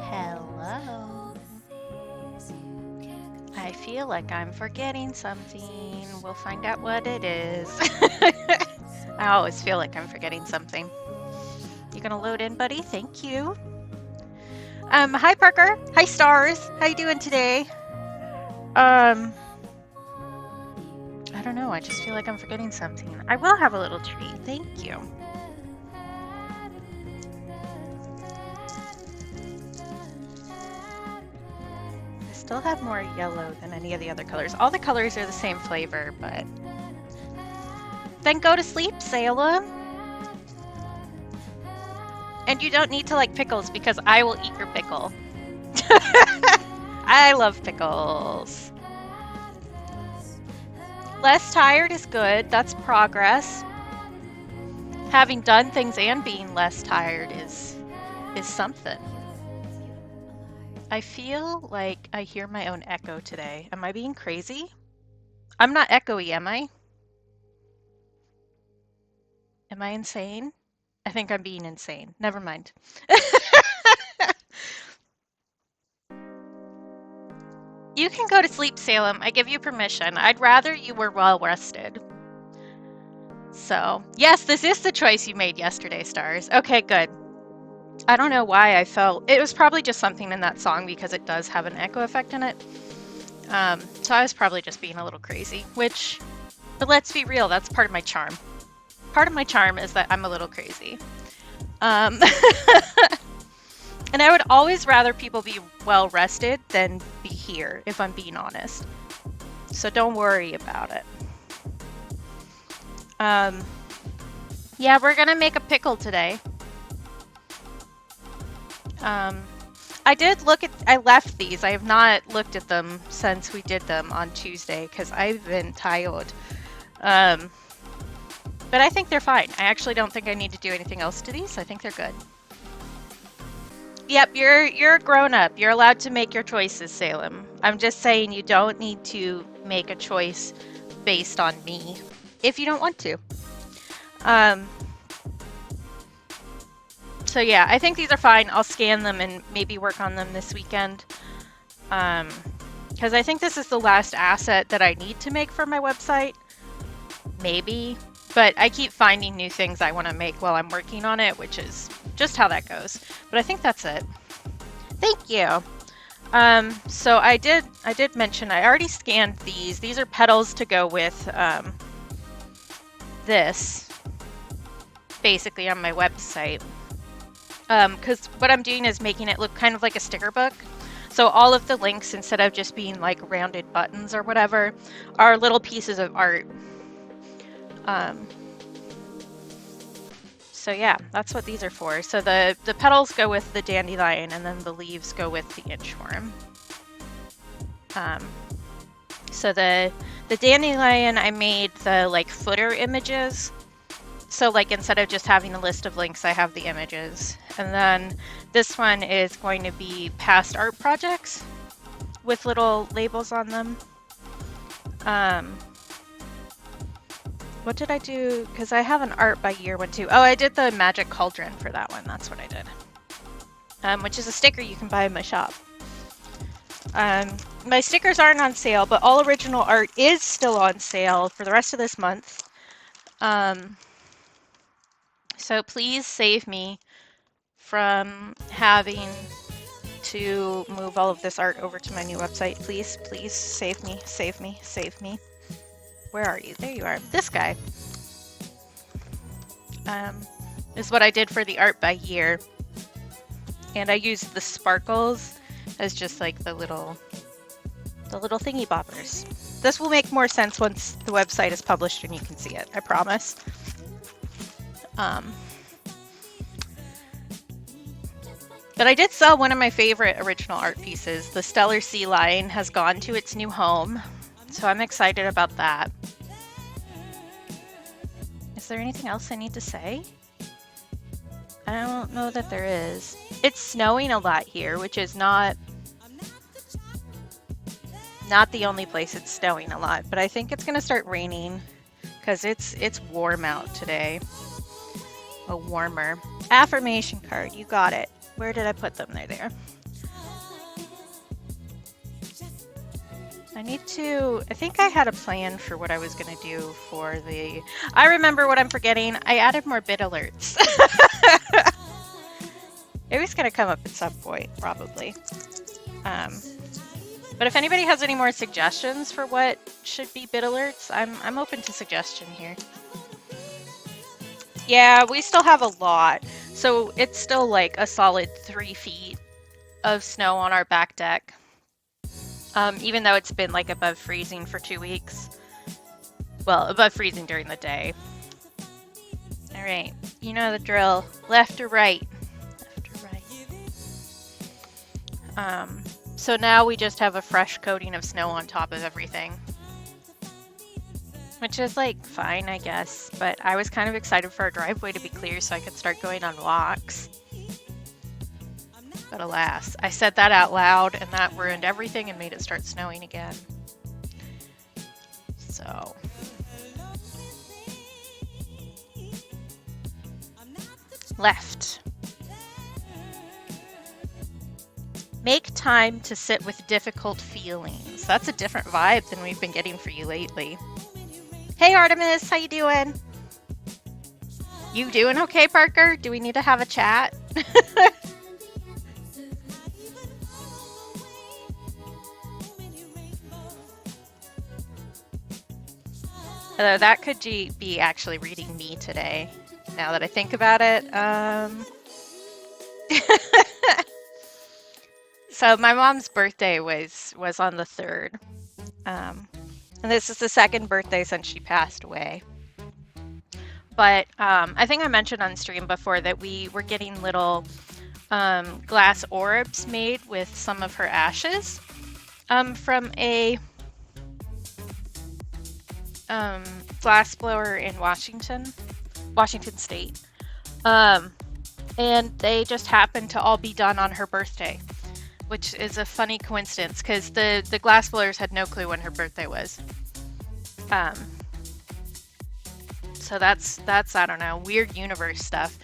Hello. I feel like I'm forgetting something. We'll find out what it is. I always feel like I'm forgetting something. You gonna load in, buddy? Thank you. Hi Parker. Hi Stars. How you doing today? I don't know. I just feel like I'm forgetting something. I will have a little treat. Thank you. I still have more yellow than any of the other colors. All the colors are the same flavor, but then go to sleep, Salem. And you don't need to like pickles because I will eat your pickle. I love pickles. Less tired is good. That's progress. Having done things and being less tired is something. I feel like I hear my own echo today. Am I being crazy? I'm not echoey, am I? Am I insane? I think I'm being insane. Never mind. You can go to sleep, Salem. I give you permission. I'd rather you were well rested. So, yes, this is the choice you made yesterday, Stars. Okay, good. I don't know why I felt it was probably just something in that song because it does have an echo effect in it. So I was probably just being a little crazy, but let's be real, that's part of my charm. Part of my charm is that I'm a little crazy. And I would always rather people be well rested than be here, if I'm being honest. So don't worry about it. Yeah, we're gonna make a pickle today. I left these. I have not looked at them since we did them on Tuesday because I've been tired. But I think they're fine. I actually don't think I need to do anything else to these. I think they're good. Yep, you're a grown up. You're allowed to make your choices, Salem. I'm just saying you don't need to make a choice based on me if you don't want to. So yeah, I think these are fine. I'll scan them and maybe work on them this weekend. Because I think this is the last asset that I need to make for my website. Maybe. But I keep finding new things I want to make while I'm working on it, which is just how that goes. But I think that's it. Thank you. So I did mention I already scanned these. These are petals to go with this, basically on my website. Because what I'm doing is making it look kind of like a sticker book. So all of the links, instead of just being like rounded buttons or whatever, are little pieces of art. So yeah, that's what these are for. So the petals go with the dandelion, and then the leaves go with the inchworm. So the dandelion, I made the like footer images. So like instead of just having a list of links, I have the images. And then this one is going to be past art projects with little labels on them. What did I do? Because I have an art by year one too. Oh, I did the magic cauldron for that one. That's what I did. Which is a sticker you can buy in my shop. My stickers aren't on sale, but all original art is still on sale for the rest of this month. So please save me from having to move all of this art over to my new website. Please, please save me, save me, save me. Where are you? There you are. This guy is what I did for the art by year. And I used the sparkles as just like the little thingy boppers. This will make more sense once the website is published and you can see it, I promise. But I did sell one of my favorite original art pieces. The Stellar Sea Lion has gone to its new home, so I'm excited about that. Is there anything else I need to say? I don't know that there is. It's snowing a lot here, which is not the only place it's snowing a lot, but I think it's gonna start raining because it's warm out today. A warmer affirmation card. You got it. Where did I put them? They're there. I think I had a plan for what I was going to do for I remember what I'm forgetting. I added more bit alerts. It was going to come up at some point, probably. But if anybody has any more suggestions for what should be bit alerts, I'm open to suggestion here. Yeah, we still have a lot. So it's still like a solid 3 feet of snow on our back deck. Even though it's been like above freezing for 2 weeks. Well, above freezing during the day. All right, you know the drill. Left or right? Left or right. So now we just have a fresh coating of snow on top of everything. Which is like fine, I guess, but I was kind of excited for our driveway to be clear so I could start going on walks. But alas, I said that out loud and that ruined everything and made it start snowing again. So. Left. Make time to sit with difficult feelings. That's a different vibe than we've been getting for you lately. Hey Artemis, how you doing? You doing okay, Parker? Do we need to have a chat? Although that could be actually reading me today, now that I think about it. So my mom's birthday was on the 3rd. And this is the second birthday since she passed away. But I think I mentioned on stream before that we were getting little glass orbs made with some of her ashes from a glass blower in Washington State. And they just happened to all be done on her birthday, which is a funny coincidence because the glass blowers had no clue when her birthday was. So that's I don't know, weird universe stuff.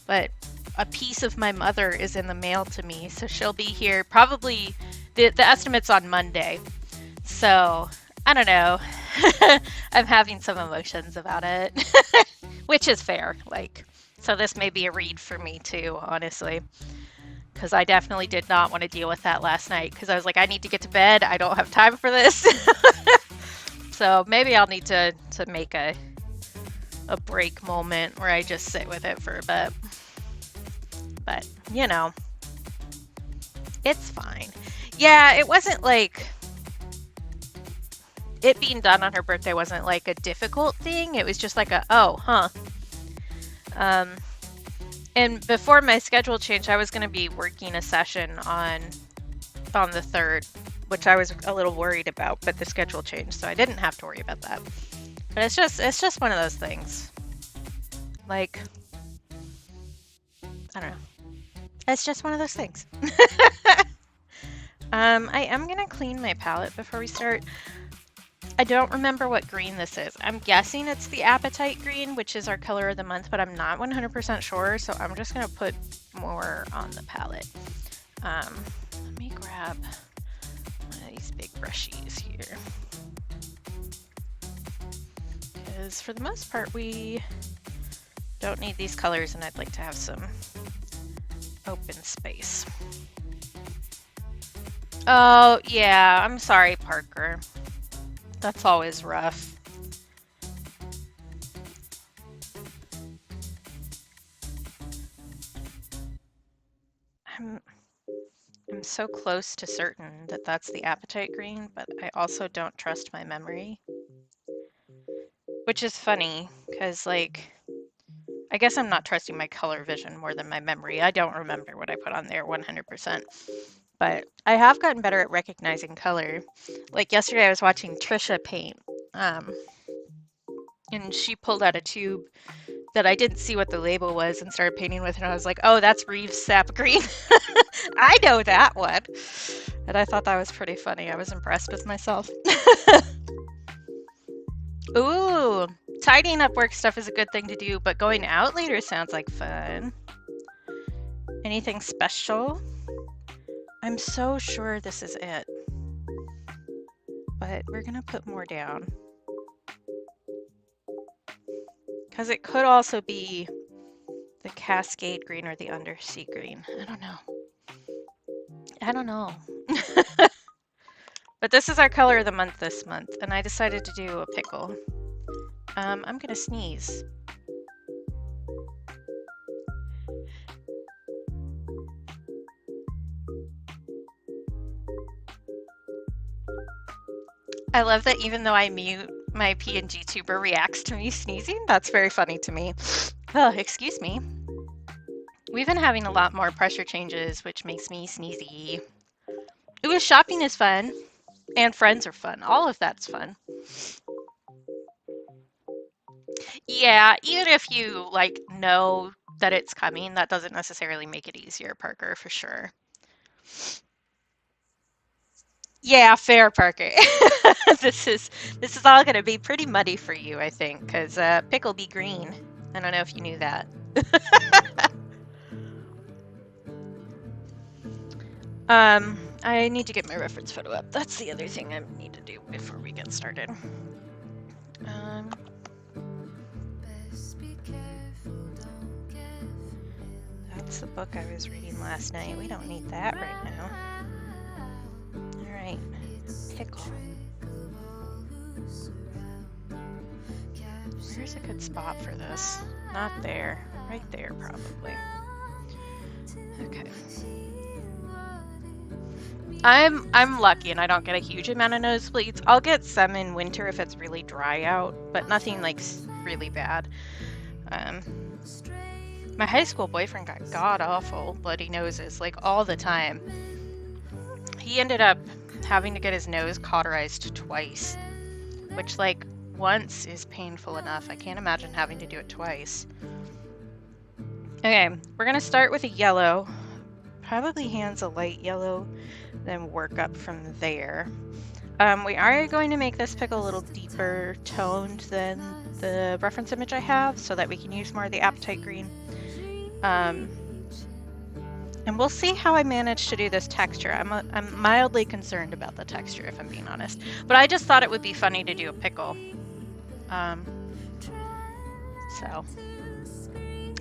But a piece of my mother is in the mail to me, so she'll be here probably. The estimate's on Monday, so I don't know. I'm having some emotions about it, which is fair. Like, so this may be a read for me too, honestly, because I definitely did not want to deal with that last night because I was like, I need to get to bed. I don't have time for this. So maybe I'll need to make a break moment where I just sit with it for a bit. But, you know, it's fine. Yeah, it wasn't like, it being done on her birthday wasn't like a difficult thing. It was just like a, oh, huh. And before my schedule changed, I was going to be working a session on the 3rd, which I was a little worried about, but the schedule changed, so I didn't have to worry about that. But it's just one of those things. Like, I don't know. It's just one of those things. I am gonna clean my palette before we start. I don't remember what green this is. I'm guessing it's the Appetite Green, which is our color of the month, but I'm not 100% sure, so I'm just gonna put more on the palette. Let me grab one of these big brushies here. Because for the most part, we don't need these colors, and I'd like to have some open space. Oh, yeah, I'm sorry, Parker. That's always rough. I'm so close to certain that that's the Appetite Green, but I also don't trust my memory. Which is funny, because, like, I guess I'm not trusting my color vision more than my memory. I don't remember what I put on there 100%. But I have gotten better at recognizing color. Like yesterday I was watching Trisha paint, and she pulled out a tube that I didn't see what the label was and started painting with it, and I was like, oh, that's Reeves Sap Green. I know that one. And I thought that was pretty funny. I was impressed with myself. Ooh, tidying up work stuff is a good thing to do, but going out later sounds like fun. Anything special? I'm so sure this is it, but we're gonna put more down. Because it could also be the Cascade Green or the Undersea Green. I don't know. But this is our color of the month this month, and I decided to do a pickle. I'm gonna sneeze. I love that even though I mute, my PNG tuber reacts to me sneezing. That's very funny to me. Oh, excuse me. We've been having a lot more pressure changes, which makes me sneezy. Ooh, shopping is fun. And friends are fun. All of that's fun. Yeah, even if you, like, know that it's coming, that doesn't necessarily make it easier, Parker, for sure. Yeah, fair, Parker. This is all gonna be pretty muddy for you, I think, because pickle be green. I don't know if you knew that. I need to get my reference photo up. That's the other thing I need to do before we get started. That's the book I was reading last night. We don't need that right now. All right, pickle. Where's a good spot for this? Not there. Right there, probably. Okay. I'm lucky and I don't get a huge amount of nosebleeds. I'll get some in winter if it's really dry out, but nothing like really bad. My high school boyfriend got god-awful bloody noses, like all the time. He ended up having to get his nose cauterized twice, which like once is painful enough. I can't imagine having to do it twice. Okay, we're gonna start with a yellow. Probably hands a light yellow, then work up from there. We are going to make this pickle a little deeper toned than the reference image I have so that we can use more of the apatite green. And we'll see how I manage to do this texture. I'm mildly concerned about the texture, if I'm being honest. But I just thought it would be funny to do a pickle.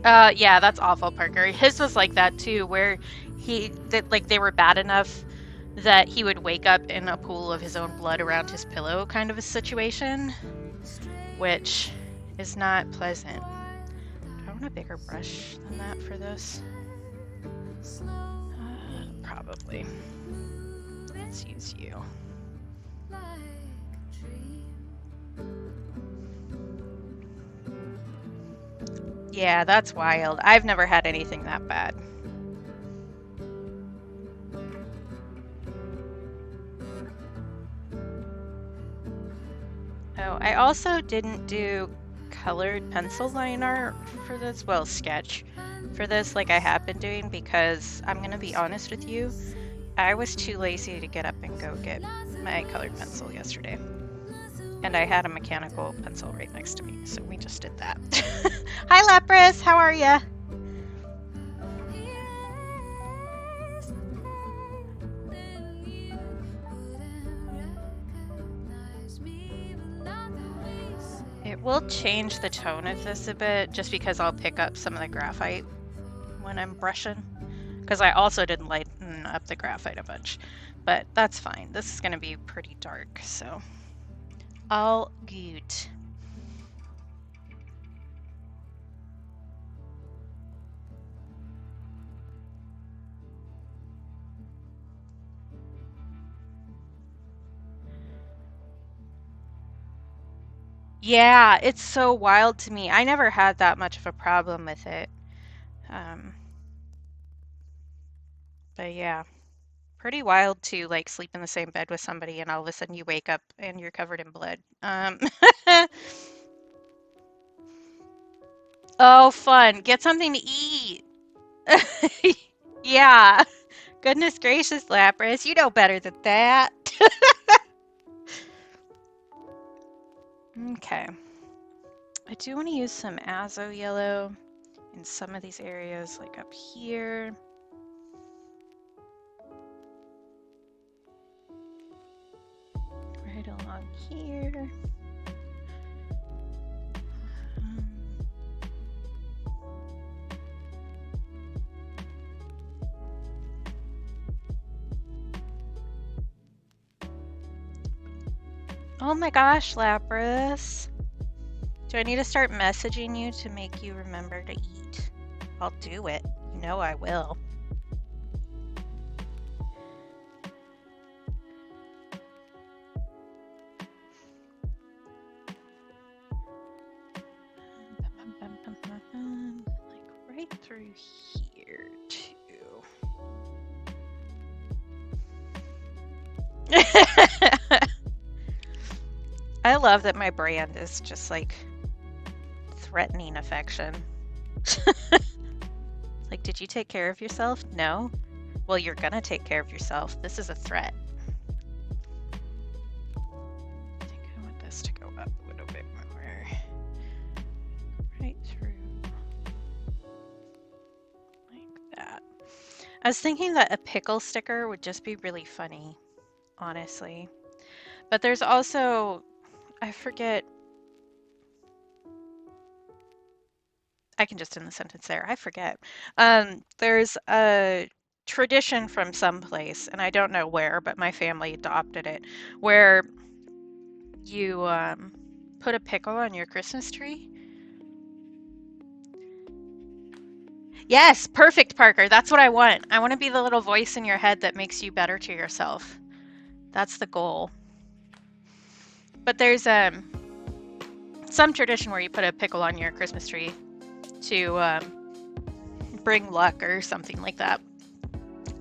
Yeah, that's awful, Parker. His was like that too, where they were bad enough that he would wake up in a pool of his own blood around his pillow, kind of a situation, which is not pleasant. Do I want a bigger brush than that for this? Probably. Let's use you. Yeah, that's wild. I've never had anything that bad. Oh, I also didn't do colored pencil line art for this, well, sketch for this like I have been doing, because I'm gonna be honest with you, I was too lazy to get up and go get my colored pencil yesterday. And I had a mechanical pencil right next to me, so we just did that. Hi, Lapras, how are ya? It will change the tone of this a bit, just because I'll pick up some of the graphite when I'm brushing. Because I also didn't lighten up the graphite a bunch. But that's fine. This is going to be pretty dark, so all good. Yeah, it's so wild to me. I never had that much of a problem with it. But yeah, pretty wild to like sleep in the same bed with somebody and all of a sudden you wake up and you're covered in blood. Oh, fun. Get something to eat. Yeah. Goodness gracious, Lapras, you know better than that. Okay. I do want to use some azo yellow in some of these areas, like up here. Right along here. Oh my gosh, Lapras. Do I need to start messaging you to make you remember to eat? I'll do it. You know I will. Like right through here, too. I love that my brand is just like threatening affection. Like, did you take care of yourself? No? Well, you're gonna take care of yourself. This is a threat. I think I want this to go up a little bit more. Right through. Like that. I was thinking that a pickle sticker would just be really funny, honestly. But there's also, I forget, I can just end the sentence there. I forget. There's a tradition from someplace, and I don't know where, but my family adopted it, where you Put a pickle on your Christmas tree? Yes, perfect, Parker. That's what I want. I want to be the little voice in your head that makes you better to yourself. That's the goal. But there's some tradition where you put a pickle on your Christmas tree to bring luck or something like that.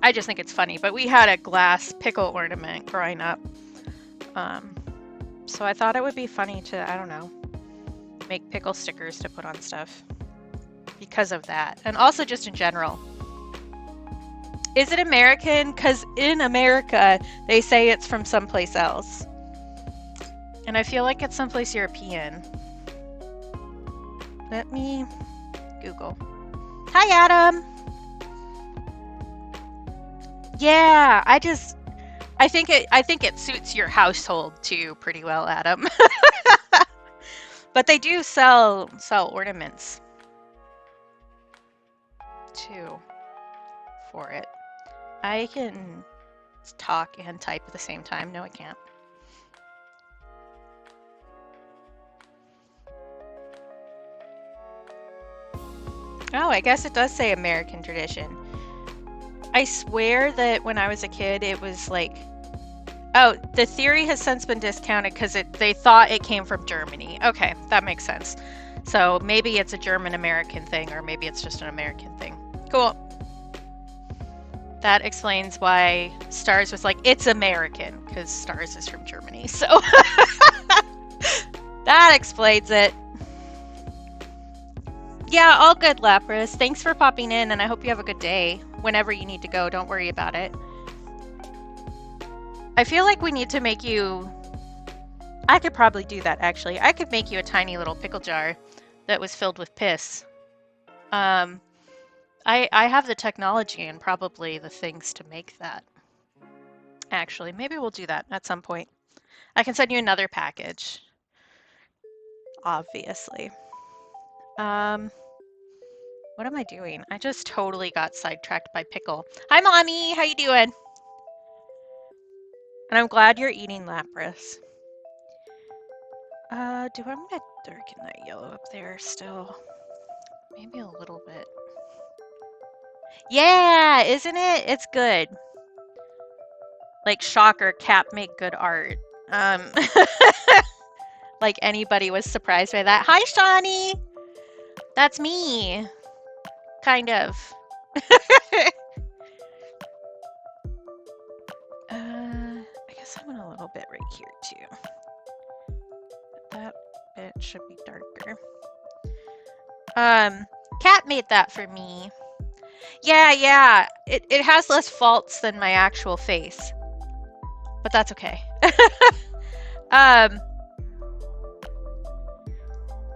I just think it's funny. But we had a glass pickle ornament growing up. So I thought it would be funny to, I don't know, make pickle stickers to put on stuff because of that. And also just in general. Is it American? Because in America, they say it's from someplace else. And I feel like it's someplace European. Let me Google. Hi, Adam. Yeah, I think it suits your household too pretty well, Adam. But they do sell ornaments too for it. I can talk and type at the same time. No, I can't. Oh, I guess it does say American tradition. I swear that when I was a kid, it was like, oh, the theory has since been discounted because they thought it came from Germany. Okay, that makes sense. So maybe it's a German-American thing, or maybe it's just an American thing. Cool. That explains why Stars was like, it's American, because Stars is from Germany. So that explains it. Yeah, all good, Lapras. Thanks for popping in, and I hope you have a good day. Whenever you need to go, don't worry about it. I feel like we need to make you... I could probably do that, actually. I could make you a tiny little pickle jar that was filled with piss. I have the technology and probably the things to make that. Actually, maybe we'll do that at some point. I can send you another package. Obviously. What am I doing? I just totally got sidetracked by pickle. Hi, Mommy! How you doing? And I'm glad you're eating Lapras. I'm gonna darken that yellow up there still. Maybe a little bit. Yeah, isn't it? It's good. Like, shocker, Cap made good art. Like anybody was surprised by that. Hi, Shawnee! That's me. Kind of. I guess I want a little bit right here too. That bit should be darker. Cat made that for me. Yeah. It has less faults than my actual face. But that's okay.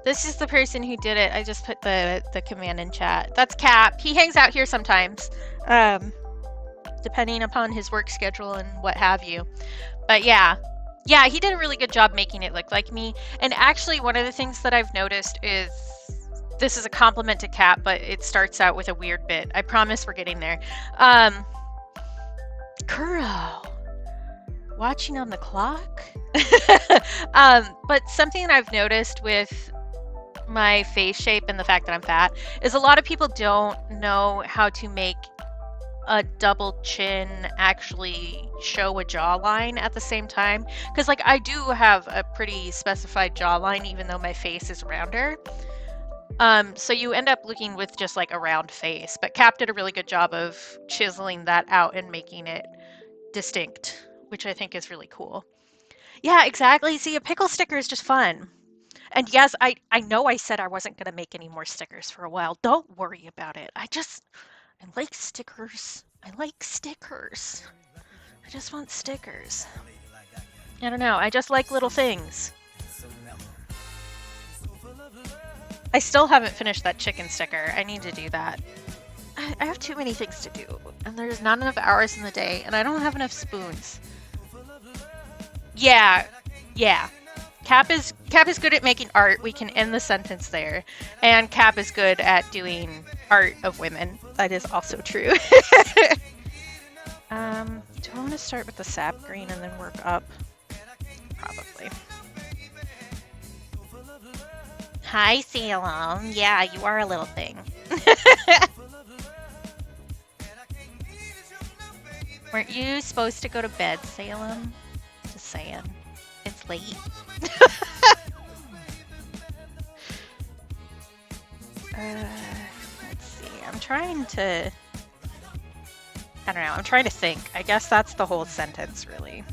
This is the person who did it. I just put the command in chat. That's Cap. He hangs out here sometimes. Depending upon his work schedule and what have you. But yeah, he did a really good job making it look like me. And actually, one of the things that I've noticed is, this is a compliment to Cap, but it starts out with a weird bit. I promise we're getting there. Kuro, watching on the clock? But something I've noticed with my face shape and the fact that I'm fat is a lot of people don't know how to make a double chin actually show a jawline at the same time, because like I do have a pretty specified jawline even though my face is rounder, so you end up looking with just like a round face, but Cap did a really good job of chiseling that out and making it distinct, which I think is really cool. Yeah, exactly. See, a pickle sticker is just fun. And yes, I know I said I wasn't going to make any more stickers for a while. Don't worry about it. I like stickers. I just want stickers. I don't know. I just like little things. I still haven't finished that chicken sticker. I need to do that. I have too many things to do. And there's not enough hours in the day. And I don't have enough spoons. Yeah. Cap is good at making art. We can end the sentence there. And Cap is good at doing art of women. That is also true. Do I want to start with the sap green and then work up? Probably. Hi, Salem. Yeah, you are a little thing. Weren't you supposed to go to bed, Salem? Just saying. It's late. Let's see. I'm trying to... I don't know. I'm trying to think. I guess that's the whole sentence, really.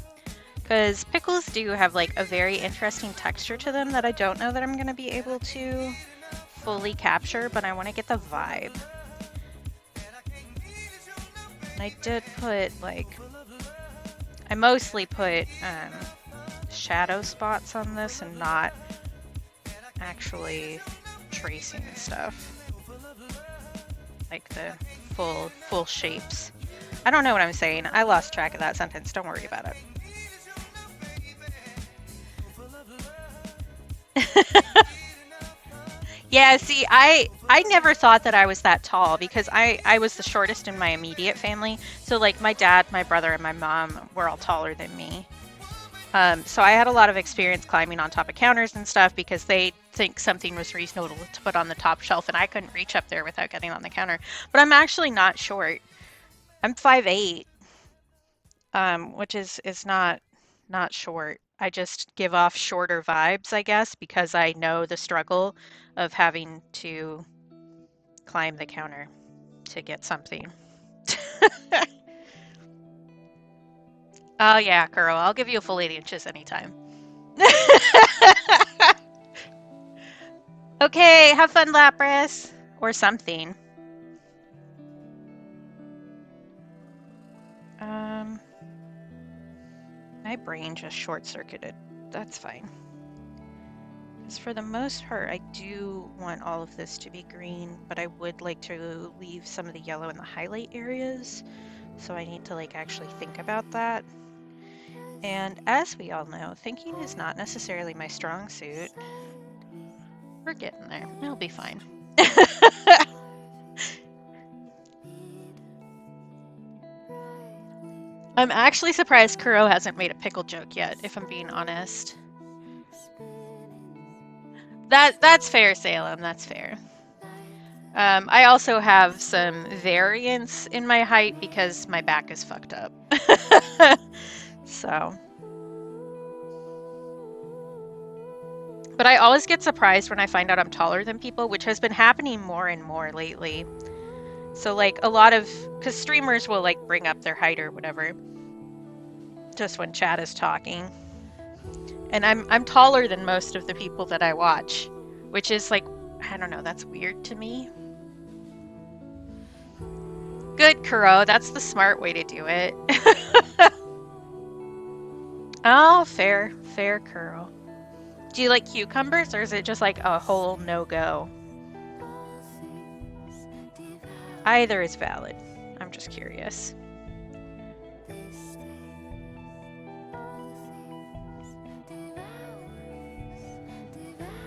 Because pickles do have, like, a very interesting texture to them that I don't know that I'm going to be able to fully capture, but I want to get the vibe. And I did put, like... I mostly put shadow spots on this and not actually tracing stuff. Like the full shapes. I don't know what I'm saying. I lost track of that sentence. Don't worry about it. Yeah, see, I never thought that I was that tall because I was the shortest in my immediate family. So like my dad, my brother, and my mom were all taller than me. So I had a lot of experience climbing on top of counters and stuff because they think something was reasonable to put on the top shelf, and I couldn't reach up there without getting on the counter. But I'm actually not short. I'm 5'8", which is not short. I just give off shorter vibes, I guess, because I know the struggle of having to climb the counter to get something. Oh yeah, Kuro, I'll give you a full 8 inches anytime. Okay, have fun, Lapras. Or something. My brain just short-circuited. That's fine. Because for the most part, I do want all of this to be green, but I would like to leave some of the yellow in the highlight areas. So I need to like actually think about that. And as we all know, thinking is not necessarily my strong suit. We're getting there. It'll be fine. I'm actually surprised Kuro hasn't made a pickle joke yet, if I'm being honest. That's fair, Salem. That's fair. I also have some variance in my height because my back is fucked up. So. But I always get surprised when I find out I'm taller than people, which has been happening more and more lately. So like a lot of, because streamers will like bring up their height or whatever, just when chat is talking. And I'm taller than most of the people that I watch, which is like, I don't know, that's weird to me. Good, Kuro, that's the smart way to do it. Oh, fair, Kuro. Do you like cucumbers, or is it just like a whole no-go? Either is valid. I'm just curious.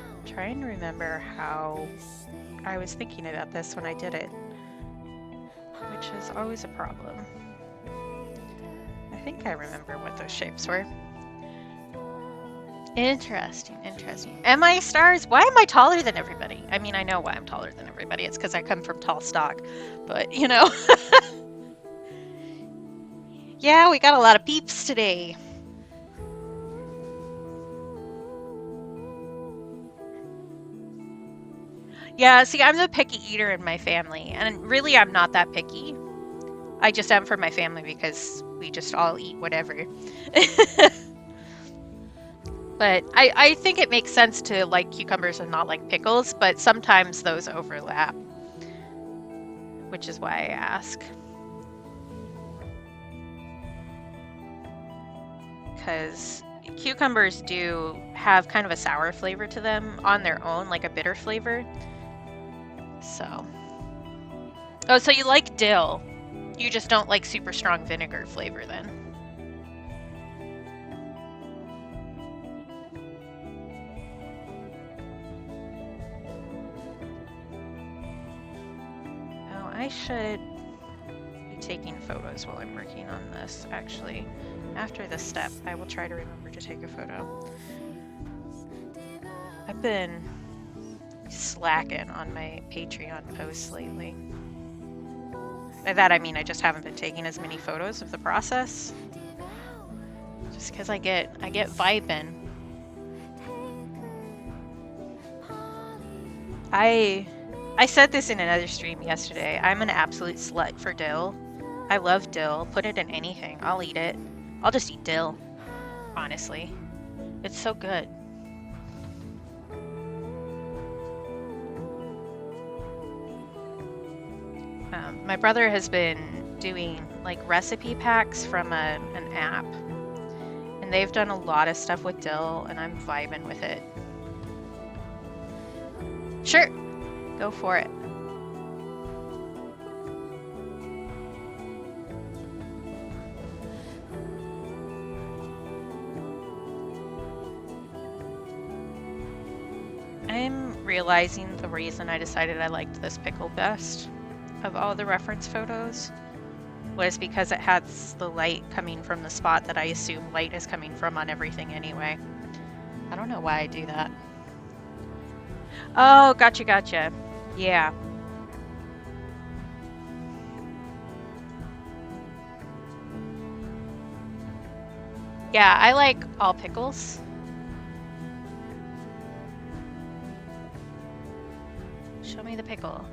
I'm trying to remember how I was thinking about this when I did it, which is always a problem. I think I remember what those shapes were. Interesting. Am I stars? Why am I taller than everybody? I mean, I know why I'm taller than everybody. It's because I come from tall stock, but you know. Yeah, we got a lot of peeps today. Yeah, see, I'm the picky eater in my family, and really I'm not that picky. I just am for my family because we just all eat whatever. But I think it makes sense to like cucumbers and not like pickles, but sometimes those overlap, which is why I ask. Because cucumbers do have kind of a sour flavor to them on their own, like a bitter flavor. So. Oh, so you like dill. You just don't like super strong vinegar flavor then. Oh, I should be taking photos while I'm working on this, actually. After this step, I will try to remember to take a photo. I've been slacking on my Patreon posts lately. By that I mean I just haven't been taking as many photos of the process. Just because I get vibing. I said this in another stream yesterday. I'm an absolute slut for dill. I love dill. Put it in anything. I'll eat it. I'll just eat dill. Honestly. It's so good. My brother has been doing like recipe packs from an app. And they've done a lot of stuff with dill, and I'm vibing with it. Sure, go for it. I'm realizing the reason I decided I liked this pickle best of all the reference photos was because it has the light coming from the spot that I assume light is coming from on everything anyway. I don't know why I do that. Oh, gotcha. Yeah. Yeah, I like all pickles. Show me the pickle.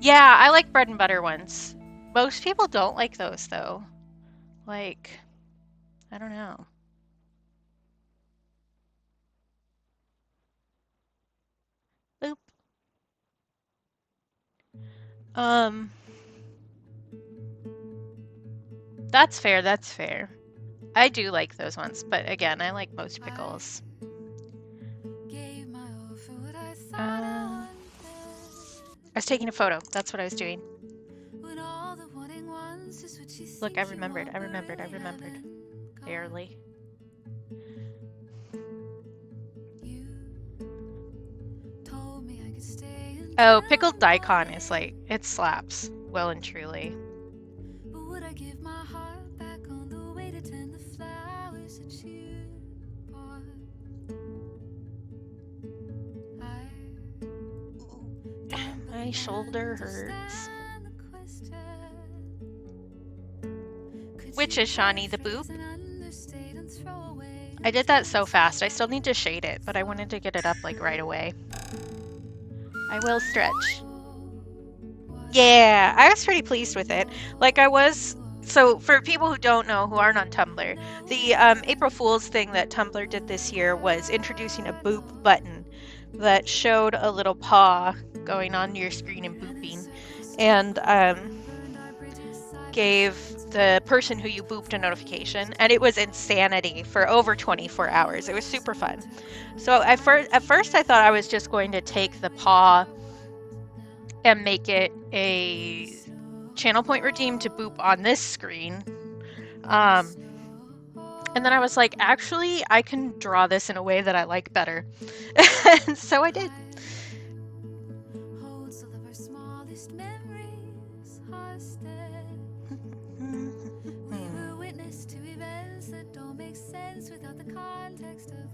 Yeah, I like bread and butter ones. Most people don't like those though. Like, I don't know. Oop. Um, that's fair, that's fair. I do like those ones, but again, I like most pickles. I was taking a photo. That's what I was doing. Look, I remembered. Barely. Oh, pickled daikon is like, it slaps. Well and truly. My shoulder hurts. Which is Shawnee the boop? I did that so fast. I still need to shade it, but I wanted to get it up like right away. I will stretch. Yeah, I was pretty pleased with it. Like I was, so for people who don't know, who aren't on Tumblr, the April Fool's thing that Tumblr did this year was introducing a boop button that showed a little paw going on your screen and booping, and gave the person who you booped a notification, and it was insanity for over 24 hours. It was super fun. So at first I thought I was just going to take the paw and make it a channel point redeem to boop on this screen. And then I was like, actually, I can draw this in a way that I like better. And so I did.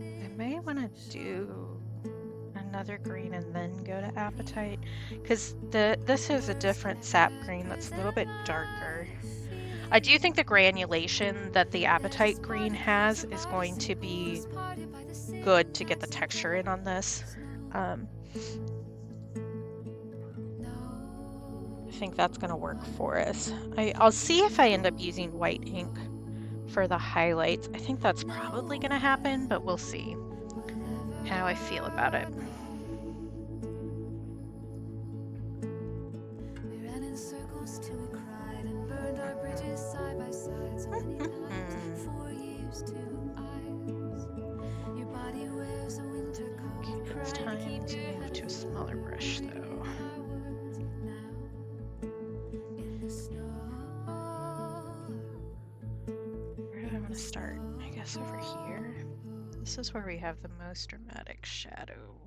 I may want to do another green and then go to Appetite, because this is a different sap green that's a little bit darker. I do think the granulation that the Appetite green has is going to be good to get the texture in on this. I think that's going to work for us. I'll see if I end up using white ink for the highlights. I think that's probably going to happen, but we'll see how I feel about it. It's time to move to a smaller brush though. Where do I want to start? I guess over here. This is where we have the most dramatic shadow.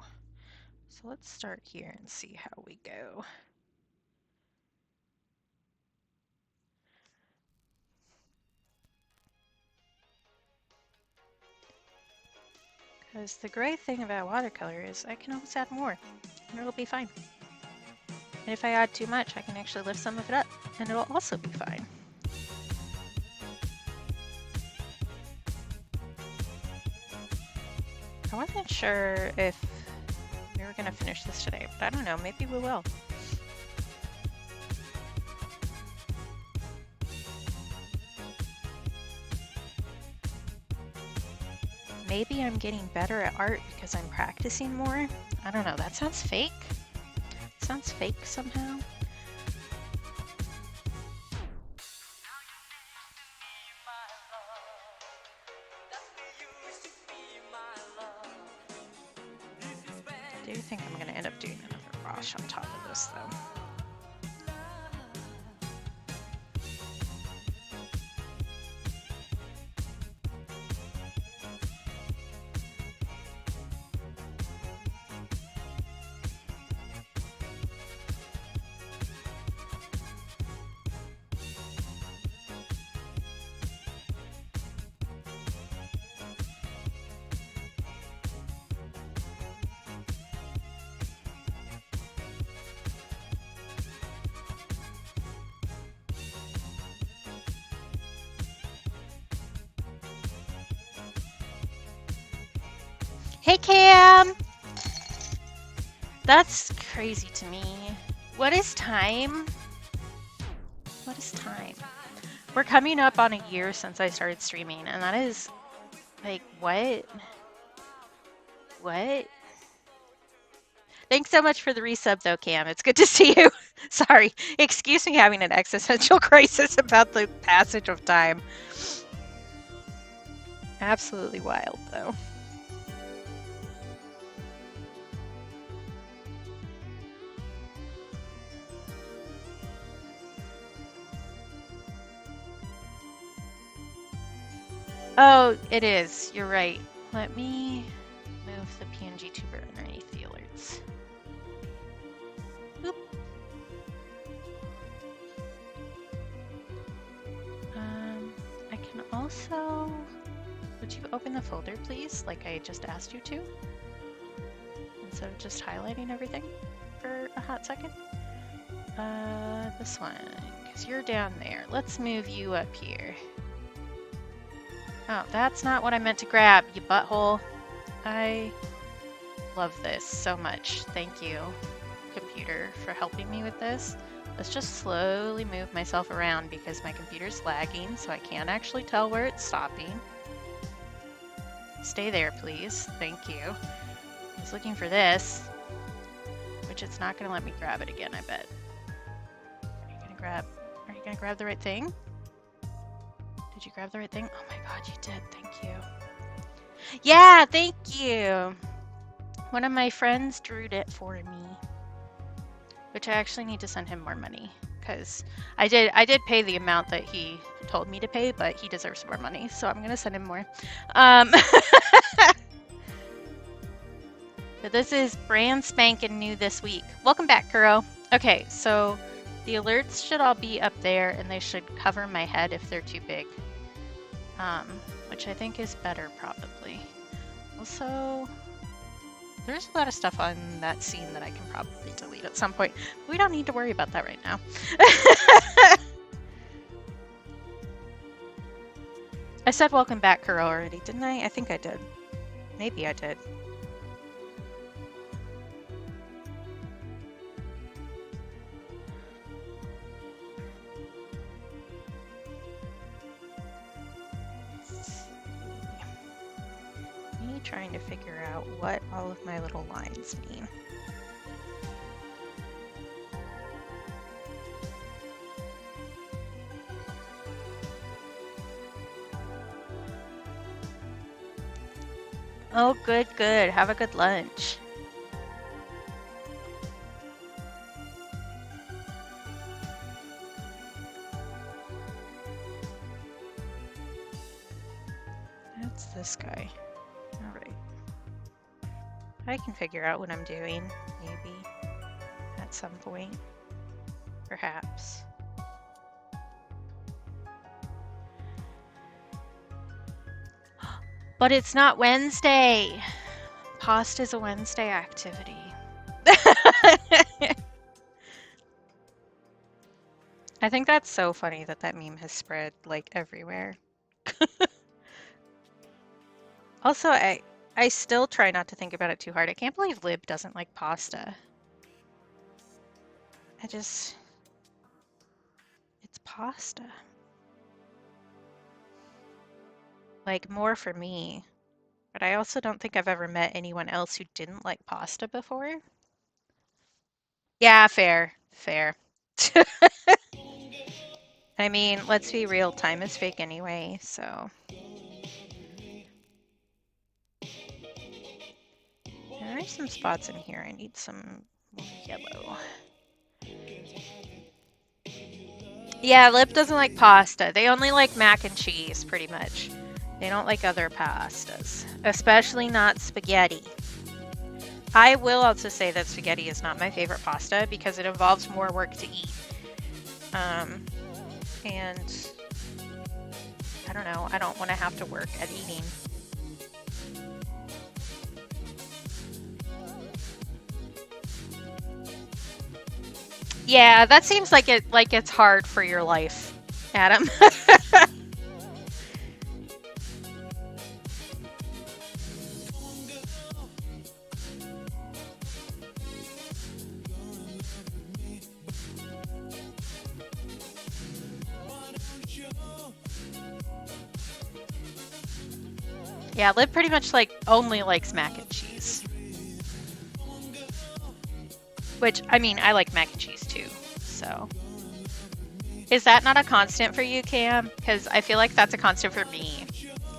So let's start here and see how we go. Because the great thing about watercolor is I can always add more, and it'll be fine. And if I add too much, I can actually lift some of it up, and it'll also be fine. I wasn't sure if we were going to finish this today, but I don't know, maybe we will. Maybe I'm getting better at art because I'm practicing more. I don't know, that sounds fake. It sounds fake somehow. I do think I'm going to end up doing another wash on top of this though. Hey Cam! That's crazy to me. What is time? What is time? We're coming up on a year since I started streaming, and that is like, what? What? Thanks so much for the resub though, Cam. It's good to see you. Sorry. Excuse me having an existential crisis about the passage of time. Absolutely wild though. Oh, it is. You're right. Let me move the PNG tuber underneath the alerts. Boop. I can also... Would you open the folder, please? Like I just asked you to? Instead of just highlighting everything for a hot second? This one, because you're down there. Let's move you up here. Oh, that's not what I meant to grab, you butthole. I love this so much. Thank you, computer, for helping me with this. Let's just slowly move myself around because my computer's lagging, so I can't actually tell where it's stopping. Stay there, please. Thank you. I was looking for this, which it's not going to let me grab it again, I bet. Are you gonna grab the right thing? Did you grab the right thing? Oh my god, you did. Thank you. Yeah, thank you. One of my friends drew it for me, which I actually need to send him more money because I did pay the amount that he told me to pay, but he deserves more money, so I'm gonna send him more. But this is brand spanking new this week. Welcome back, Kuro. Okay, so the alerts should all be up there, and they should cover my head if they're too big, which I think is better probably. Also, there's a lot of stuff on that scene that I can probably delete at some point. We don't need to worry about that right now. I said welcome back, Kuro, already, didn't I? I think I did. Maybe I did. Me trying to figure out what all of my little lines mean. Oh, good, good. Have a good lunch. That's this guy. All right. I can figure out what I'm doing, maybe, at some point. Perhaps. But it's not Wednesday. Pasta's a Wednesday activity. I think that's so funny that that meme has spread like everywhere. Also, I still try not to think about it too hard. I can't believe Lib doesn't like pasta. It's pasta. Like more for me. But I also don't think I've ever met anyone else who didn't like pasta before. Yeah, fair, fair. I mean, let's be real, time is fake anyway, so. There are some spots in here. I need some yellow. Yeah, Lip doesn't like pasta. They only like mac and cheese, pretty much. They don't like other pastas, especially not spaghetti. I will also say that spaghetti is not my favorite pasta because it involves more work to eat. And I don't know, I don't want to have to work at eating. Yeah, that seems like it's hard for your life, Adam. Yeah, Liv pretty much like only likes mac and cheese. Which, I mean, I like mac and cheese too, so. Is that not a constant for you, Cam? Because I feel like that's a constant for me.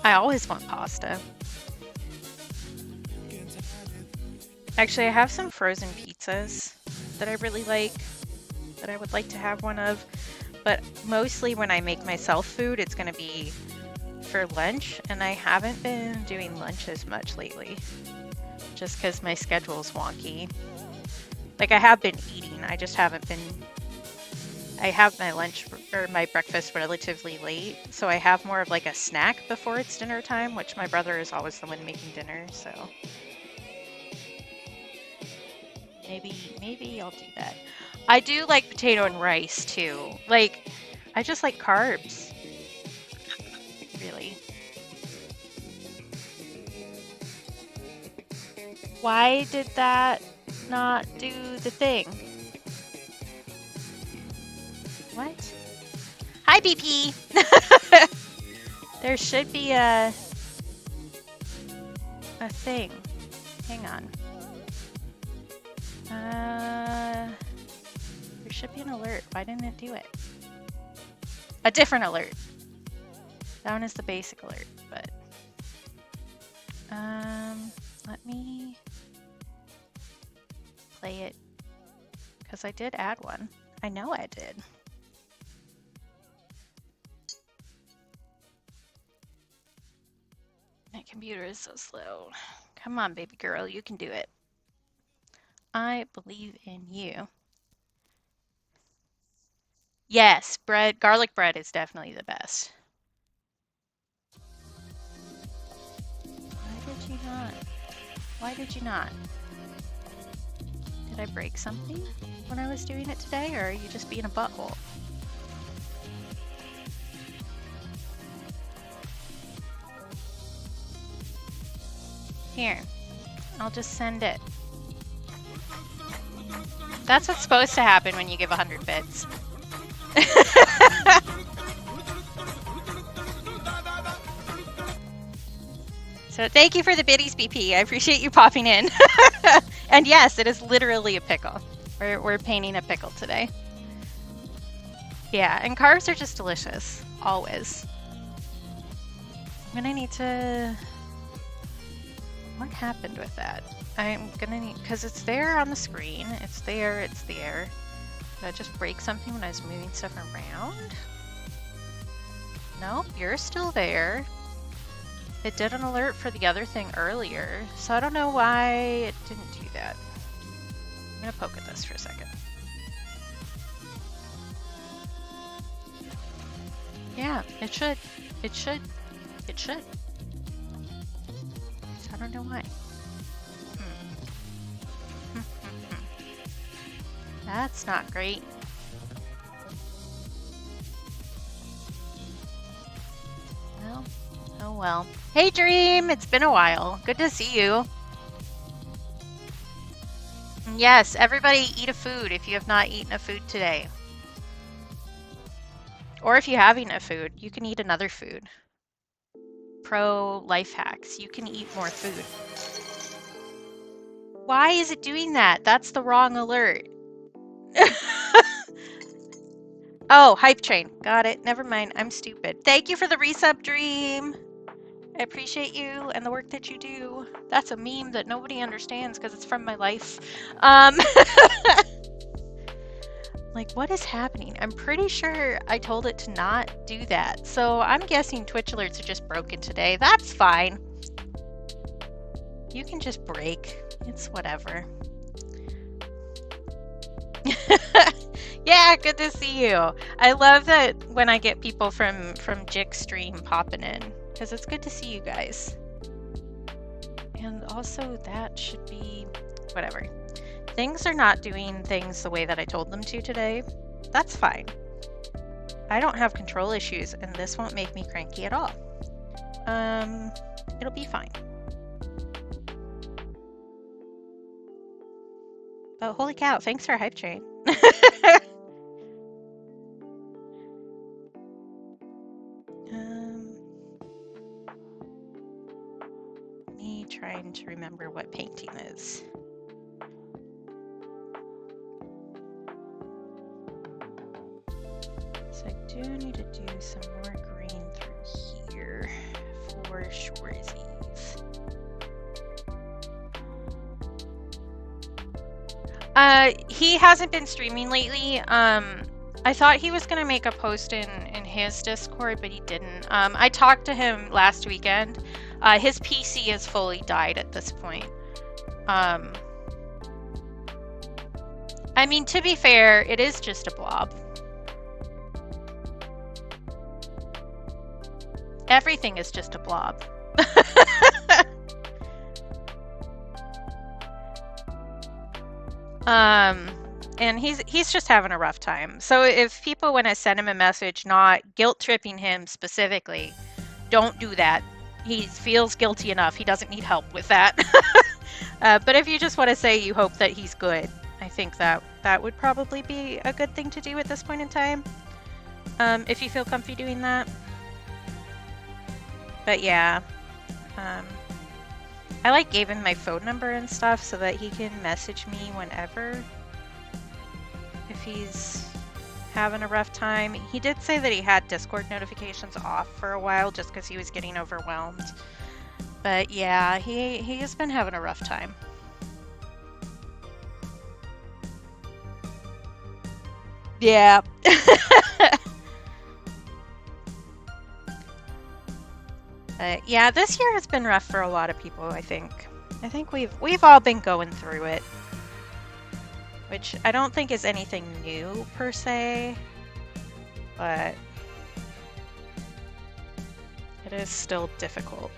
I always want pasta. Actually, I have some frozen pizzas that I really like, that I would like to have one of. But mostly when I make myself food, it's going to be for lunch, and I haven't been doing lunch as much lately, just because my schedule's wonky. Like, I have been eating, I just haven't been. I have my lunch or my breakfast relatively late, so I have more of like a snack before it's dinner time, which my brother is always the one making dinner, so maybe I'll do that. I do like potato and rice too. Like, I just like carbs. Really. Why did that not do the thing? What? Hi, BP! There should be a thing. Hang on. There should be an alert. Why didn't it do it? A different alert. That one is the basic alert, but let me play it because I did add one. I know I did. My computer is so slow. Come on, baby girl, you can do it. I believe in you. Yes, bread, garlic bread is definitely the best. Why did you not? Why did you not? Did I break something when I was doing it today, or are you just being a butthole? Here, I'll just send it. That's what's supposed to happen when you give 100 bits. So thank you for the biddies, BP. I appreciate you popping in. And yes, it is literally a pickle. We're painting a pickle today. Yeah, and carbs are just delicious, always. I'm gonna need to... What happened with that? I'm gonna need... Because it's there on the screen. It's there, it's there. Did I just break something when I was moving stuff around? Nope, you're still there. It did an alert for the other thing earlier, so I don't know why it didn't do that. I'm gonna poke at this for a second. Yeah, it should. It should. It should. So I don't know why. That's not great. Well, oh well. Hey Dream, it's been a while. Good to see you. Yes, everybody eat a food if you have not eaten a food today. Or if you have eaten a food, you can eat another food. Pro life hacks. You can eat more food. Why is it doing that? That's the wrong alert. Oh, hype train. Got it. Never mind. I'm stupid. Thank you for the resub, Dream. I appreciate you and the work that you do. That's a meme that nobody understands because it's from my life. Like, what is happening? I'm pretty sure I told it to not do that. So I'm guessing Twitch alerts are just broken today. That's fine. You can just break. It's whatever. Yeah, good to see you. I love that when I get people from Jick Stream popping in, because it's good to see you guys. And also that should be whatever. Things are not doing things the way that I told them to today. That's fine. I don't have control issues, and this won't make me cranky at all. It'll be fine. But holy cow, thanks for hype train. Me trying to remember what painting is. So I do need to do some more green through here for shoresies. He hasn't been streaming lately. I thought he was gonna make a post in his Discord, but he didn't. I talked to him last weekend. His PC is fully died at this point. I mean, to be fair, it is just a blob. Everything is just a blob. And he's just having a rough time. So if people want to send him a message not guilt tripping him specifically, don't do that. He feels guilty enough. He doesn't need help with that. But if you just want to say you hope that he's good, I think that would probably be a good thing to do at this point in time. If you feel comfy doing that. But yeah, I like gave him my phone number and stuff so that he can message me whenever if he's having a rough time. He did say that he had Discord notifications off for a while just because he was getting overwhelmed. But yeah, he has been having a rough time. Yeah. Yeah, this year has been rough for a lot of people, I think. I think we've all been going through it. Which I don't think is anything new per se, but it is still difficult.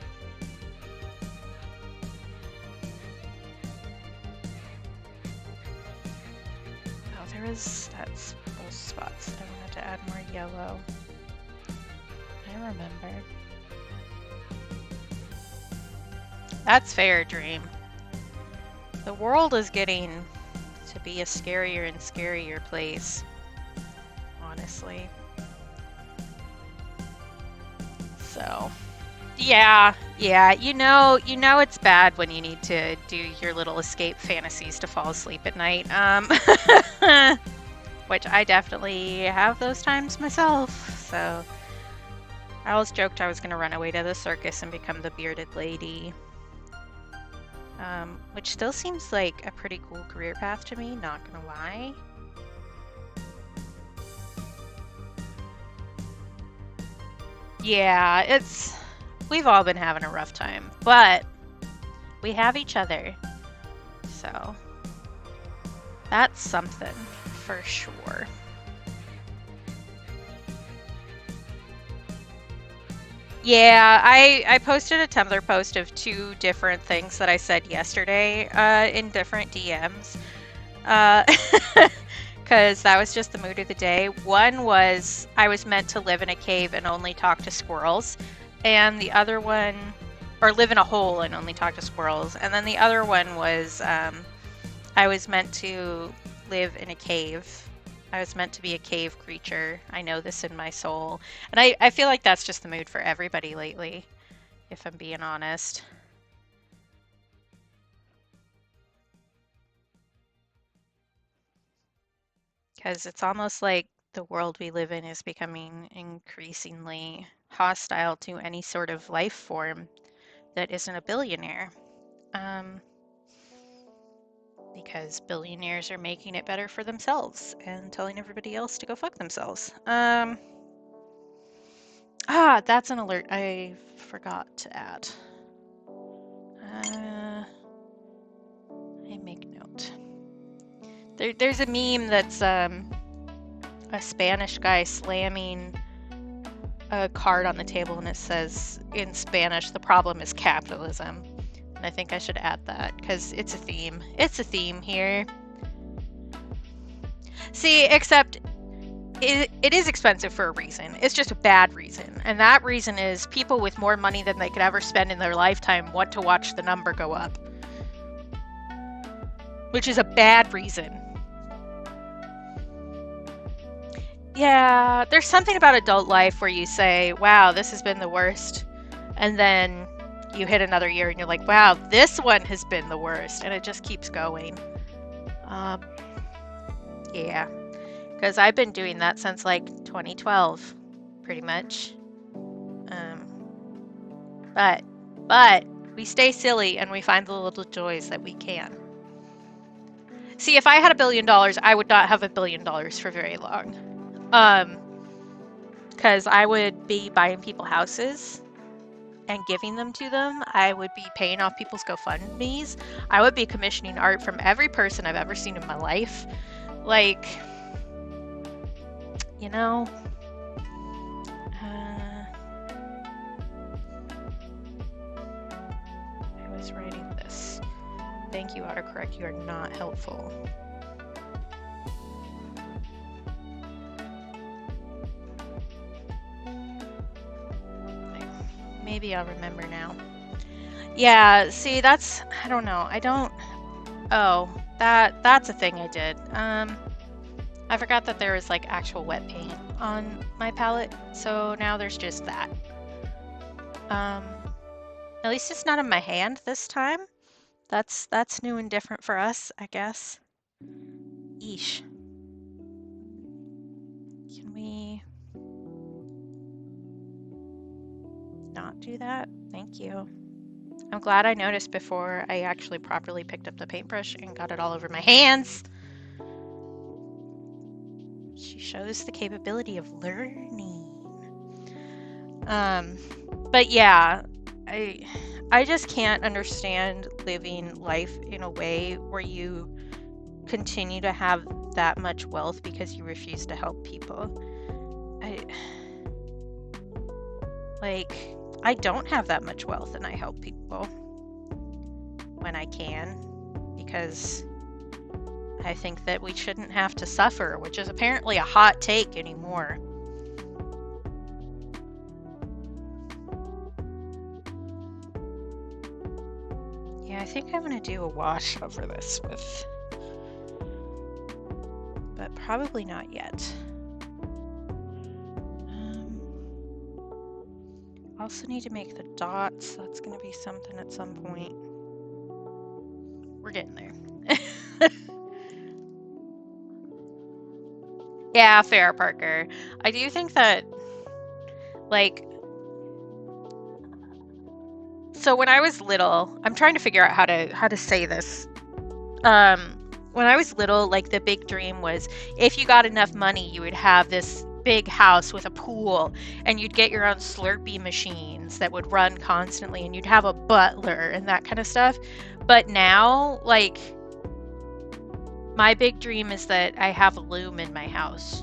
Oh, there was those spots that I wanted to add more yellow. I remember. That's fair, Dream. The world is getting to be a scarier and scarier place, honestly. So, yeah, you know it's bad when you need to do your little escape fantasies to fall asleep at night. Which I definitely have those times myself. So, I always joked I was going to run away to the circus and become the bearded lady. Which still seems like a pretty cool career path to me, not gonna lie. Yeah, we've all been having a rough time, but we have each other, so that's something for sure. Yeah, I posted a Tumblr post of 2 different things that I said yesterday in different DMs. because that was just the mood of the day. One was I was meant to live in a cave and only talk to squirrels, and the other one, or live in a hole and only talk to squirrels. And then the other one was I was meant to live in a cave. I was meant to be a cave creature. I know this in my soul. And I feel like that's just the mood for everybody lately, if I'm being honest. Because it's almost like the world we live in is becoming increasingly hostile to any sort of life form that isn't a billionaire. Um, because billionaires are making it better for themselves and telling everybody else to go fuck themselves. That's an alert I forgot to add. I make note. There's a meme that's a Spanish guy slamming a card on the table, and it says in Spanish, "The problem is capitalism." And I think I should add that because it's a theme. It's a theme here. See, except it is expensive for a reason. It's just a bad reason. And that reason is people with more money than they could ever spend in their lifetime want to watch the number go up. Which is a bad reason. Yeah, there's something about adult life where you say, wow, this has been the worst. And then you hit another year and you're like, wow, this one has been the worst. And it just keeps going. Yeah. Because I've been doing that since like 2012, pretty much. But we stay silly and we find the little joys that we can. See, if I had $1 billion, I would not have $1 billion for very long. Because I would be buying people houses and giving them to them. I would be paying off people's GoFundMes. I would be commissioning art from every person I've ever seen in my life. Like, you know, I was writing this. Thank you, autocorrect. You are not helpful. Maybe I'll remember now. Yeah, see, that's, I don't know. Oh, that's a thing I did. I forgot that there was like actual wet paint on my palette, so now there's just that. At least it's not in my hand this time. That's new and different for us, I guess. Eesh. Can we not do that? Thank you. I'm glad I noticed before I actually properly picked up the paintbrush and got it all over my hands. She shows the capability of learning. But yeah, I just can't understand living life in a way where you continue to have that much wealth because you refuse to help people. I don't have that much wealth and I help people when I can because I think that we shouldn't have to suffer, which is apparently a hot take anymore. Yeah, I think I'm gonna do a wash over this with, but probably not yet. Also need to make the dots. That's gonna be something at some point. We're getting there. Yeah, fair, Parker. I do think that, like, so when I was little, I'm trying to figure out how to say this. When I was little, like the big dream was if you got enough money, you would have this big house with a pool and you'd get your own Slurpee machines that would run constantly and you'd have a butler and that kind of stuff. But now, like, my big dream is that I have a loom in my house.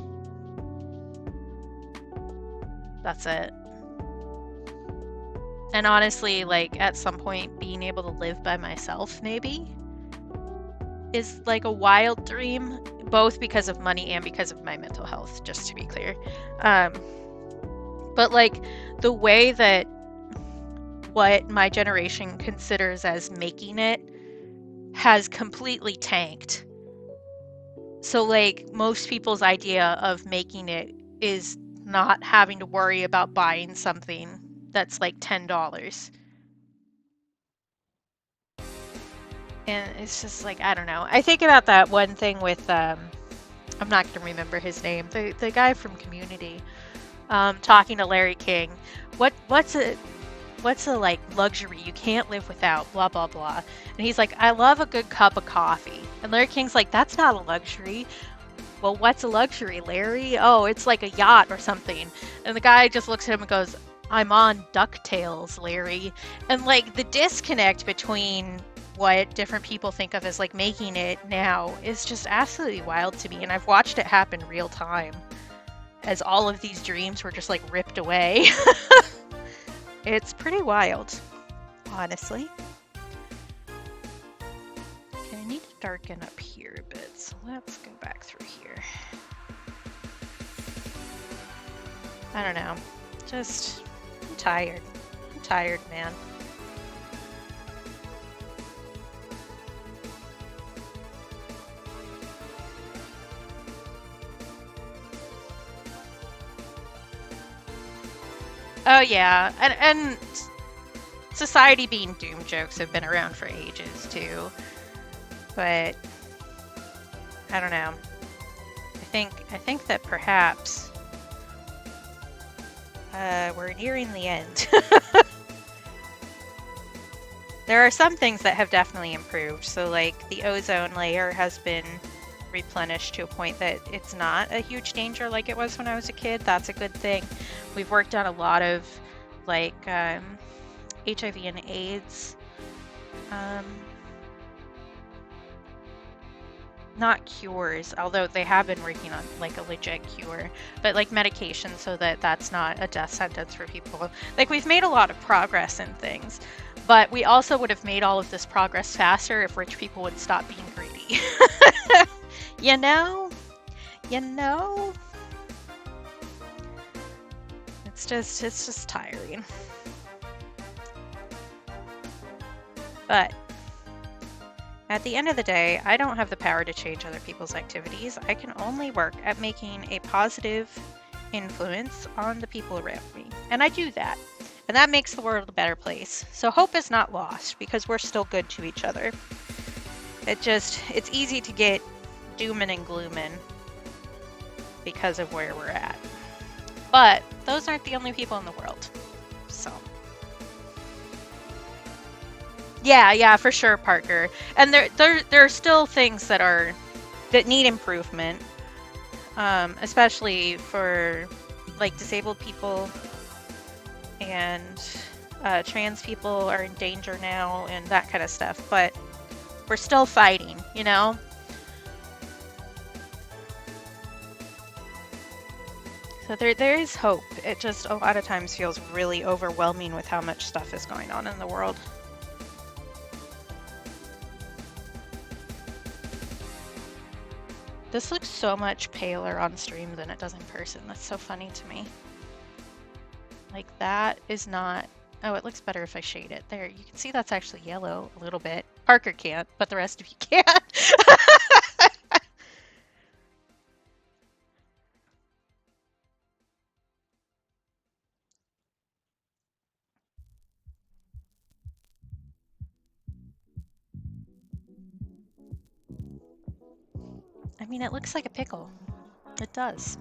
That's it. And honestly, like, at some point, being able to live by myself, maybe? is like a wild dream, both because of money and because of my mental health, just to be clear. Um, but like the way that what my generation considers as making it has completely tanked. So like most people's idea of making it is not having to worry about buying something that's like $10. And it's just like, I don't know. I think about that one thing with I'm not going to remember his name. The guy from Community, talking to Larry King. What's a like luxury you can't live without, blah blah blah. And he's like, I love a good cup of coffee. And Larry King's like, that's not a luxury. Well, what's a luxury, Larry? Oh, it's like a yacht or something. And the guy just looks at him and goes, I'm on DuckTales, Larry. And like the disconnect between what different people think of as like making it now is just absolutely wild to me. And I've watched it happen real time as all of these dreams were just like ripped away. It's pretty wild, honestly. Okay, I need to darken up here a bit, so let's go back through here. I don't know, just, I'm tired. I'm tired, man. Oh yeah, and society being doom jokes have been around for ages too, but I don't know. I think that perhaps we're nearing the end. There are some things that have definitely improved. So like the ozone layer has been replenished to a point that it's not a huge danger like it was when I was a kid. That's a good thing. We've worked on a lot of like HIV and AIDS. Not cures, although they have been working on like a legit cure, but like medication so that that's not a death sentence for people. Like we've made a lot of progress in things, but we also would have made all of this progress faster if rich people would stop being greedy. You know? It's just tiring. But at the end of the day, I don't have the power to change other people's activities. I can only work at making a positive influence on the people around me. And I do that. And that makes the world a better place. So hope is not lost because we're still good to each other. It's easy to get doomin' and gloomin' because of where we're at. But those aren't the only people in the world. So yeah, for sure, Parker. And there are still things that need improvement, especially for like disabled people and trans people are in danger now and that kind of stuff. But we're still fighting, you know? So there is hope. It just a lot of times feels really overwhelming with how much stuff is going on in the world. This looks so much paler on stream than it does in person. That's so funny to me. Like that is not... Oh, it looks better if I shade it. There, you can see that's actually yellow a little bit. Parker can't, but the rest of you can. I mean, it looks like a pickle. It does.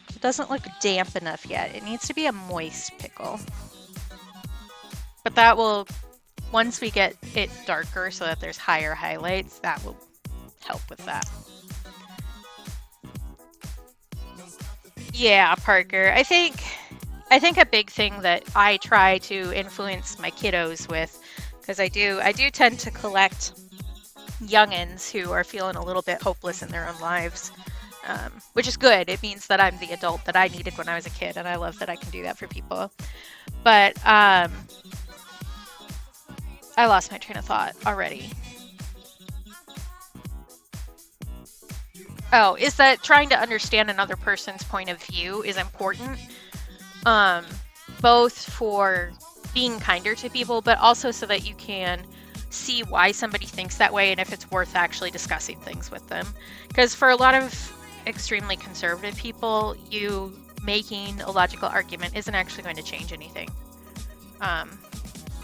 It doesn't look damp enough yet. It needs to be a moist pickle. But that will, once we get it darker so that there's higher highlights, that will help with that. Yeah, Parker. I think a big thing that I try to influence my kiddos with, because I do tend to collect youngins who are feeling a little bit hopeless in their own lives, which is good. It means that I'm the adult that I needed when I was a kid, and I love that I can do that for people. But I lost my train of thought already. Oh, is that trying to understand another person's point of view is important, um, both for being kinder to people, but also so that you can see why somebody thinks that way and if it's worth actually discussing things with them. Because for a lot of extremely conservative people, you making a logical argument isn't actually going to change anything.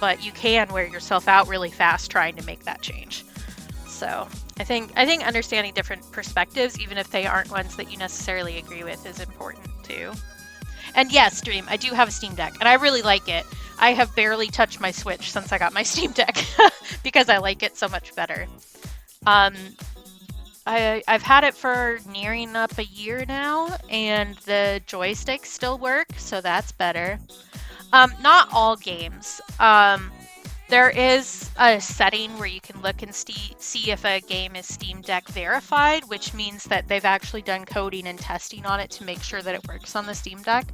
But you can wear yourself out really fast trying to make that change. So I think understanding different perspectives, even if they aren't ones that you necessarily agree with, is important too. And yes, Dream, I do have a Steam Deck, and I really like it. I have barely touched my Switch since I got my Steam Deck because I like it so much better. I've had it for nearing up a year now, and the joysticks still work, so that's better. Not all games. There is a setting where you can look and see if a game is Steam Deck verified, which means that they've actually done coding and testing on it to make sure that it works on the Steam Deck.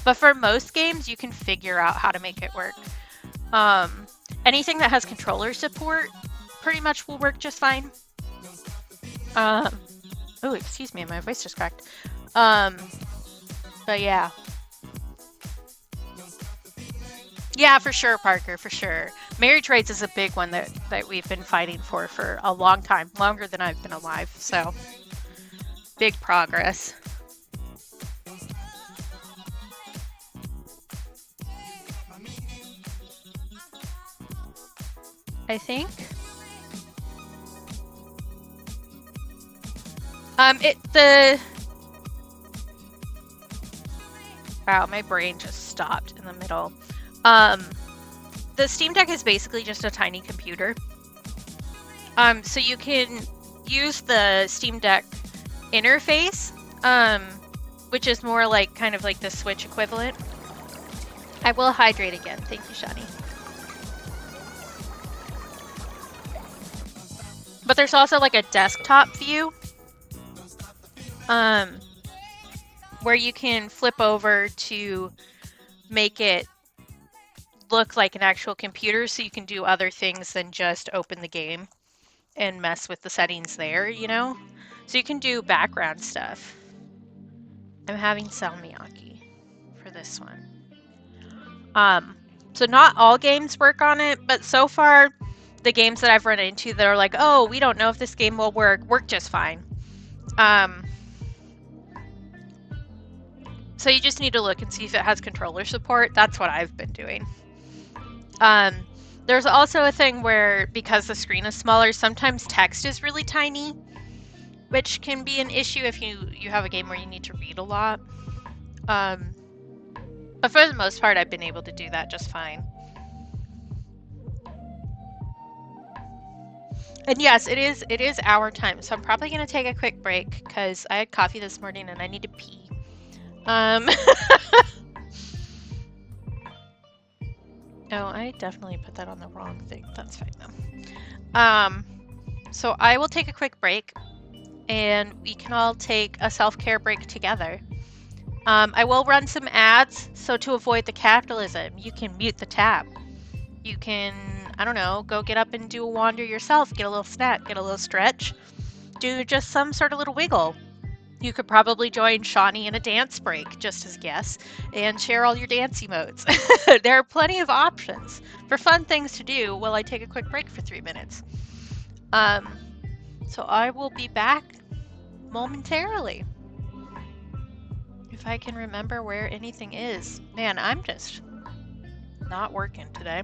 But for most games, you can figure out how to make it work. Anything that has controller support pretty much will work just fine. Oh, excuse me, my voice just cracked. But yeah. Yeah, for sure, Parker, for sure. Marriage rights is a big one that we've been fighting for a long time, longer than I've been alive, so big progress. I think. Wow, my brain just stopped in the middle. The Steam Deck is basically just a tiny computer. So you can use the Steam Deck interface, which is more like kind of like the Switch equivalent. I will hydrate again. Thank you, Shani. But there's also like a desktop view, where you can flip over to make it look like an actual computer, so you can do other things than just open the game and mess with the settings there, you know? So you can do background stuff. I'm having salmiakki for this one. So not all games work on it, but so far the games that I've run into that are like, oh, we don't know if this game will work just fine. So you just need to look and see if it has controller support. That's what I've been doing. There's also a thing where, because the screen is smaller, sometimes text is really tiny, which can be an issue if you have a game where you need to read a lot. But for the most part, I've been able to do that just fine. And yes, it is our time, so I'm probably going to take a quick break because I had coffee this morning and I need to pee. Oh, I definitely put that on the wrong thing. That's fine though. So I will take a quick break and we can all take a self-care break together. I will run some ads, so to avoid the capitalism, you can mute the tab. You can, I don't know, go get up and do a wander yourself, get a little snack, get a little stretch, do just some sort of little wiggle. You could probably join Shawnee in a dance break, just as guess, and share all your dance emotes. There are plenty of options for fun things to do while I take a quick break for 3 minutes. So I will be back momentarily. If I can remember where anything is. Man, I'm just not working today.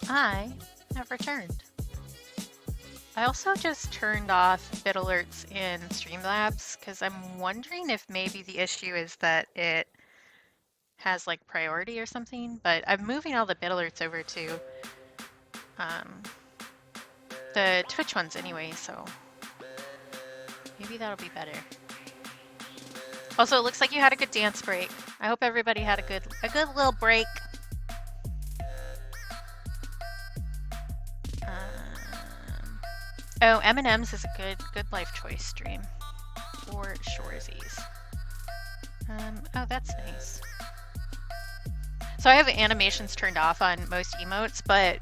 I have returned. I also just turned off bit alerts in Streamlabs because I'm wondering if maybe the issue is that it has like priority or something, but I'm moving all the bit alerts over to um, the Twitch ones anyway, so maybe that'll be better. Also, it looks like you had a good dance break. I hope everybody had a good little break. Oh, M&M's is a good life choice stream for shoresies. Oh, that's nice. So I have animations turned off on most emotes, but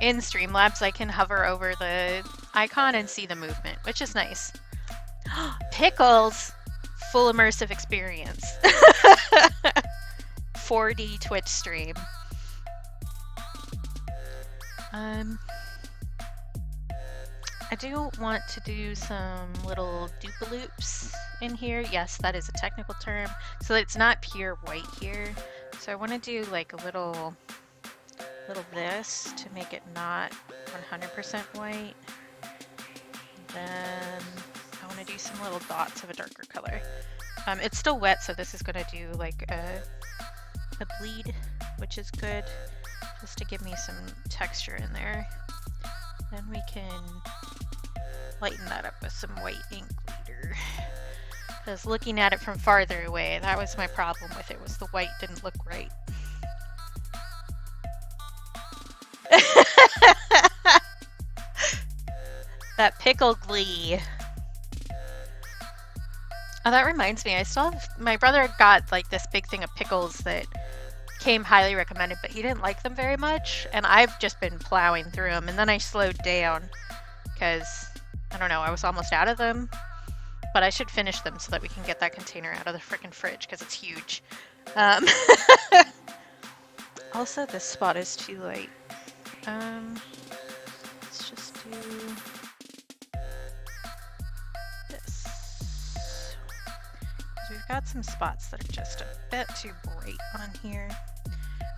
in Streamlabs I can hover over the icon and see the movement, which is nice. Pickles! Full immersive experience. 4D Twitch stream. I do want to do some little dupaloops in here. Yes, that is a technical term. So it's not pure white here. So I want to do like a little this to make it not 100% white. Then I want to do some little dots of a darker color. It's still wet, so this is going to do like a bleed, which is good, just to give me some texture in there. Then we can lighten that up with some white ink later. Because looking at it from farther away, that was my problem with it, was the white didn't look right. That pickle glee. Oh, that reminds me, I still have, my brother got like this big thing of pickles that came highly recommended, but he didn't like them very much, and I've just been plowing through them, and then I slowed down because, I don't know, I was almost out of them, but I should finish them so that we can get that container out of the frickin' fridge because it's huge. Also, this spot is too light. Let's just do this. We've got some spots that are just a bit too bright on here,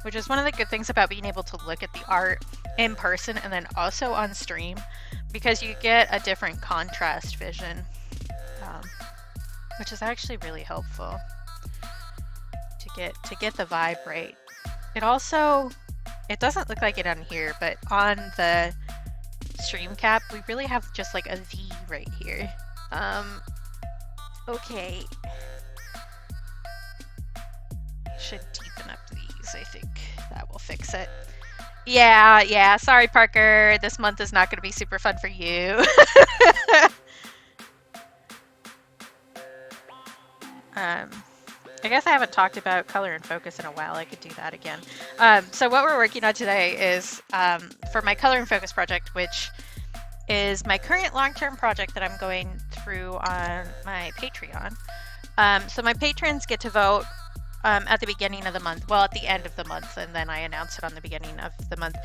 which is one of the good things about being able to look at the art in person and then also on stream, because you get a different contrast vision, which is actually really helpful to get the vibe right. It also, it doesn't look like it on here, but on the stream cap, we really have just like a V right here. Okay. I should deepen up these, I think that will fix it. Yeah, sorry Parker, this month is not going to be super fun for you. I guess I haven't talked about color and focus in a while. I could do that again. So what we're working on today is for my color and focus project, which is my current long-term project that I'm going through on my Patreon. So my patrons get to vote at the beginning of the month, well, at the end of the month, and then I announce it on the beginning of the month,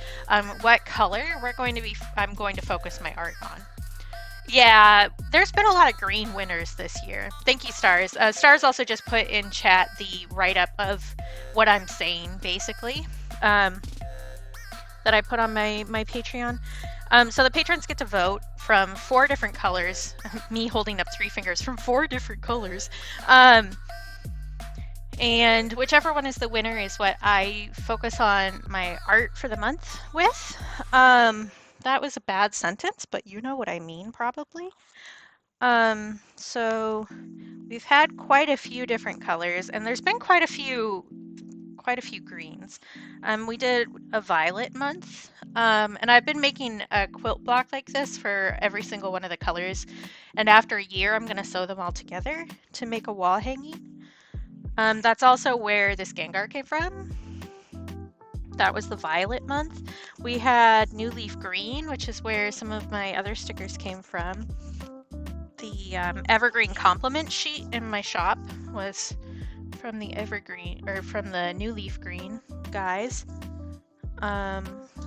what color I'm going to focus my art on. Yeah, there's been a lot of green winners this year. Thank you, Stars. Stars also just put in chat the write-up of what I'm saying, basically, that I put on my Patreon. So the patrons get to vote from 4 different colors, me holding up 3 fingers from 4 different colors. And whichever one is the winner is what I focus on my art for the month with. That was a bad sentence, but you know what I mean, probably. So we've had quite a few different colors, and there's been quite a few greens. We did a violet month, and I've been making a quilt block like this for every single one of the colors, and after a year I'm going to sew them all together to make a wall hanging. That's also where this Gengar came from. That was the violet month. We had New Leaf Green, which is where some of my other stickers came from. The Evergreen Compliment sheet in my shop was from the Evergreen, or from the New Leaf Green guys.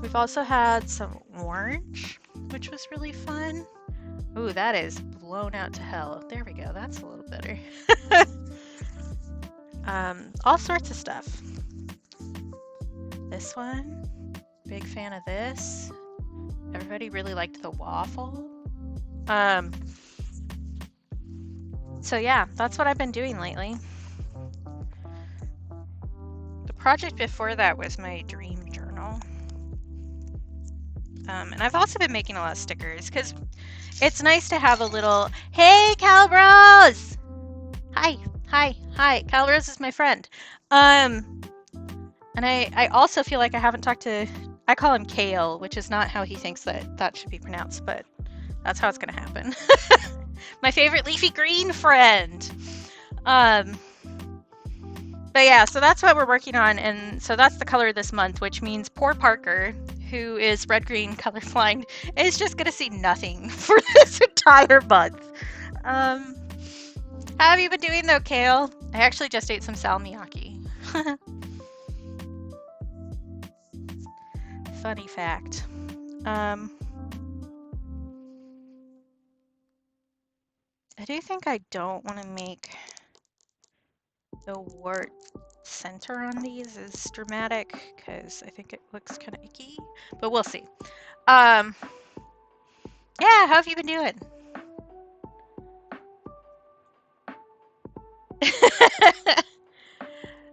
We've also had some orange, which was really fun. Ooh, that is blown out to hell. There we go, that's a little better. All sorts of stuff. This one, Big fan of this. Everybody really liked the waffle. So yeah, that's what I've been doing lately. The project before that was my dream journal. And I've also been making a lot of stickers because it's nice to have a little, hey, Calrose! Hi. Calrose is my friend. And I also feel like I haven't talked to, I call him Kale, which is not how he thinks that should be pronounced, but that's how it's going to happen. My favorite leafy green friend. But yeah, so that's what we're working on, and so that's the color this month, which means poor Parker, who is red-green colorblind, is just gonna see nothing for this entire month. How have you been doing though, Kale? I actually just ate some salmiakki. Funny fact. I do think I don't want to make the wart center on these as dramatic because I think it looks kind of icky, but we'll see. Yeah, how have you been doing?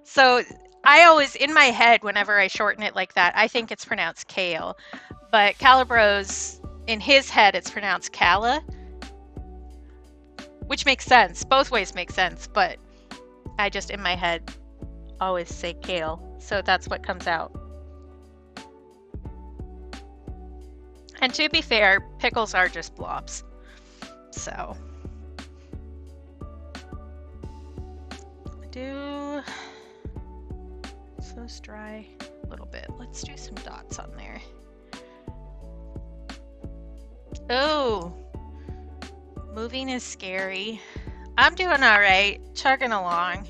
So I always, in my head, whenever I shorten it like that, I think it's pronounced kale, but Calibro's, in his head, it's pronounced Cala, which makes sense. Both ways make sense, but I just, in my head, always say kale, so that's what comes out. And to be fair, pickles are just blobs, so. Let's dry a little bit. Let's do some dots on there. Oh, moving is scary. I'm doing all right, chugging along.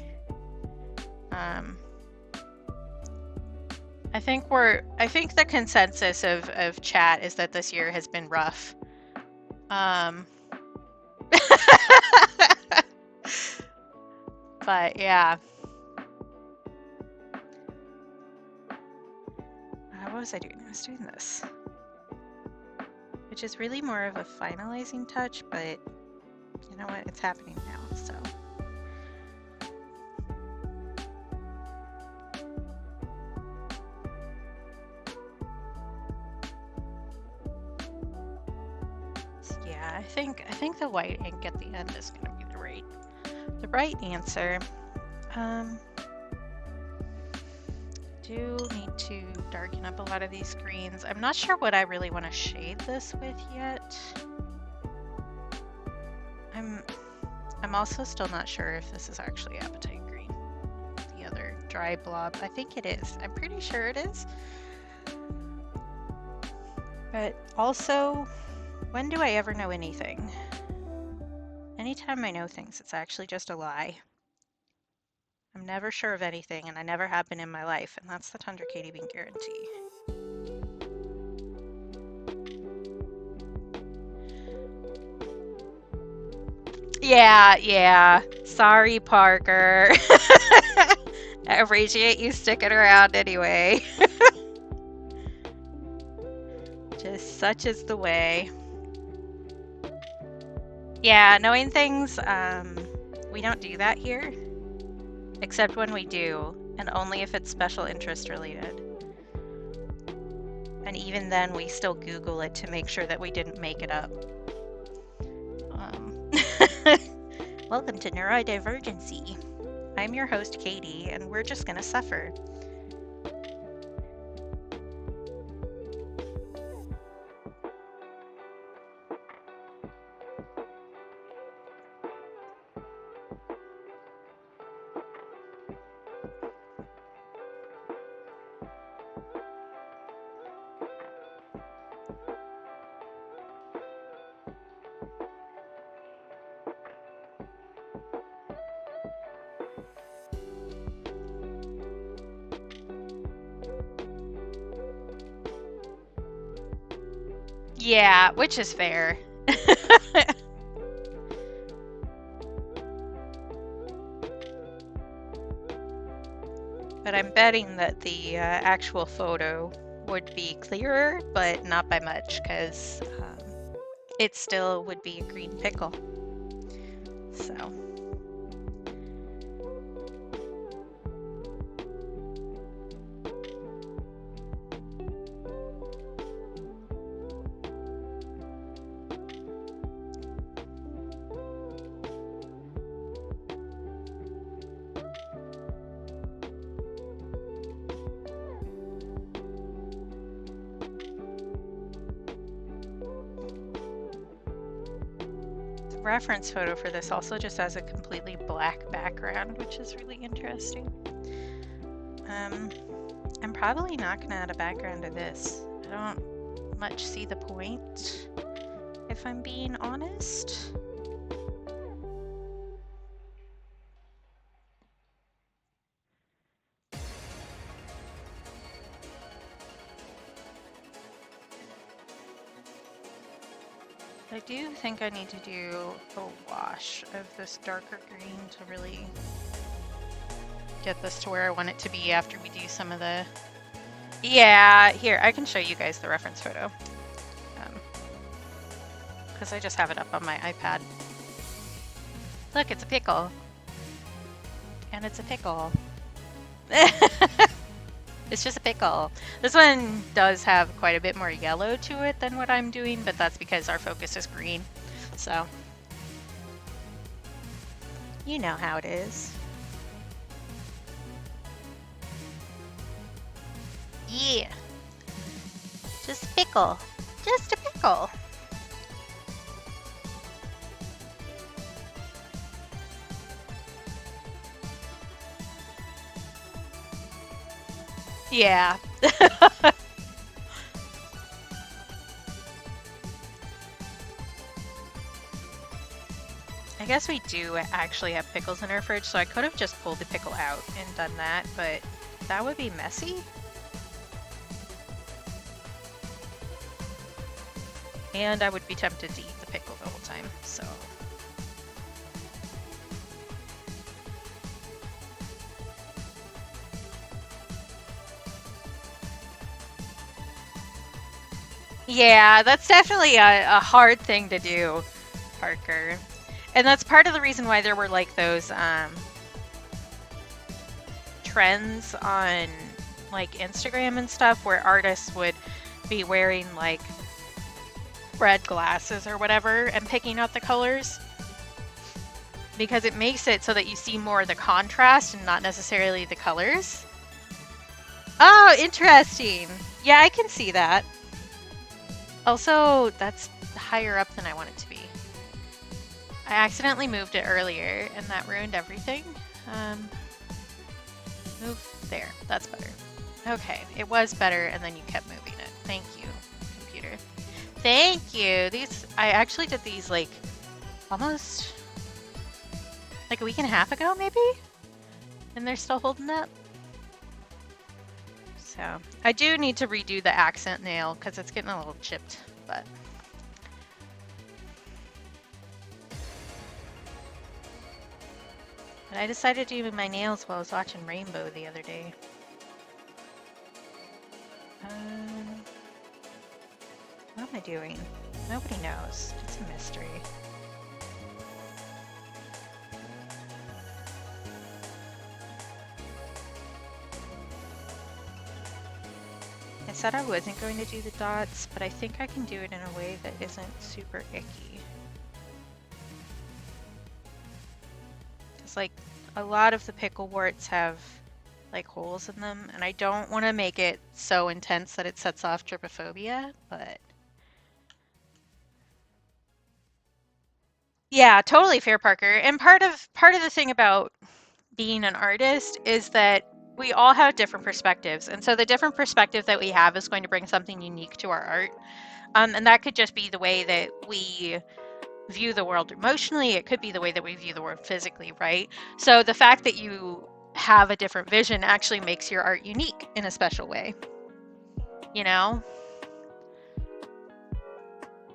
I think the consensus of chat is that this year has been rough. But yeah. What was I doing? I was doing this, which is really more of a finalizing touch, but you know what? It's happening now, so. Yeah, I think the white ink at the end is going to be the right answer. Do need to darken up a lot of these greens. I'm not sure what I really want to shade this with yet. I'm also still not sure if this is actually apatite green, the other dry blob. I think it is. I'm pretty sure it is. But also, when do I ever know anything? Anytime I know things, it's actually just a lie. I'm never sure of anything, and I never have been in my life, and that's the Tundra Katie Bean guarantee. Yeah. Sorry, Parker. I appreciate you sticking around anyway. Just such is the way. Yeah, knowing things, we don't do that here. Except when we do, and only if it's special interest related. And even then, we still Google it to make sure that we didn't make it up. Welcome to Neurodivergency. I'm your host, Katie, and we're just gonna suffer. Yeah, which is fair. But I'm betting that the actual photo would be clearer, but not by much, because it still would be a green pickle. So. Reference photo for this also just has a completely black background, which is really interesting. I'm probably not gonna add a background to this. I don't much see the point, if I'm being honest. I do think I need to do a wash of this darker green to really get this to where I want it to be after we do some of the... Yeah, here, I can show you guys the reference photo. Because I just have it up on my iPad. Look, it's a pickle. And it's a pickle. It's just a pickle. This one does have quite a bit more yellow to it than what I'm doing, but that's because our focus is green. So, you know how it is. Yeah. Just a pickle. Just a pickle. Yeah. I guess we do actually have pickles in our fridge, so I could have just pulled the pickle out and done that, but that would be messy. And I would be tempted to eat the pickle the whole time, so... Yeah, that's definitely a hard thing to do, Parker. And that's part of the reason why there were like those trends on like Instagram and stuff where artists would be wearing like red glasses or whatever and picking out the colors. Because it makes it so that you see more of the contrast and not necessarily the colors. Oh, interesting. Yeah, I can see that. Also, that's higher up than I want it to be. I accidentally moved it earlier, and that ruined everything. Move there. That's better. Okay, it was better, and then you kept moving it. Thank you, computer. Thank you! These, I actually did these, like, almost, like a week and a half ago, maybe? And they're still holding up. So, I do need to redo the accent nail because it's getting a little chipped, but... But I decided to do my nails while I was watching Rainbow the other day. What am I doing? Nobody knows. It's a mystery. I said I wasn't going to do the dots, but I think I can do it in a way that isn't super icky. Because like a lot of the pickle warts have like holes in them, and I don't want to make it so intense that it sets off trypophobia, but yeah, totally fair, Parker. And part of the thing about being an artist is that we all have different perspectives, and so the different perspective that we have is going to bring something unique to our art. And that could just be the way that we view the world emotionally. It could be the way that we view the world physically, right? So the fact that you have a different vision actually makes your art unique in a special way, you know?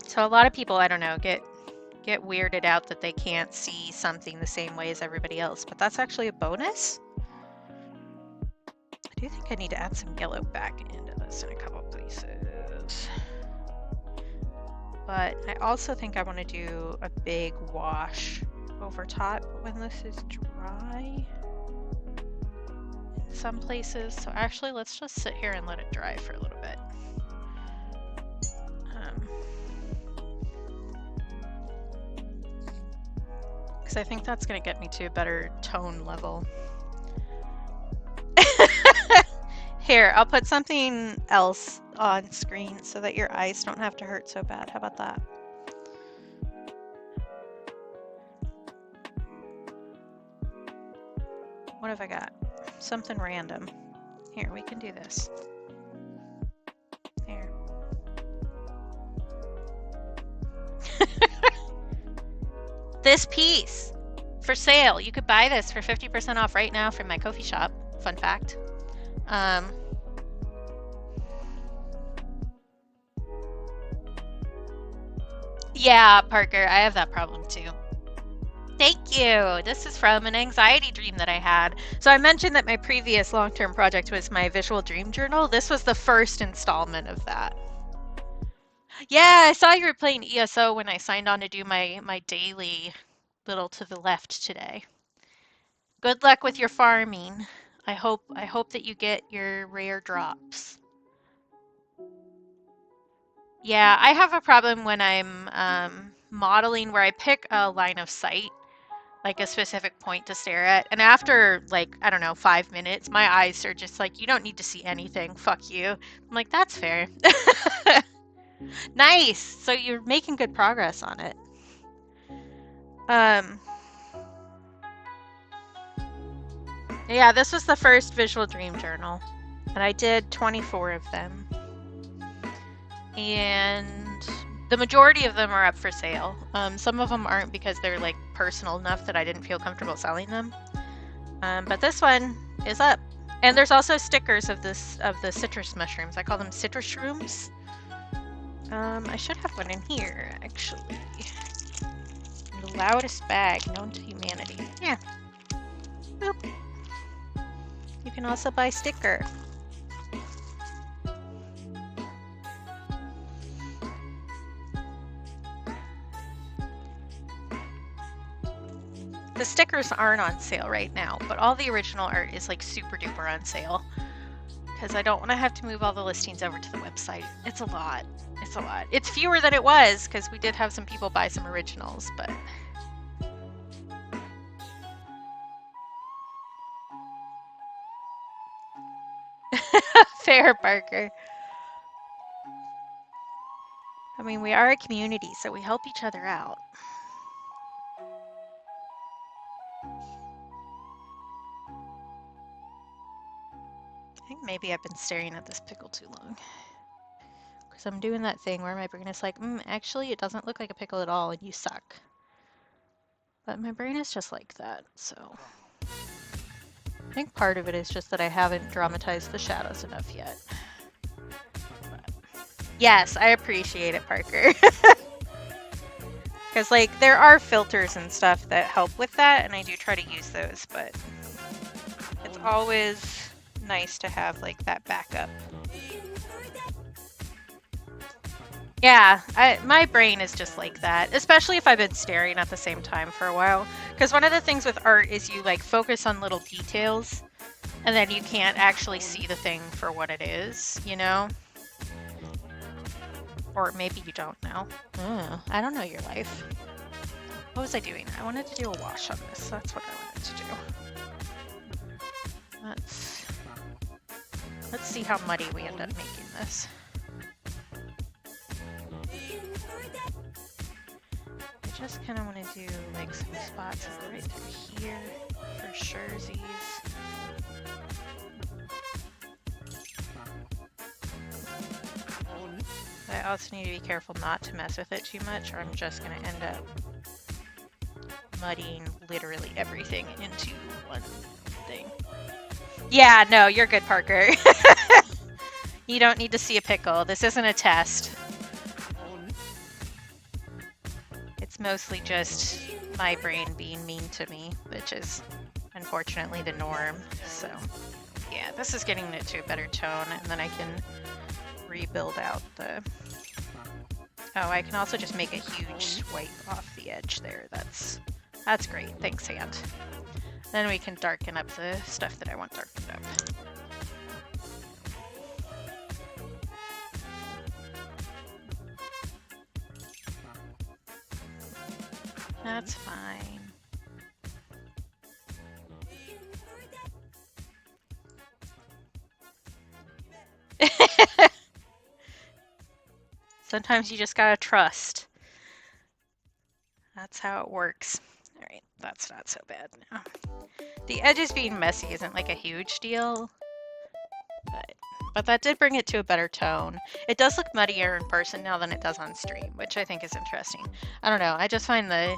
So a lot of people, I don't know, get weirded out that they can't see something the same way as everybody else, but that's actually a bonus. do think I need to add some yellow back into this in a couple places. But I also think I want to do a big wash over top when this is dry in some places. So actually, let's just sit here and let it dry for a little bit. Because I think that's going to get me to a better tone level. Here, I'll put something else on screen so that your eyes don't have to hurt so bad. How about that? What have I got? Something random. Here, we can do this. Here. This piece for sale. You could buy this for 50% off right now from my Ko-fi shop. Fun fact. Yeah, Parker, I have that problem too. Thank you. This is from an anxiety dream that I had. So I mentioned that my previous long-term project was my visual dream journal. This was the first installment of that. Yeah, I saw you were playing ESO when I signed on to do my daily little to the left today. Good luck with your farming. I hope that you get your rare drops. Yeah, I have a problem when I'm modeling where I pick a line of sight, like a specific point to stare at, and after like, I don't know, 5 minutes, my eyes are just like, you don't need to see anything, fuck you. I'm like, that's fair. Nice! So you're making good progress on it. Yeah, this was the first visual dream journal, and I did 24 of them. And the majority of them are up for sale. Some of them aren't because they're like personal enough that I didn't feel comfortable selling them. But this one is up. And there's also stickers of the citrus mushrooms. I call them citrus shrooms. I should have one in here, actually. The loudest bag known to humanity. Yeah. Boop. You can also buy sticker. The stickers aren't on sale right now, but all the original art is like super duper on sale. Because I don't want to have to move all the listings over to the website. It's a lot. It's a lot. It's fewer than it was because we did have some people buy some originals, but... Fair, Parker. I mean, we are a community, so we help each other out. I think maybe I've been staring at this pickle too long. Because I'm doing that thing where my brain is like, actually, it doesn't look like a pickle at all, and you suck. But my brain is just like that, so... I think part of it is just that I haven't dramatized the shadows enough yet. But yes, I appreciate it, Parker. Because, like, there are filters and stuff that help with that, and I do try to use those, but it's always nice to have, like, that backup. Yeah, my brain is just like that, especially if I've been staring at the same time for a while. Because one of the things with art is you like focus on little details and then you can't actually see the thing for what it is, you know? Or maybe you don't know. I don't know your life. What was I doing? I wanted to do a wash on this. That's what I wanted to do. Let's see how muddy we end up making this. I just kind of want to do like some spots right through here for surezies. I also need to be careful not to mess with it too much, or I'm just going to end up muddying literally everything into one thing. Yeah, no, you're good, Parker. You don't need to see a pickle. This isn't a test. It's mostly just my brain being mean to me, which is unfortunately the norm, so. Yeah, this is getting it to a better tone, and then I can rebuild out the... Oh, I can also just make a huge swipe off the edge there. That's great. Thanks, hand. Then we can darken up the stuff that I want darkened up. That's fine. Sometimes you just gotta trust. That's how it works. All right, that's not so bad now. The edges being messy isn't like a huge deal, but that did bring it to a better tone. It does look muddier in person now than it does on stream, which I think is interesting. I don't know, I just find the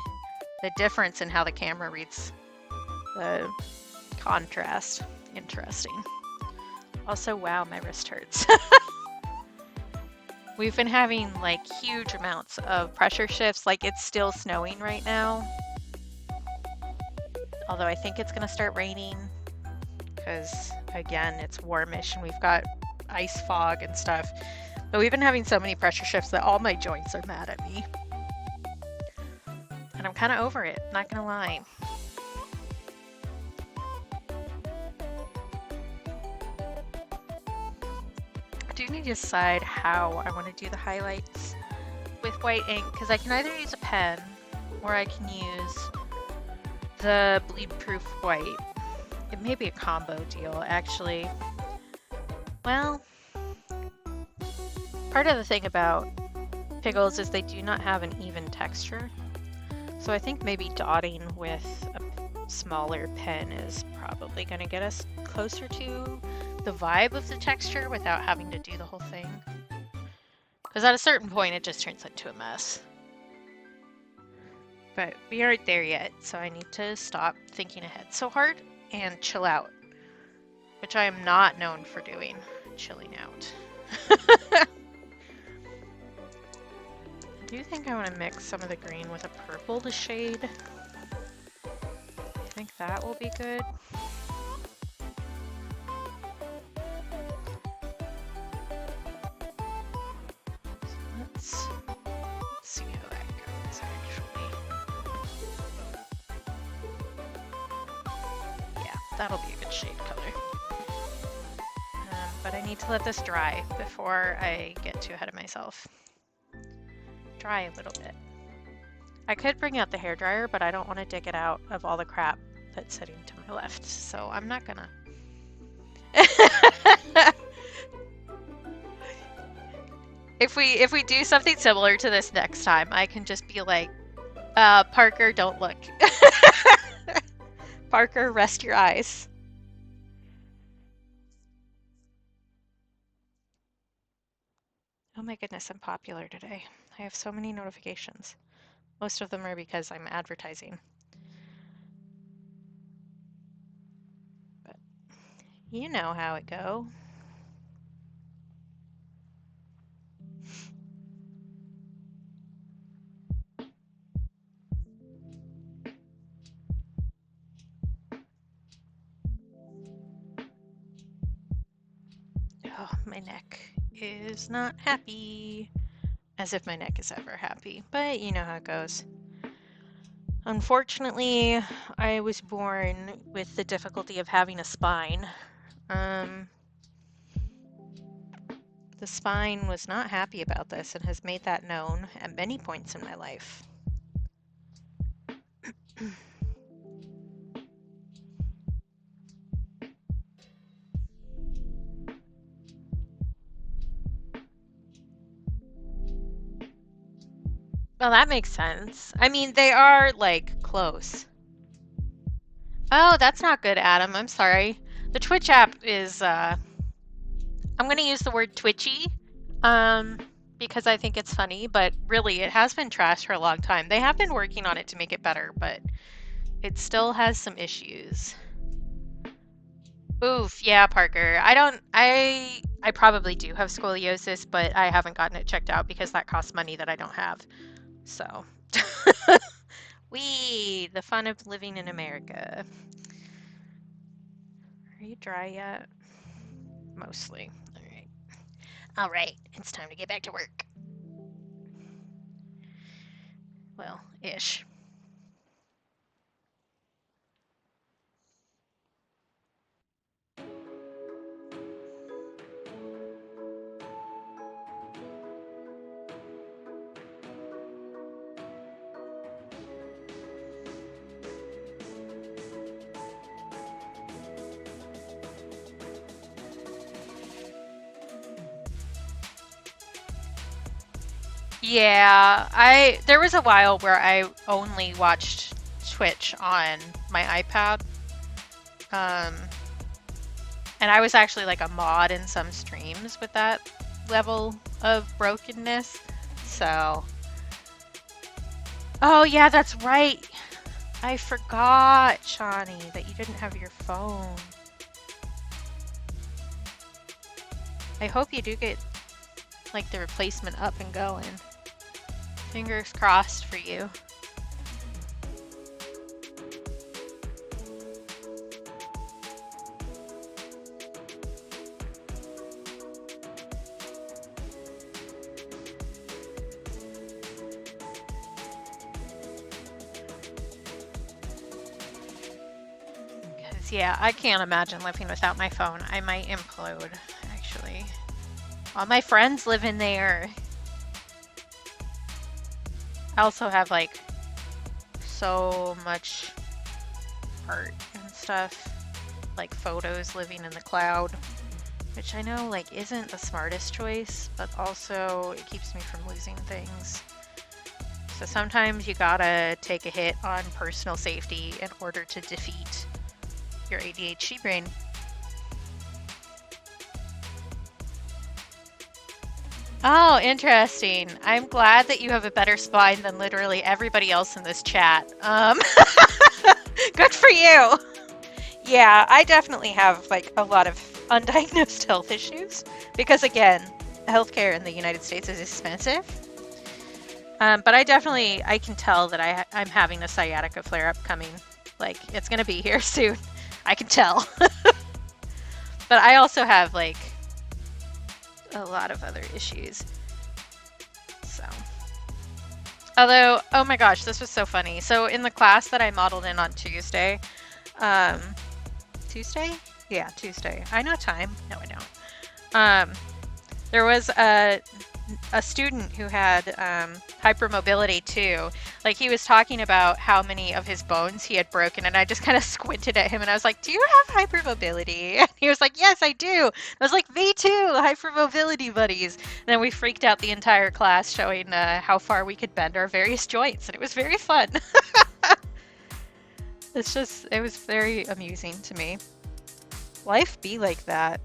difference in how the camera reads the contrast interesting. Also, wow, my wrist hurts. We've been having like huge amounts of pressure shifts, like it's still snowing right now. Although I think it's gonna start raining because again, it's warmish and we've got ice fog and stuff. But we've been having so many pressure shifts that all my joints are mad at me. And I'm kind of over it, not gonna lie. I do need to decide how I want to do the highlights with white ink, because I can either use a pen or I can use the bleed-proof white. It may be a combo deal, actually. Well, part of the thing about pickles is they do not have an even texture. So I think maybe dotting with a smaller pen is probably going to get us closer to the vibe of the texture without having to do the whole thing. Because at a certain point it just turns into a mess. But we aren't there yet, so I need to stop thinking ahead so hard and chill out. Which I am not known for doing, chilling out. I do think I want to mix some of the green with a purple to shade. I think that will be good. So let's see how that goes actually. Yeah, that'll be a good shade color. But I need to let this dry before I get too ahead of myself. Dry a little bit. I could bring out the hairdryer, but I don't want to dig it out of all the crap that's sitting to my left, so I'm not gonna. If we do something similar to this next time, I can just be like, Parker, don't look. Parker, rest your eyes. Oh my goodness, I'm popular today. I have so many notifications. Most of them are because I'm advertising. But you know how it go. Oh, my neck is not happy. As if my neck is ever happy, but you know how it goes. Unfortunately, I was born with the difficulty of having a spine. The spine was not happy about this and has made that known at many points in my life. Well, that makes sense. I mean, they are, like, close. Oh, that's not good, Adam. I'm sorry. The Twitch app is, I'm going to use the word twitchy, because I think it's funny, but really, it has been trashed for a long time. They have been working on it to make it better, but it still has some issues. Oof, yeah, Parker. I probably do have scoliosis, but I haven't gotten it checked out because that costs money that I don't have. So, the fun of living in America. Are you dry yet? Mostly. All right. All right. It's time to get back to work. Well, ish. Yeah, there was a while where I only watched Twitch on my iPad. Um, and I was actually like a mod in some streams with that level of brokenness. So, oh yeah, that's right. I forgot, Shawnee, that you didn't have your phone. I hope you do get like the replacement up and going. Fingers crossed for you. Because, yeah, I can't imagine living without my phone. I might implode, actually. All my friends live in there. I also have, like, so much art and stuff. Like, photos living in the cloud. Which I know, like, isn't the smartest choice, but also it keeps me from losing things. So sometimes you gotta take a hit on personal safety in order to defeat your ADHD brain. Oh, interesting. I'm glad that you have a better spine than literally everybody else in this chat. Good for you. Yeah, I definitely have like a lot of undiagnosed health issues because again, healthcare in the United States is expensive. But I can tell that I'm having a sciatica flare-up coming. Like, it's gonna be here soon. I can tell. But I also have like a lot of other issues. So, although, oh my gosh, this was so funny. So in the class that I modeled in on Tuesday, Tuesday? Yeah, Tuesday. I know time. No, I don't. There was a student who had hypermobility too. Like he was talking about how many of his bones he had broken, and I just kind of squinted at him and I was like, "Do you have hypermobility?" And he was like, "Yes, I do." I was like, "Me too, hypermobility buddies." And then we freaked out the entire class, showing how far we could bend our various joints, and it was very fun. It was very amusing to me. Life be like that.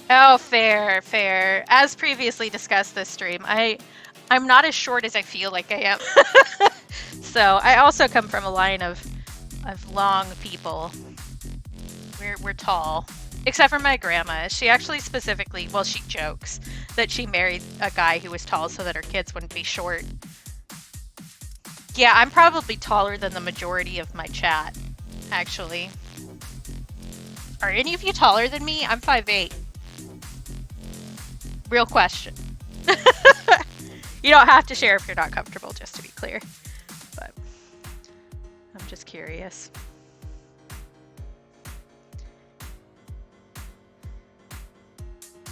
Oh, fair, fair. As previously discussed this stream, I'm not as short as I feel like I am. So I also come from a line of long people. We're tall. Except for my grandma. She actually specifically, well, she jokes that she married a guy who was tall so that her kids wouldn't be short. Yeah, I'm probably taller than the majority of my chat, actually. Are any of you taller than me? I'm 5'8". Real question. You don't have to share if you're not comfortable, just to be clear. But I'm just curious.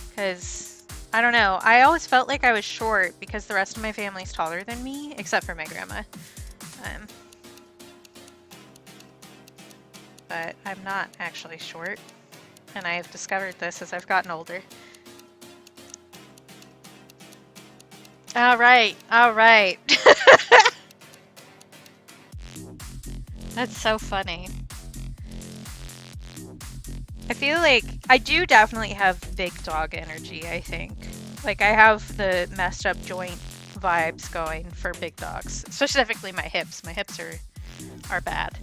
Because, I don't know, I always felt like I was short because the rest of my family's taller than me, except for my grandma. But I'm not actually short, and I've discovered this as I've gotten older. All right, all right. That's so funny. I feel like I do definitely have big dog energy, I think. Like I have the messed up joint vibes going for big dogs, specifically my hips. My hips are bad.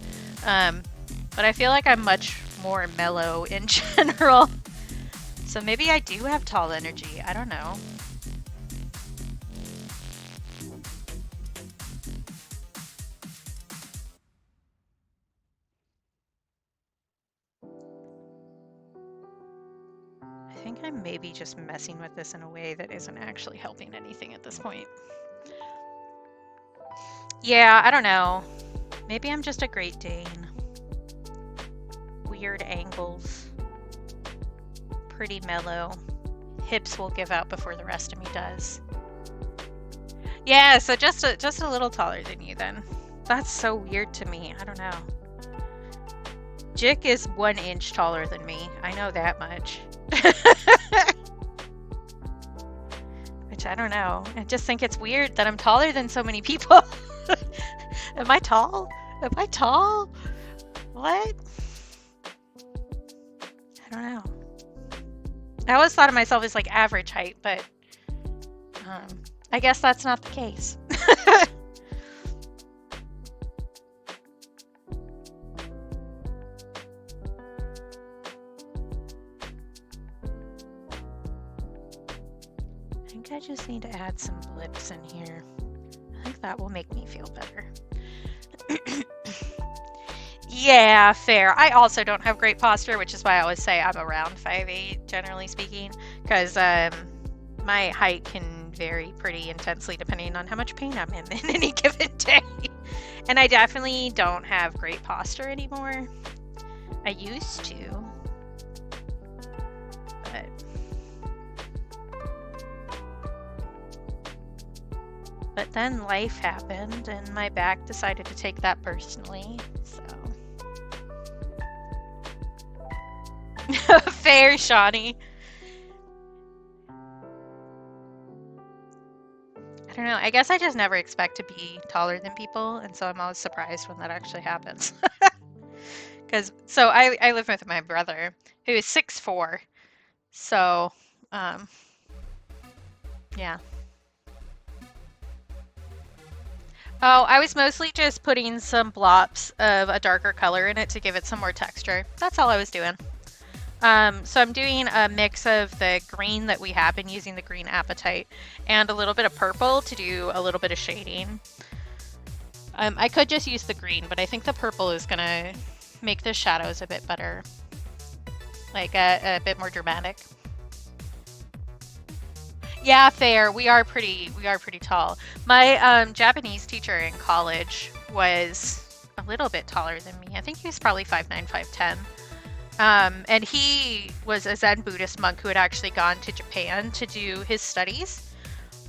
But I feel like I'm much more mellow in general. So maybe I do have tall energy. I don't know. think I'm maybe just messing with this in a way that isn't actually helping anything at this point. Yeah, I don't know. Maybe I'm just a Great Dane. Weird angles. Pretty mellow. Hips will give out before the rest of me does. Yeah, so just a little taller than you then. That's so weird to me. I don't know. Jick is 1 inch taller than me. I know that much. Which I don't know. I just think it's weird that I'm taller than so many people. Am I tall? Am I tall? What? I don't know. I always thought of myself as like average height, but I guess that's not the case. I think I just need to add some blips in here. I think that will make me feel better. Yeah, fair. I also don't have great posture, which is why I always say I'm around 5'8", generally speaking, because my height can vary pretty intensely depending on how much pain I'm in any given day. And I definitely don't have great posture anymore. I used to, but then life happened and my back decided to take that personally, so. Fair, Shawnee. I don't know. I guess I just never expect to be taller than people, and so I'm always surprised when that actually happens. So I live with my brother, who is 6'4". So, yeah. Oh, I was mostly just putting some blobs of a darker color in it to give it some more texture. That's all I was doing. So I'm doing a mix of the green that we have been using, the green apatite, and a little bit of purple to do a little bit of shading. I could just use the green, but I think the purple is gonna make the shadows a bit better, like a bit more dramatic. Yeah, fair. We are pretty tall. My Japanese teacher in college was a little bit taller than me. I think he was probably 5'9", 5'10". And he was a Zen Buddhist monk who had actually gone to Japan to do his studies.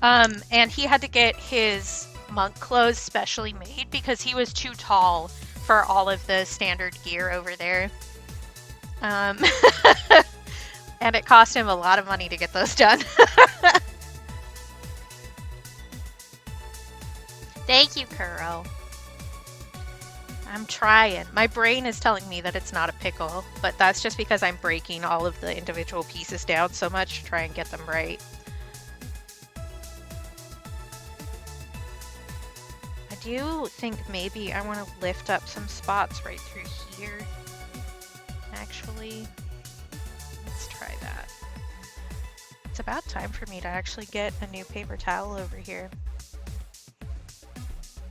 And he had to get his monk clothes specially made because he was too tall for all of the standard gear over there. And it cost him a lot of money to get those done. Thank you, Kuro. I'm trying. My brain is telling me that it's not a pickle, but that's just because I'm breaking all of the individual pieces down so much to try and get them right. I do think maybe I want to lift up some spots right through here. Actually, let's try that. It's about time for me to actually get a new paper towel over here.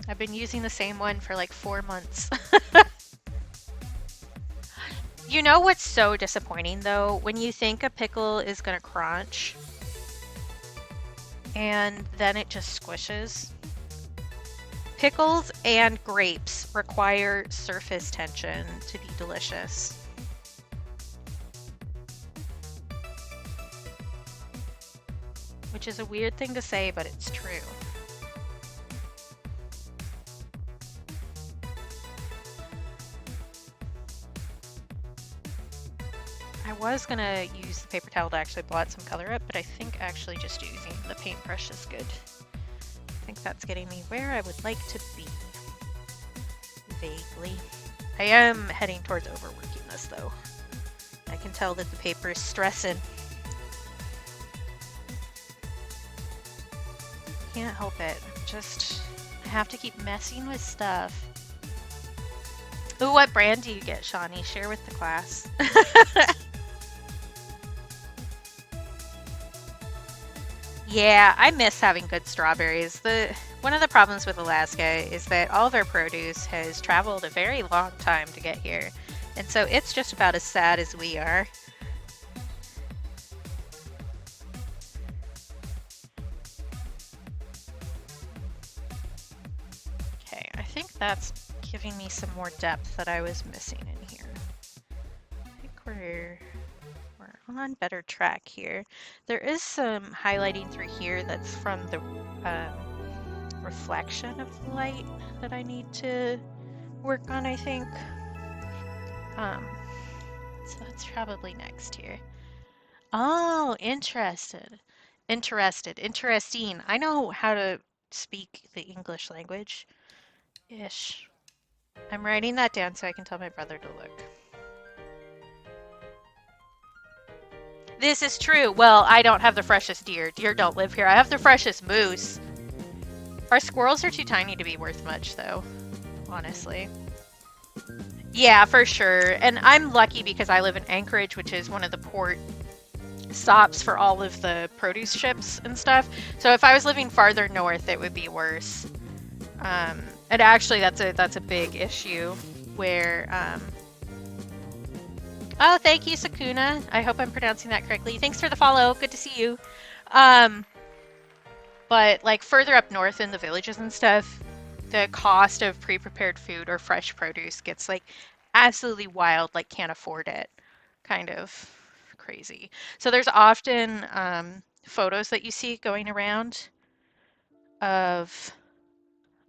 I've been using the same one for like 4 months. You know what's so disappointing though? When you think a pickle is gonna crunch and then it just squishes. Pickles and grapes require surface tension to be delicious. Which is a weird thing to say, but it's true. I was gonna use the paper towel to actually blot some color up, but I think actually just using the paintbrush is good. I think that's getting me where I would like to be. Vaguely. I am heading towards overworking this though. I can tell that the paper is stressing. Can't help it. I have to keep messing with stuff. Ooh, what brand do you get, Shawnee? Share with the class. Yeah, I miss having good strawberries. One of the problems with Alaska is that all of our produce has traveled a very long time to get here. And so it's just about as sad as we are. that's giving me some more depth that I was missing in here. I think we're on better track here. There is some highlighting through here that's from the reflection of the light that I need to work on, I think. So that's probably next here. Oh, interesting. I know how to speak the English language. Ish. I'm writing that down so I can tell my brother to look. This is true. Well, I don't have the freshest deer. Deer don't live here. I have the freshest moose. Our squirrels are too tiny to be worth much, though, honestly. Yeah, for sure. And I'm lucky because I live in Anchorage, which is one of the port stops for all of the produce ships and stuff. So if I was living farther north, it would be worse. And actually, that's a big issue where. Oh, thank you, Sakuna. I hope I'm pronouncing that correctly. Thanks for the follow. Good to see you. But like further up north in the villages and stuff, the cost of pre-prepared food or fresh produce gets like absolutely wild, like can't afford it, kind of crazy. So there's often photos that you see going around of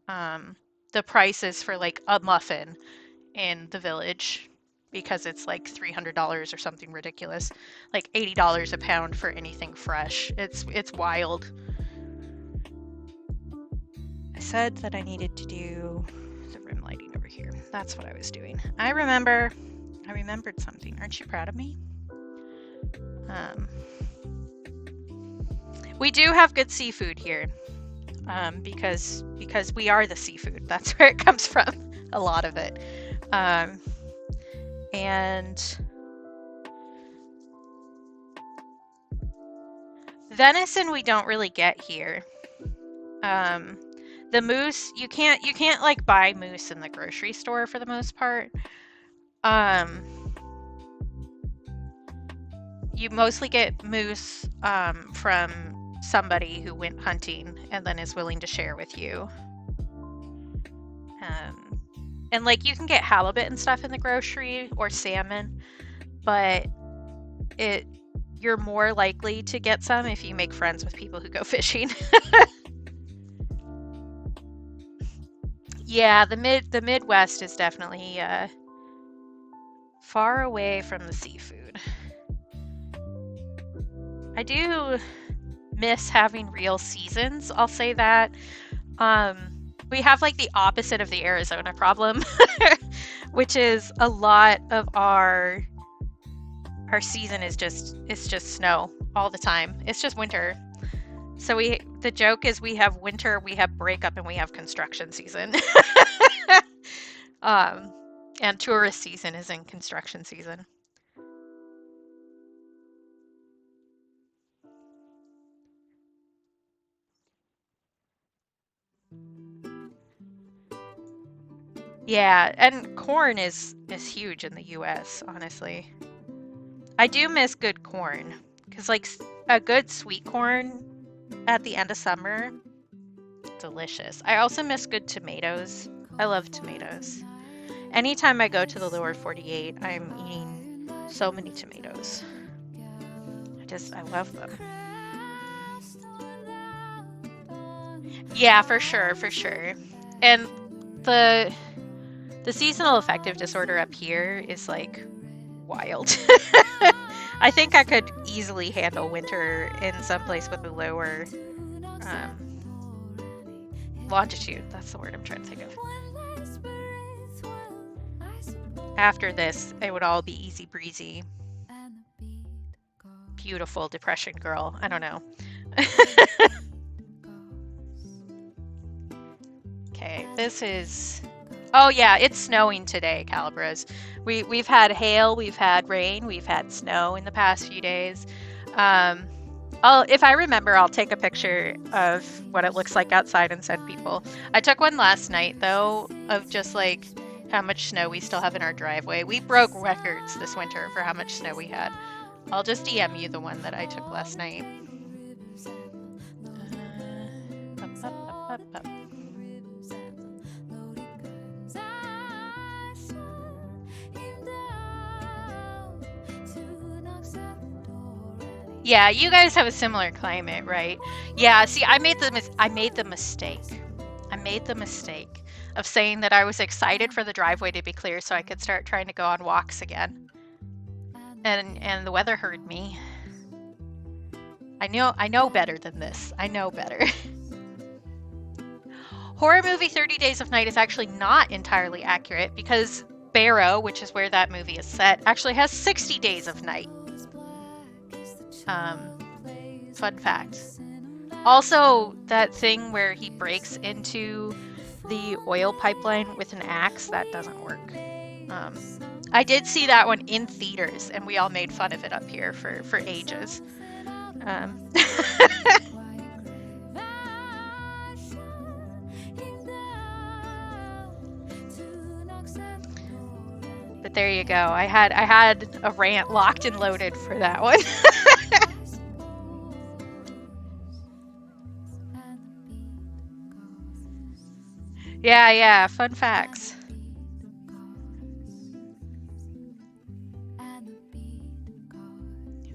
the prices for like a muffin in the village because it's like $300 or something ridiculous, like $80 a pound for anything fresh. It's wild. I said that I needed to do the rim lighting over here. That's what I was doing. I remembered something. Aren't you proud of me? We do have good seafood here, because we are the seafood. That's where it comes from, a lot of it. And venison we don't really get here. The moose, you can't like buy moose in the grocery store for the most part. You mostly get moose from somebody who went hunting and then is willing to share with you. And like you can get halibut and stuff in the grocery or salmon, but you're more likely to get some if you make friends with people who go fishing. Yeah, the Midwest is definitely far away from the seafood. I do miss having real seasons, I'll say that. We have like the opposite of the Arizona problem, which is a lot of our season is just snow all the time. It's just winter. So the joke is we have winter, we have breakup, and we have construction season. And tourist season is in construction season. Yeah, and corn is huge in the US, honestly. I do miss good corn, because like a good sweet corn at the end of summer, delicious. I also miss good tomatoes. I love tomatoes. Anytime I go to the lower 48, I'm eating so many tomatoes. I love them. Yeah, for sure, for sure. And the seasonal affective disorder up here is like wild. I think I could easily handle winter in some place with a lower longitude. That's the word I'm trying to think of. After this, it would all be easy breezy. Beautiful depression girl. I don't know. Okay, this is... Oh yeah, it's snowing today, Calibras. We've had hail, we've had rain, we've had snow in the past few days. If I remember, I'll take a picture of what it looks like outside and send people. I took one last night though, of just like how much snow we still have in our driveway. We broke records this winter for how much snow we had. I'll just DM you the one that I took last night. Yeah, you guys have a similar climate, right? Yeah, see, I made the mistake. I made the mistake of saying that I was excited for the driveway to be clear so I could start trying to go on walks again. And the weather heard me. I know better than this. I know better. Horror movie 30 Days of Night is actually not entirely accurate because Barrow, which is where that movie is set, actually has 60 days of night. Fun fact. Also, that thing where he breaks into the oil pipeline with an axe, that doesn't work. I did see that one in theaters, and we all made fun of it up here for ages. But there you go. I had a rant locked and loaded for that one. Yeah, fun facts.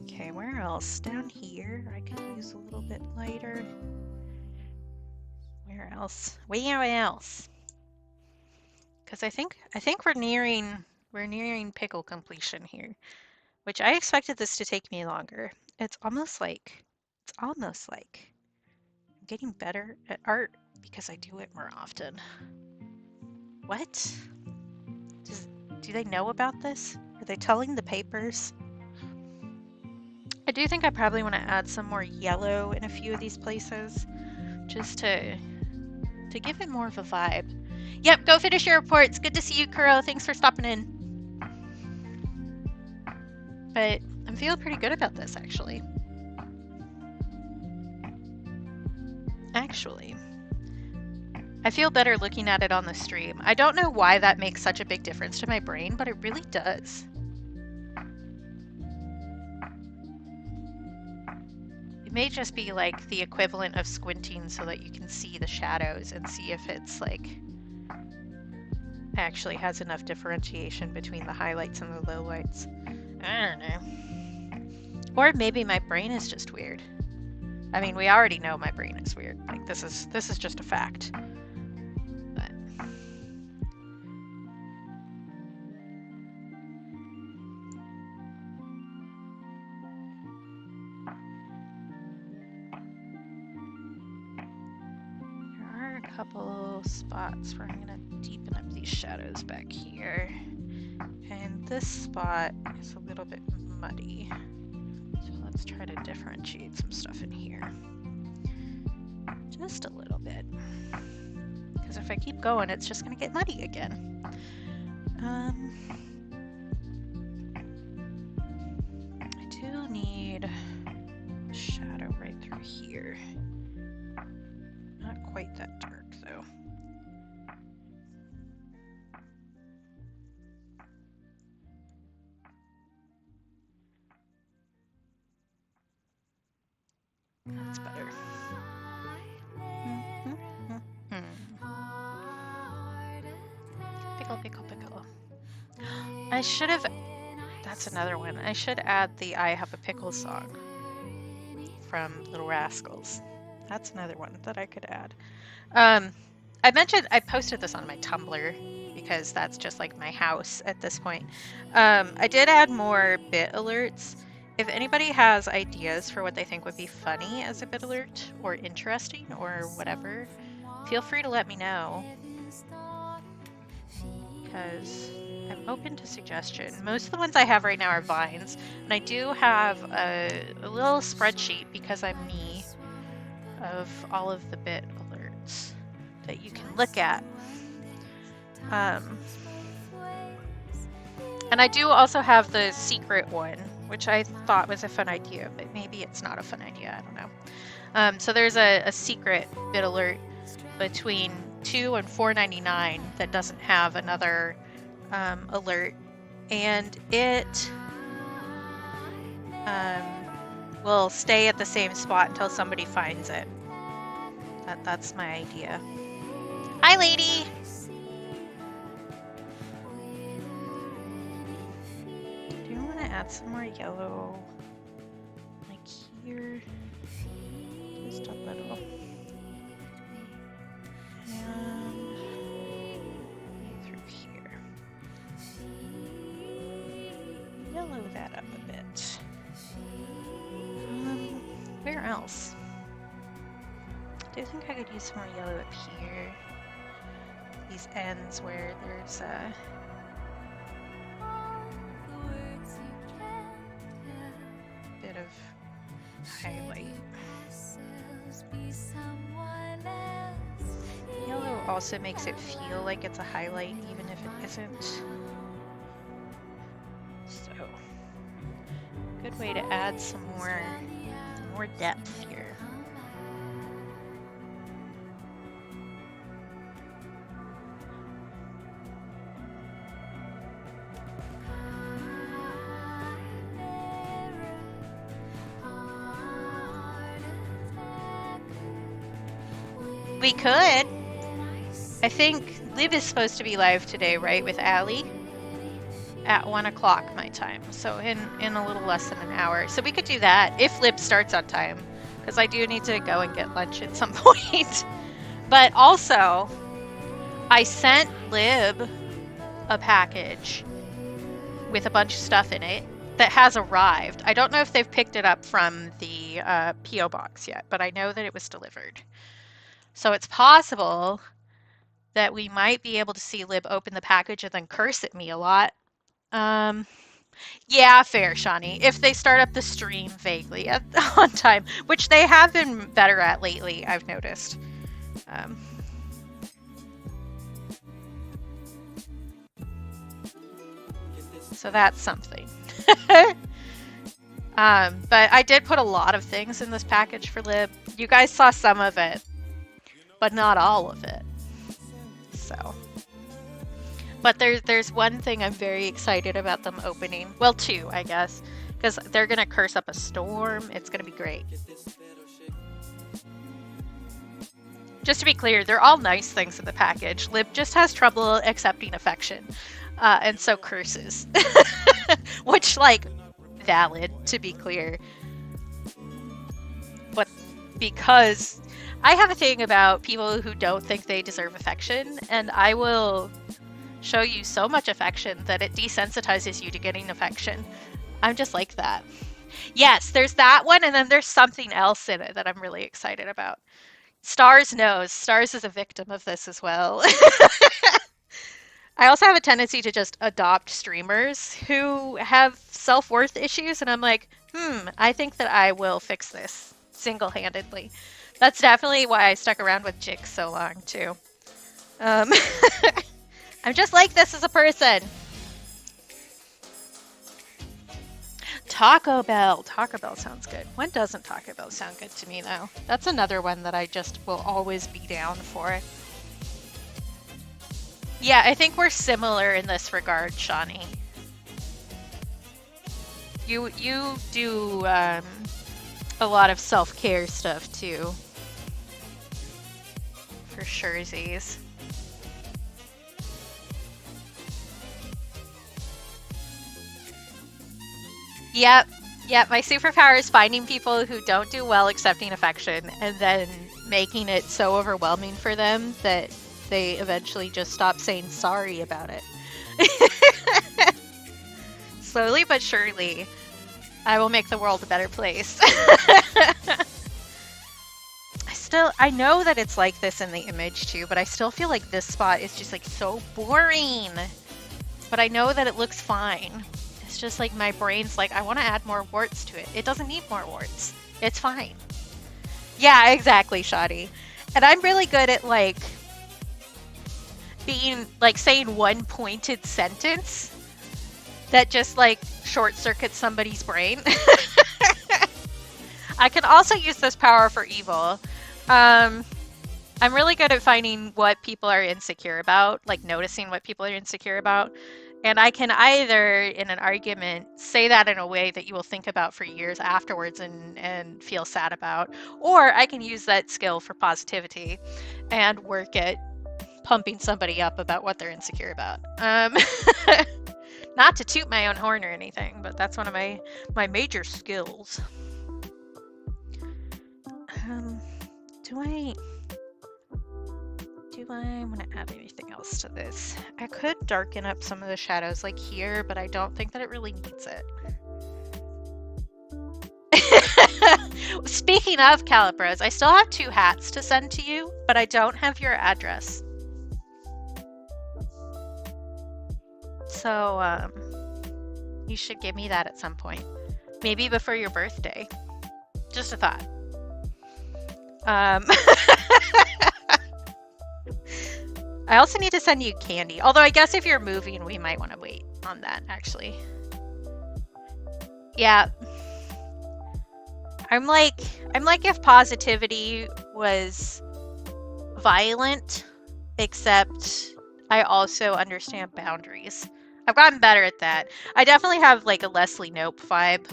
Okay, where else? Down here, I could use a little bit lighter. Where else? Where else? Because I think we're nearing pickle completion here, which I expected this to take me longer. It's almost like I'm getting better at art because I do it more often. What? Do they know about this? Are they telling the papers? I do think I probably want to add some more yellow in a few of these places, just to give it more of a vibe. Yep, go finish your reports. Good to see you, Kuro. Thanks for stopping in. But I'm feeling pretty good about this, actually. I feel better looking at it on the stream. I don't know why that makes such a big difference to my brain, but it really does. It may just be like the equivalent of squinting so that you can see the shadows and see if it's like actually has enough differentiation between the highlights and the lowlights. I don't know. Or maybe my brain is just weird. I mean, we already know my brain is weird. Like this is just a fact. But there are a couple spots where I'm gonna deepen up these shadows back here. And this spot is a little bit muddy. So let's try to differentiate some stuff in here. Just a little bit. Because if I keep going, it's just going to get muddy again. I do need a shadow right through here. Not quite that dark, though. That's better. Pickle. I should have... That's another one. I should add the I Have a Pickle song from Little Rascals. That's another one that I could add. I posted this on my Tumblr because that's just like my house at this point. I did add more bit alerts. If anybody has ideas for what they think would be funny as a bit alert or interesting or whatever, feel free to let me know. Because I'm open to suggestion. Most of the ones I have right now are vines, and I do have a little spreadsheet because I'm me of all of the bit alerts that you can look at. And I do also have the secret one, which I thought was a fun idea, but maybe it's not a fun idea, I don't know. So there's a secret bit alert between 2 and 4.99 that doesn't have another alert, and it will stay at the same spot until somebody finds it. That's my idea. Hi, lady! Do you want to add some more yellow, like little. And through here. Yellow that up a bit. Where else? Do you think I could use some more yellow up here? These ends where there's a bit of highlight. Yellow also makes it feel like it's a highlight even if it isn't. So, good way to add some more depth here. We could. I think Lib is supposed to be live today, right, with Allie? At 1 o'clock my time, so in a little less than an hour. So we could do that if Lib starts on time, because I do need to go and get lunch at some point. But also, I sent Lib a package with a bunch of stuff in it that has arrived. I don't know if they've picked it up from the P.O. box yet, but I know that it was delivered. So it's possible that we might be able to see Lib open the package and then curse at me a lot. Yeah, fair, Shawnee. If they start up the stream vaguely on time, which they have been better at lately, I've noticed. So that's something. But I did put a lot of things in this package for Lib. You guys saw some of it, but not all of it. So, but there's one thing I'm very excited about them opening. Well, two, I guess, because they're gonna curse up a storm. It's gonna be great. Just to be clear, they're all nice things in the package. Lib just has trouble accepting affection, and so curses, which, like, valid, to be clear. But because I have a thing about people who don't think they deserve affection, and I will show you so much affection that it desensitizes you to getting affection. I'm just like that. Yes, there's that one, and then there's something else in it that I'm really excited about. Stars knows. Stars is a victim of this as well. I also have a tendency to just adopt streamers who have self-worth issues, and I'm like, I think that I will fix this single-handedly. That's definitely why I stuck around with Jix so long, too. I'm just like this as a person. Taco Bell. Taco Bell sounds good. When doesn't Taco Bell sound good to me, though? That's another one that I just will always be down for. Yeah, I think we're similar in this regard, Shawnee. You do a lot of self-care stuff, too. For surezies. Yep, my superpower is finding people who don't do well accepting affection and then making it so overwhelming for them that they eventually just stop saying sorry about it. Slowly but surely, I will make the world a better place. I know that it's like this in the image too, but I still feel like this spot is just like so boring. But I know that it looks fine. It's just like my brain's like, I want to add more warts to it. It doesn't need more warts. It's fine. Yeah, exactly, Shoddy. And I'm really good at like being like saying one pointed sentence that just like short circuits somebody's brain. I can also use this power for evil. I'm really good at finding what people are insecure about, like noticing what people are insecure about. And I can either, in an argument, say that in a way that you will think about for years afterwards and feel sad about, or I can use that skill for positivity and work at pumping somebody up about what they're insecure about. Not to toot my own horn or anything, but that's one of my major skills. Do I want to add anything else to this? I could darken up some of the shadows like here, but I don't think that it really needs it. Speaking of Calipros, I still have 2 hats to send to you, but I don't have your address. So, you should give me that at some point. Maybe before your birthday. Just a thought. I also need to send you candy. Although I guess if you're moving, we might want to wait on that, actually. Yeah. I'm like if positivity was violent, except I also understand boundaries. I've gotten better at that. I definitely have like a Leslie Knope vibe.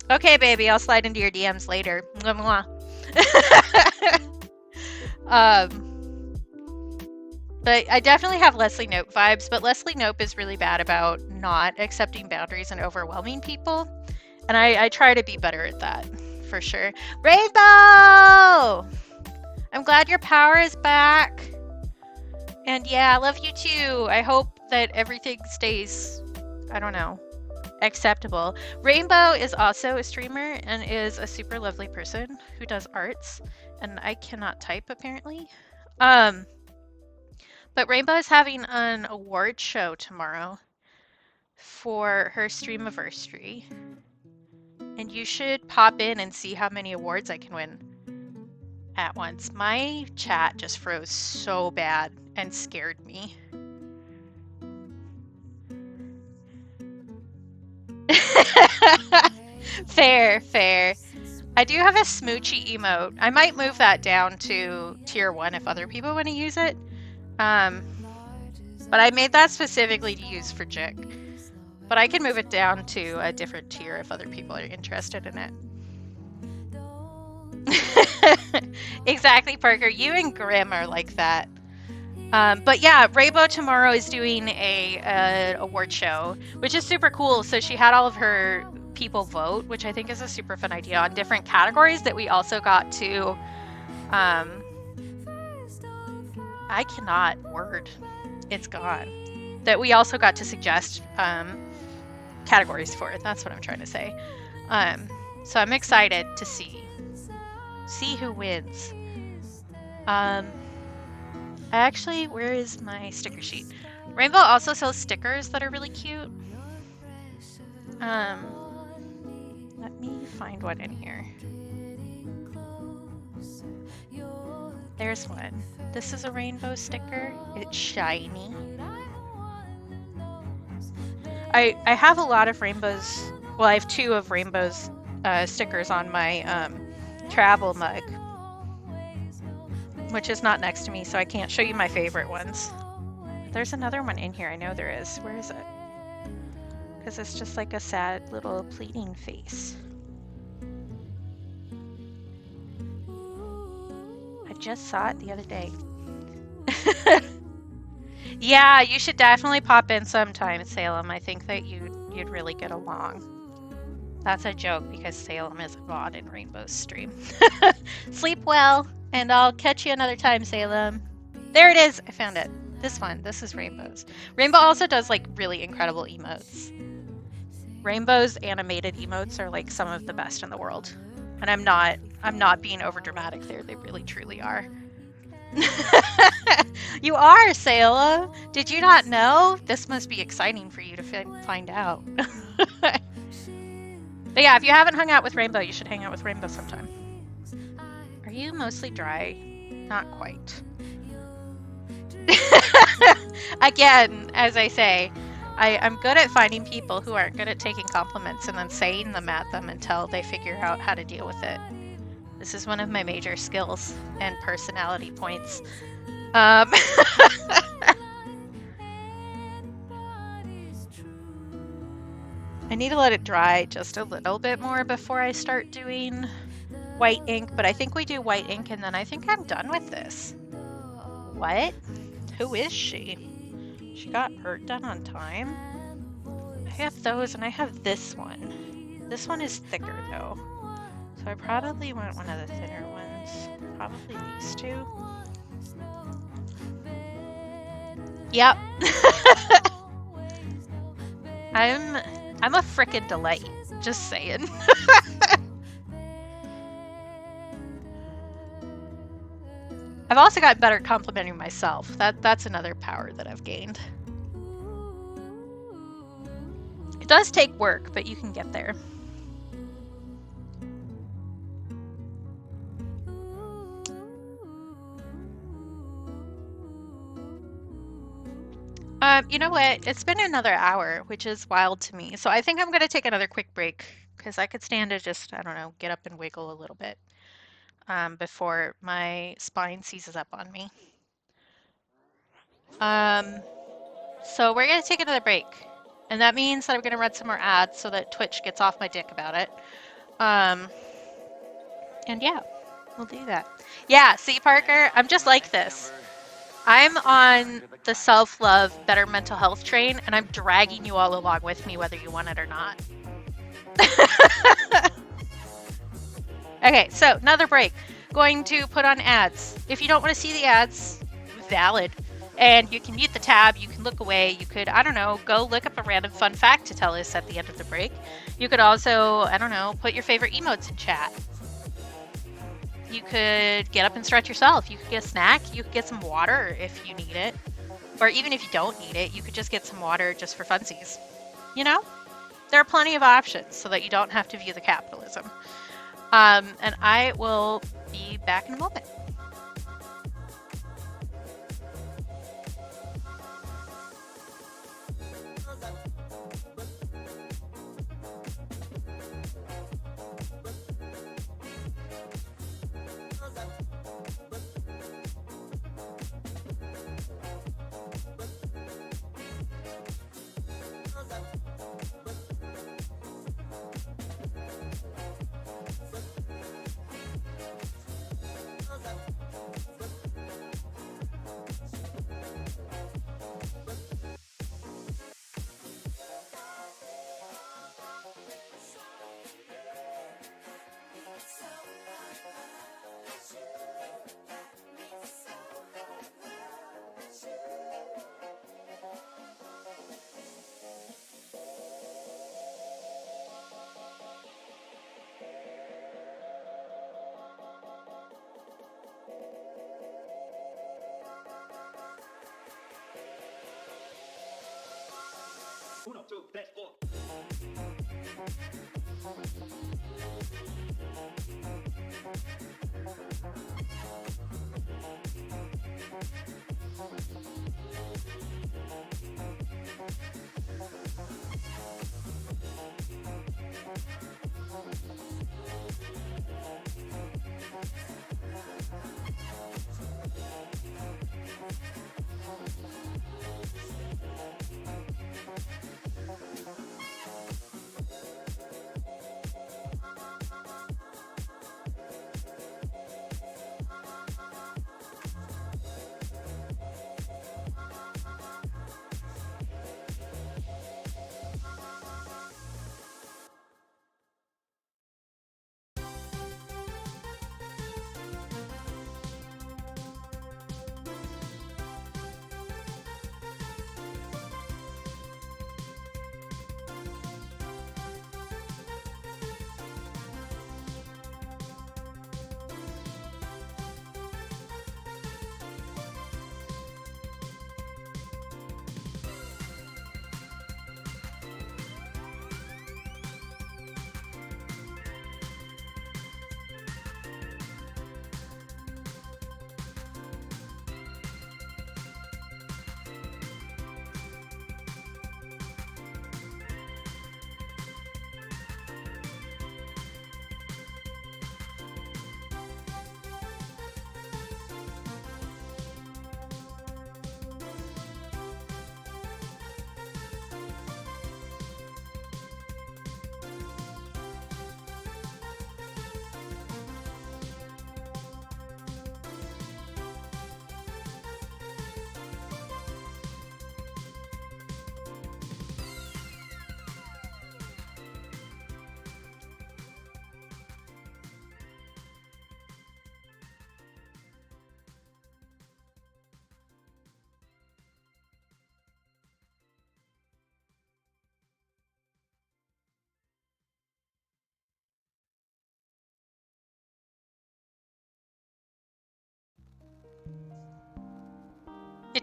Okay, baby, I'll slide into your DMs later. Mwah, mwah. But I definitely have Leslie Knope vibes, but Leslie Knope is really bad about not accepting boundaries and overwhelming people. And I try to be better at that, for sure. Rainbow! I'm glad your power is back. And yeah, I love you too. I hope that everything stays, I don't know, acceptable. Rainbow is also a streamer and is a super lovely person who does arts. And I cannot type, apparently. But Rainbow is having an award show tomorrow for her streamiversary. And you should pop in and see how many awards I can win at once. My chat just froze so bad and scared me. Fair, fair. I do have a smoochy emote. I might move that down to tier 1 if other people want to use it. But I made that specifically to use for Jick. But I can move it down to a different tier if other people are interested in it. Exactly, Parker. You and Grim are like that. But yeah, Rainbow tomorrow is doing a award show, which is super cool. So she had all of her people vote, which I think is a super fun idea, on different categories that we also got to I cannot word. It's gone. That we also got to suggest categories for it. That's what I'm trying to say. So I'm excited to see who wins. Actually, where is my sticker sheet? Rainbow also sells stickers that are really cute. Let me find one in here. There's one. This is a rainbow sticker. It's shiny. I have a lot of rainbows. Well, I have 2 of rainbows stickers on my travel mug, which is not next to me, so I can't show you my favorite ones. There's another one in here. I know there is. Where is it? Because it's just like a sad little pleading face. I just saw it the other day. Yeah, you should definitely pop in sometime, Salem. I think that you'd really get along. That's a joke because Salem is a mod in Rainbow's stream. Sleep well, and I'll catch you another time, Salem. There it is. I found it. This one. This is Rainbow's. Rainbow also does like really incredible emotes. Rainbow's animated emotes are like some of the best in the world. And I'm not being over dramatic there. They really truly are. You are, Salem. Did you not know? This must be exciting for you to find out. But yeah, if you haven't hung out with Rainbow, you should hang out with Rainbow sometime. Are you mostly dry? Not quite. Again, as I say, I'm good at finding people who aren't good at taking compliments and then saying them at them until they figure out how to deal with it. This is one of my major skills and personality points. I need to let it dry just a little bit more before I start doing white ink, but I think we do white ink and then I think I'm done with this. What? Who is she? She got hers done on time? I have those and I have this one. This one is thicker though. So So I probably want one of the thinner ones. Probably these two. Yep. I'm a frickin' delight. Just saying. I've also got better complimenting myself. That's another power that I've gained. It does take work, but you can get there. You know what? It's been another hour, which is wild to me. So I think I'm going to take another quick break because I could stand to just, I don't know, get up and wiggle a little bit before my spine seizes up on me. So we're going to take another break. And that means that I'm going to run some more ads so that Twitch gets off my dick about it. And yeah, we'll do that. Yeah, see, Parker, I'm just like this. I'm on the self-love, better mental health train, and I'm dragging you all along with me, whether you want it or not. Okay, so another break. Going to put on ads. If you don't want to see the ads, valid. And you can mute the tab, you can look away, you could, I don't know, go look up a random fun fact to tell us at the end of the break. You could also, I don't know, put your favorite emotes in chat. You could get up and stretch yourself. You could get a snack. You could get some water if you need it. Or even if you don't need it, you could just get some water just for funsies. You know? There are plenty of options so that you don't have to view the capitalism. And I will be back in a moment. Uno, two, tres, four.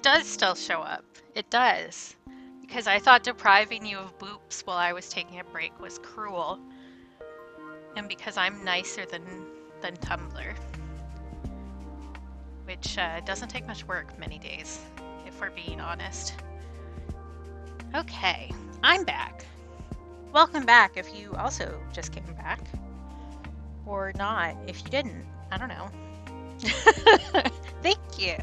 does still show up. It does. Because I thought depriving you of boops while I was taking a break was cruel. And because I'm nicer than Tumblr. Which doesn't take much work many days, if we're being honest. Okay, I'm back. Welcome back if you also just came back. Or not, if you didn't. I don't know. Thank you.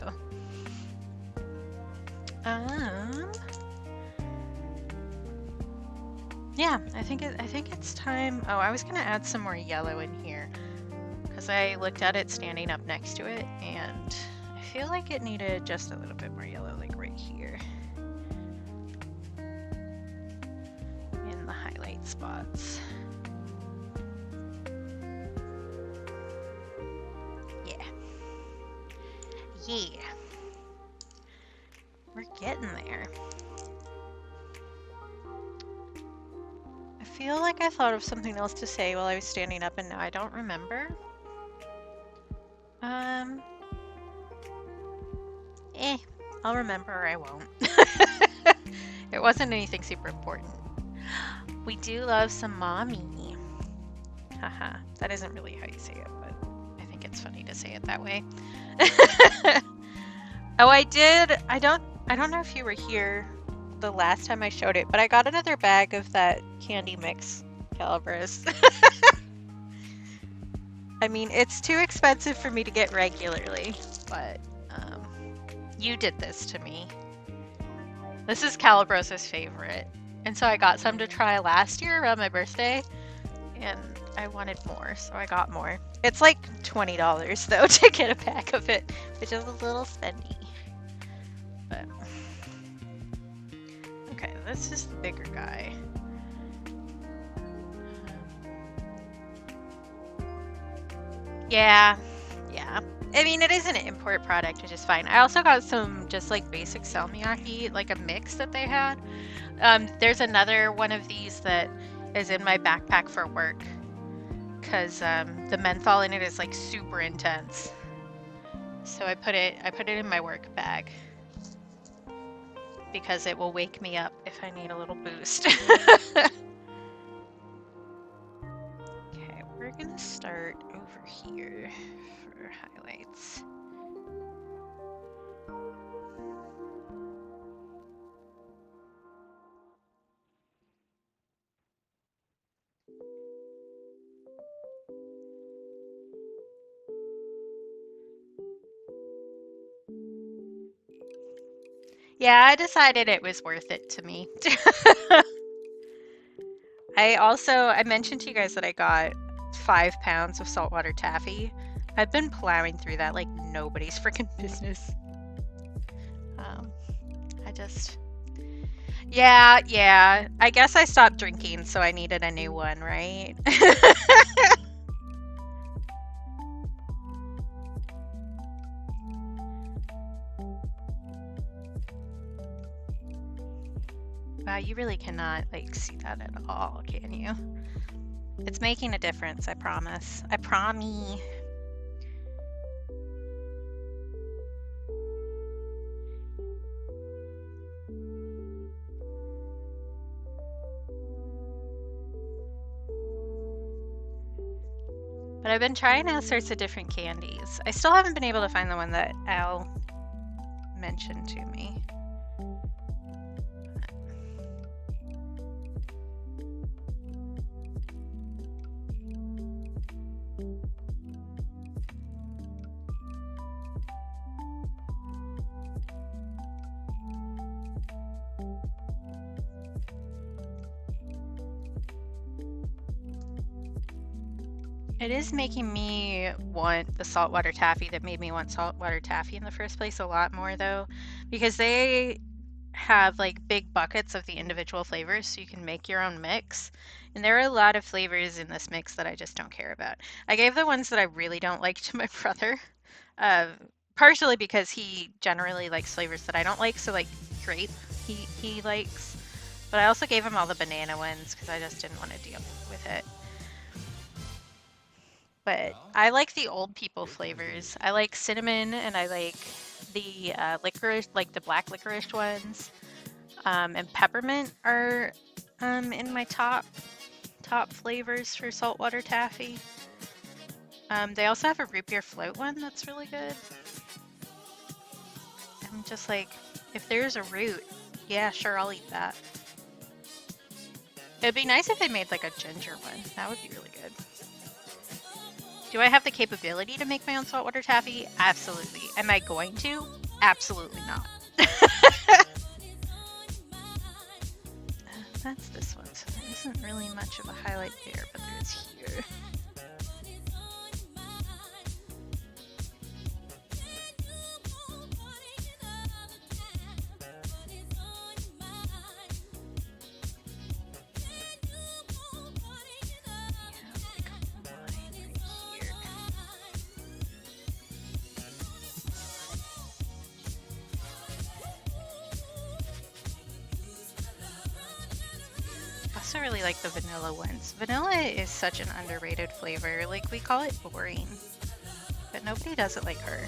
Yeah, I think it's time. Oh, I was gonna add some more yellow in here because I looked at it standing up next to it, and I feel like it needed just a little bit more yellow, like right here in the highlight spots. Yeah, we're getting there. I feel like I thought of something else to say while I was standing up and now I don't remember. I'll remember or I won't. It wasn't anything super important. We do love some mommy. Haha, that isn't really how you say it, but I think it's funny to say it that way. Oh, I did. I don't know if you were here the last time I showed it, but I got another bag of that candy mix calibras. I mean, it's too expensive for me to get regularly, but you did this to me. This is Calibrosa's favorite. And so I got some to try last year around my birthday, and I wanted more, so I got more. It's like $20 though to get a pack of it, which is a little spendy. But okay, this is the bigger guy. Yeah. I mean, it is an import product, which is fine. I also got some just like basic salmiakki, like a mix that they had. There's another one of these that is in my backpack for work because the menthol in it is like super intense. So I put it in my work bag because it will wake me up if I need a little boost. Okay, we're gonna start over here for highlights. Yeah, I decided it was worth it to me. I mentioned to you guys that I got 5 pounds of saltwater taffy. I've been plowing through that like nobody's freaking business. Yeah. I guess I stopped drinking, so I needed a new one, right? Wow, you really cannot like see that at all, can you? It's making a difference, I promise. I promise. But I've been trying all sorts of different candies. I still haven't been able to find the one that Al mentioned to me. It is making me want the saltwater taffy that made me want saltwater taffy in the first place a lot more though, because they have like big buckets of the individual flavors so you can make your own mix. And there are a lot of flavors in this mix that I just don't care about. I gave the ones that I really don't like to my brother, uh, partially because he generally likes flavors that I don't like, so like grape he likes. But I also gave him all the banana ones because I just didn't want to deal with it. But I like the old people flavors. I like cinnamon and I like The licorice, like the black licorice ones, and peppermint are in my top flavors for saltwater taffy. They also have a root beer float one that's really good. I'm just like, if there's a root, yeah, sure, I'll eat that. It'd be nice if they made like a ginger one. That would be really good. Do I have the capability to make my own saltwater taffy? Absolutely. Am I going to? Absolutely not. That's this one, so there isn't really much of a highlight there, but there is here. I also really like the vanilla ones. Vanilla is such an underrated flavor. Like, we call it boring, but nobody does it like her.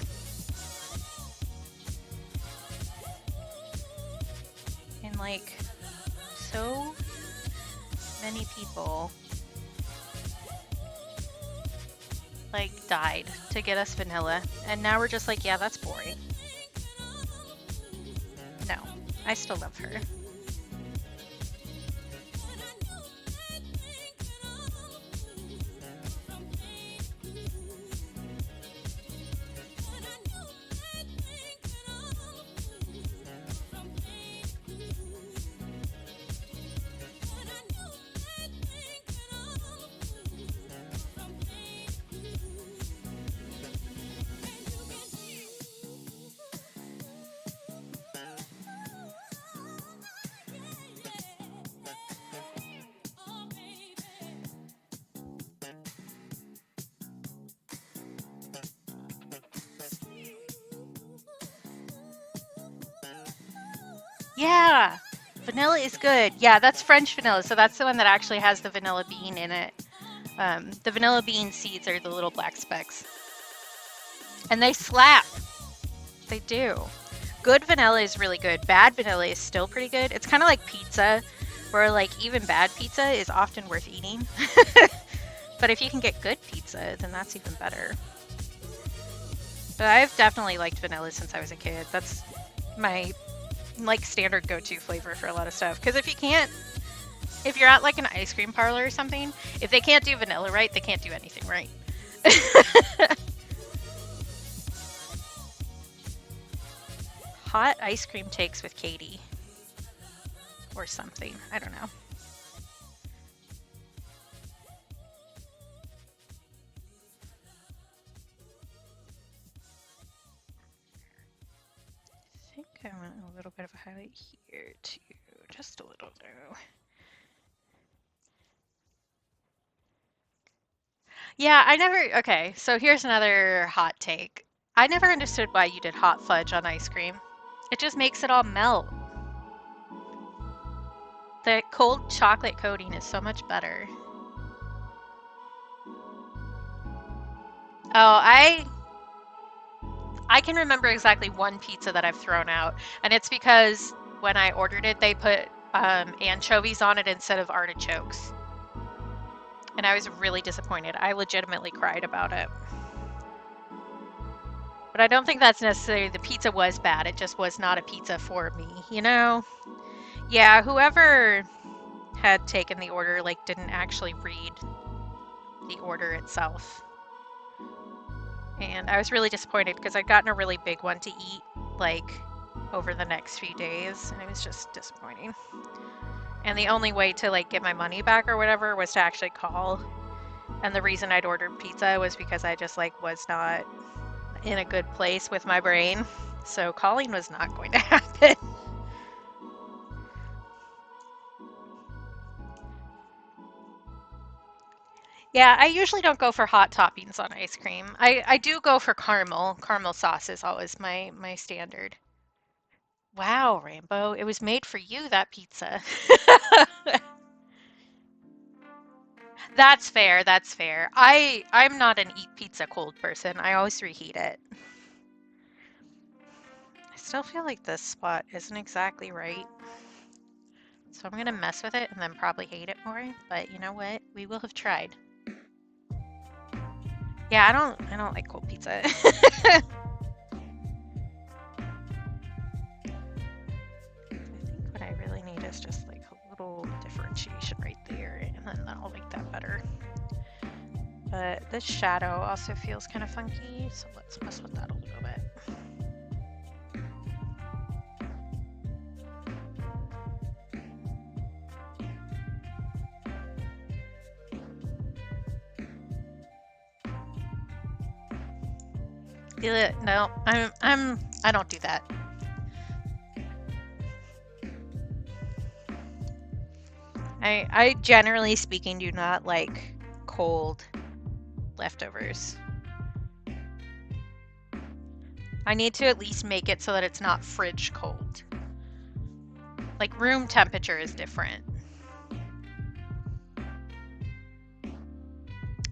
And like, so many people like died to get us vanilla, and now we're just like, yeah, that's boring. No, I still love her. Yeah, vanilla is good. Yeah, that's French vanilla, so that's the one that actually has the vanilla bean in it. The vanilla bean seeds are the little black specks. And they slap. They do. Good vanilla is really good. Bad vanilla is still pretty good. It's kind of like pizza, where like even bad pizza is often worth eating. But if you can get good pizza, then that's even better. But I've definitely liked vanilla since I was a kid. That's my like standard go-to flavor for a lot of stuff. Because if you're at like an ice cream parlor or something, if they can't do vanilla right, they can't do anything right. Hot ice cream takes with Katie. Or something. I don't know. I think I want a little bit of a highlight here too. Just a little though. Yeah, okay, so here's another hot take. I never understood why you did hot fudge on ice cream. It just makes it all melt. The cold chocolate coating is so much better. Oh, I can remember exactly one pizza that I've thrown out, and it's because when I ordered it, they put anchovies on it instead of artichokes. And I was really disappointed. I legitimately cried about it. But I don't think that's necessarily the pizza was bad. It just was not a pizza for me, you know? Yeah, whoever had taken the order like didn't actually read the order itself. And I was really disappointed because I'd gotten a really big one to eat like over the next few days, and it was just disappointing. And the only way to like get my money back or whatever was to actually call. And the reason I'd ordered pizza was because I just like was not in a good place with my brain. So calling was not going to happen. Yeah, I usually don't go for hot toppings on ice cream. I do go for caramel. Caramel sauce is always my standard. Wow, Rainbow, it was made for you, that pizza. That's fair, that's fair. I'm not an eat pizza cold person. I always reheat it. still feel like this spot isn't exactly right. So I'm gonna mess with it and then probably hate it more, but you know what? We will have tried. Yeah, I don't like cold pizza. I think what I really need is just like a little differentiation right there, and then I'll like that better. But this shadow also feels kind of funky, so let's mess with that a little bit. No, I don't do that. I generally speaking do not like cold leftovers. I need to at least make it so that it's not fridge cold. Like room temperature is different.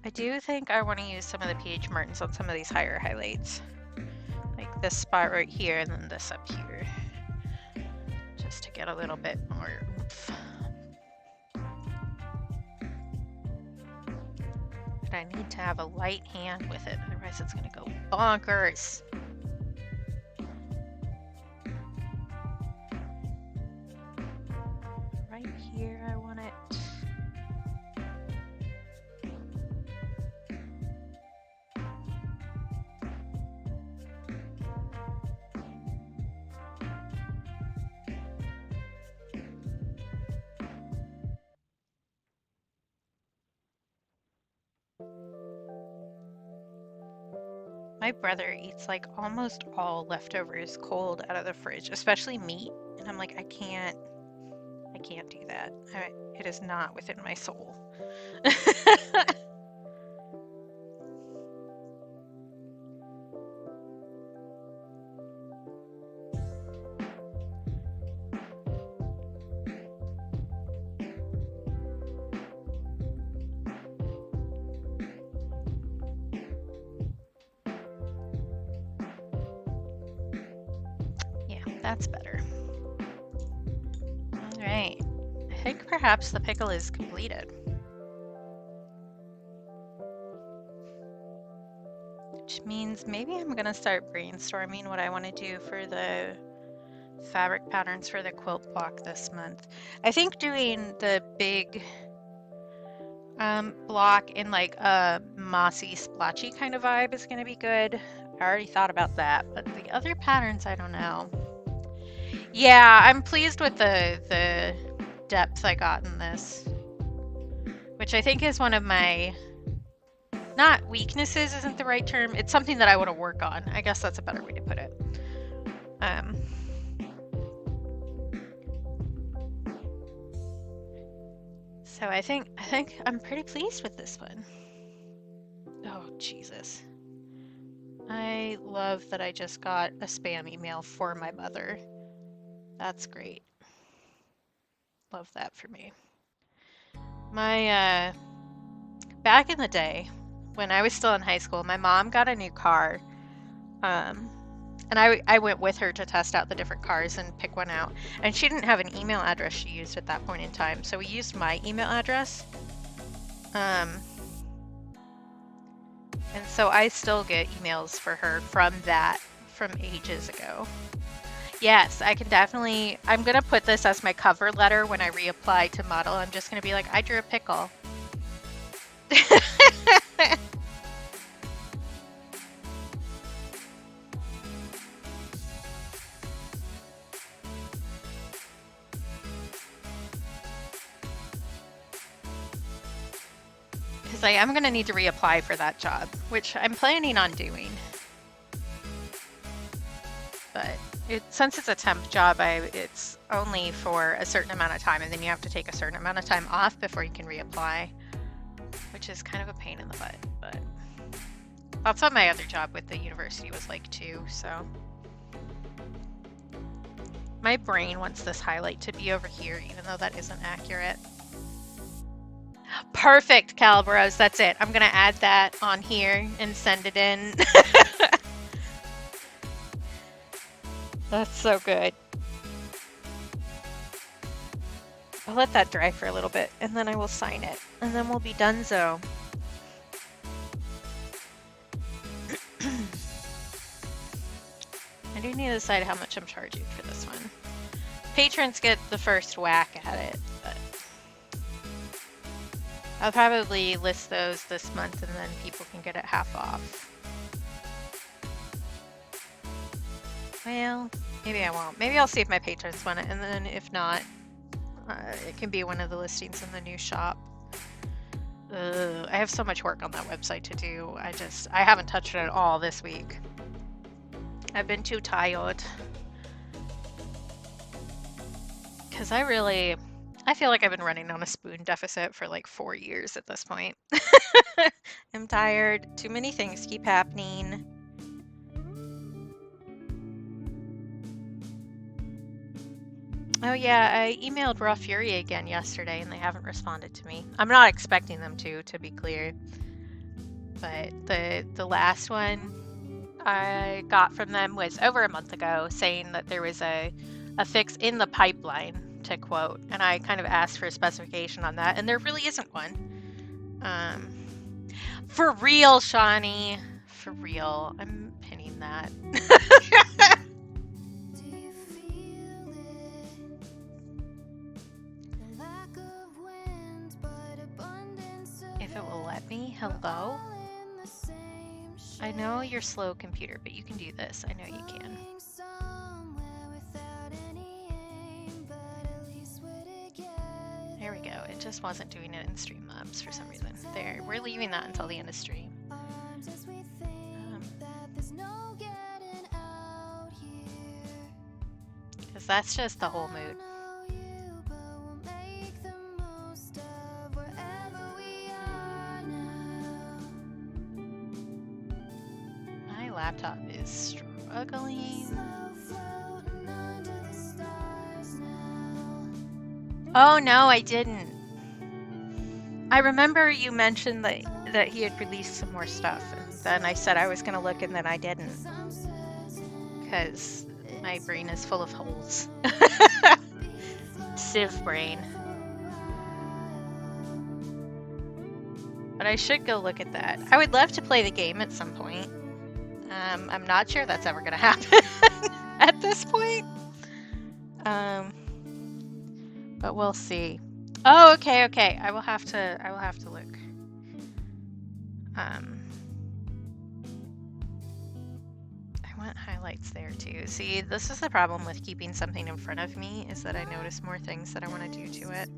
I do think I want to use some of the pH martins on some of these higher highlights. Like this spot right here and then this up here. Just to get a little bit more oomph. But I need to have a light hand with it, otherwise it's going to go bonkers. Right here I want it. My brother eats like almost all leftovers cold out of the fridge, especially meat. And I'm like, I can't do that. It is not within my soul. That's better. All right. I think perhaps the pickle is completed. Which means maybe I'm going to start brainstorming what I want to do for the fabric patterns for the quilt block this month. I think doing the big block in like a mossy, splotchy kind of vibe is going to be good. I already thought about that, but the other patterns, I don't know. Yeah, I'm pleased with the depth I got in this, which I think is one of my, not weaknesses isn't the right term, it's something that I want to work on. I guess that's a better way to put it. So I think I'm pretty pleased with this one. Oh, Jesus. I love that I just got a spam email for my mother. That's great. Love that for me. My, back in the day, when I was still in high school, my mom got a new car. And I went with her to test out the different cars and pick one out. And she didn't have an email address she used at that point in time, so we used my email address. And so I still get emails for her from ages ago. Yes, I can definitely, I'm going to put this as my cover letter when I reapply to model. I'm just going to be like, I drew a pickle. Because I am going to need to reapply for that job, which I'm planning on doing. But since it's a temp job, it's only for a certain amount of time, and then you have to take a certain amount of time off before you can reapply, which is kind of a pain in the butt. But that's what my other job with the university was like too, so. My brain wants this highlight to be over here, even though that isn't accurate. Perfect, Calibros, that's it. I'm gonna add that on here and send it in. That's so good. I'll let that dry for a little bit and then I will sign it and then we'll be donezo. I do need to decide how much I'm charging for this one. Patrons get the first whack at it, but I'll probably list those this month and then people can get it half off. Well, maybe I won't. Maybe I'll see if my patrons want it, and then if not, it can be one of the listings in the new shop. I have so much work on that website to do. I haven't touched it at all this week. I've been too tired. Because I feel like I've been running on a spoon deficit for like 4 years at this point. I'm tired. Too many things keep happening. Oh yeah, I emailed Raw Fury again yesterday and they haven't responded to me. I'm not expecting them to be clear. But the last one I got from them was over a month ago saying that there was a fix in the pipeline, to quote, and I kind of asked for a specification on that, and there really isn't one. For real, Shawnee. For real. I'm pinning that. If it will let me. Hello? I know you're slow, computer, but you can do this. I know you can. There we go. It just wasn't doing it in Streamlabs for some reason. There, we're leaving that until the end of stream. Because that's just the whole mood. My laptop is struggling. Oh no, I didn't. I remember you mentioned that he had released some more stuff, and then I said I was gonna look, and then I didn't, because my brain is full of holes. Civ brain. But I should go look at that. I would love to play the game at some point. I'm not sure that's ever gonna happen at this point. But we'll see. Oh, okay. I will have to look. I want highlights there too. See, this is the problem with keeping something in front of me, is that I notice more things that I want to do to it.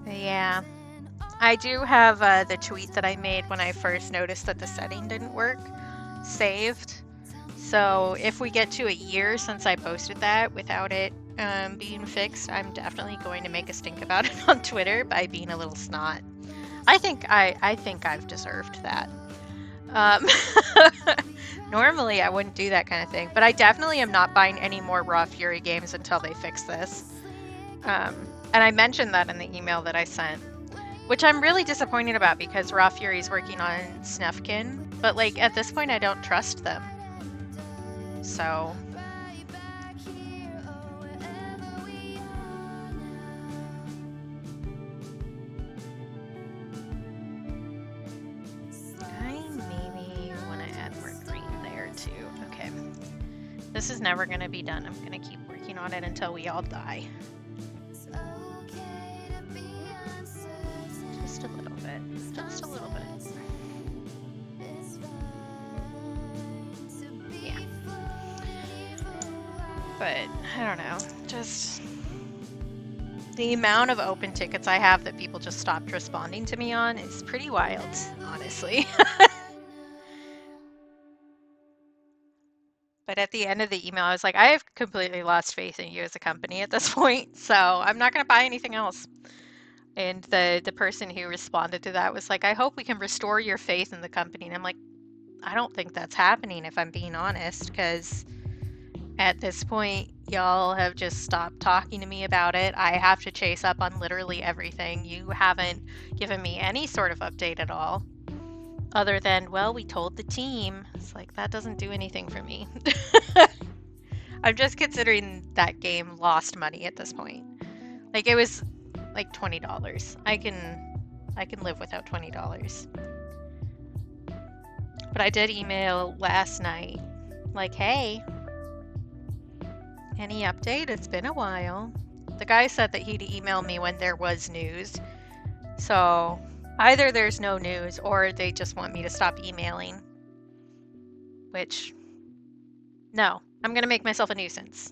But yeah. I do have the tweet that I made when I first noticed that the setting didn't work saved. So if we get to a year since I posted that without it being fixed, I'm definitely going to make a stink about it on Twitter by being a little snot. I think I've deserved that. Normally I wouldn't do that kind of thing, but I definitely am not buying any more Raw Fury games until they fix this. And I mentioned that in the email that I sent. Which I'm really disappointed about, because Raw Fury's working on Snufkin, but like at this point I don't trust them. So I maybe want to add more green there too. Okay. This is never going to be done. I'm going to keep working on it until we all die. Just a little bit. Just a little bit. Yeah. But, I don't know. Just the amount of open tickets I have that people just stopped responding to me on is pretty wild, honestly. But at the end of the email, I was like, I have completely lost faith in you as a company at this point, so I'm not going to buy anything else. And the person who responded to that was like, I hope we can restore your faith in the company. And I'm like, I don't think that's happening, if I'm being honest, because At this point, y'all have just stopped talking to me about it. I have to chase up on literally everything. You haven't given me any sort of update at all, other than, well, we told the team. It's like, that doesn't do anything for me. I'm just considering that game lost money at this point. Like, it was like $20. I can live without $20. But I did email last night, like, hey, any update? It's been a while. The guy said that he'd email me when there was news. So either there's no news or they just want me to stop emailing. Which, no, I'm going to make myself a nuisance.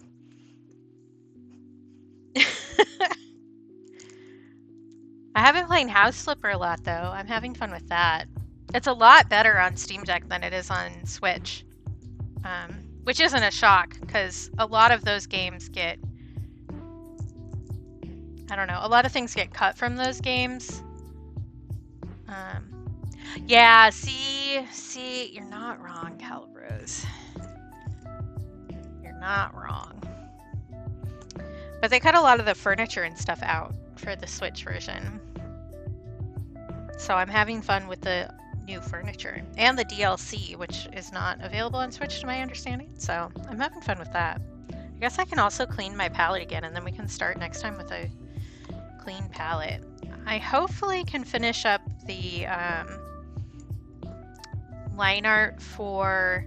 I have been playing House Flipper a lot, though. I'm having fun with that. It's a lot better on Steam Deck than it is on Switch. Which isn't a shock, because a lot of those games get... I don't know, a lot of things get cut from those games. Yeah, see, you're not wrong, Calibros. You're not wrong. But they cut a lot of the furniture and stuff out for the Switch version. So I'm having fun with the new furniture and the DLC, which is not available on Switch to my understanding. So I'm having fun with that. I guess I can also clean my palette again, and then we can start next time with a clean palette. I hopefully can finish up the line art for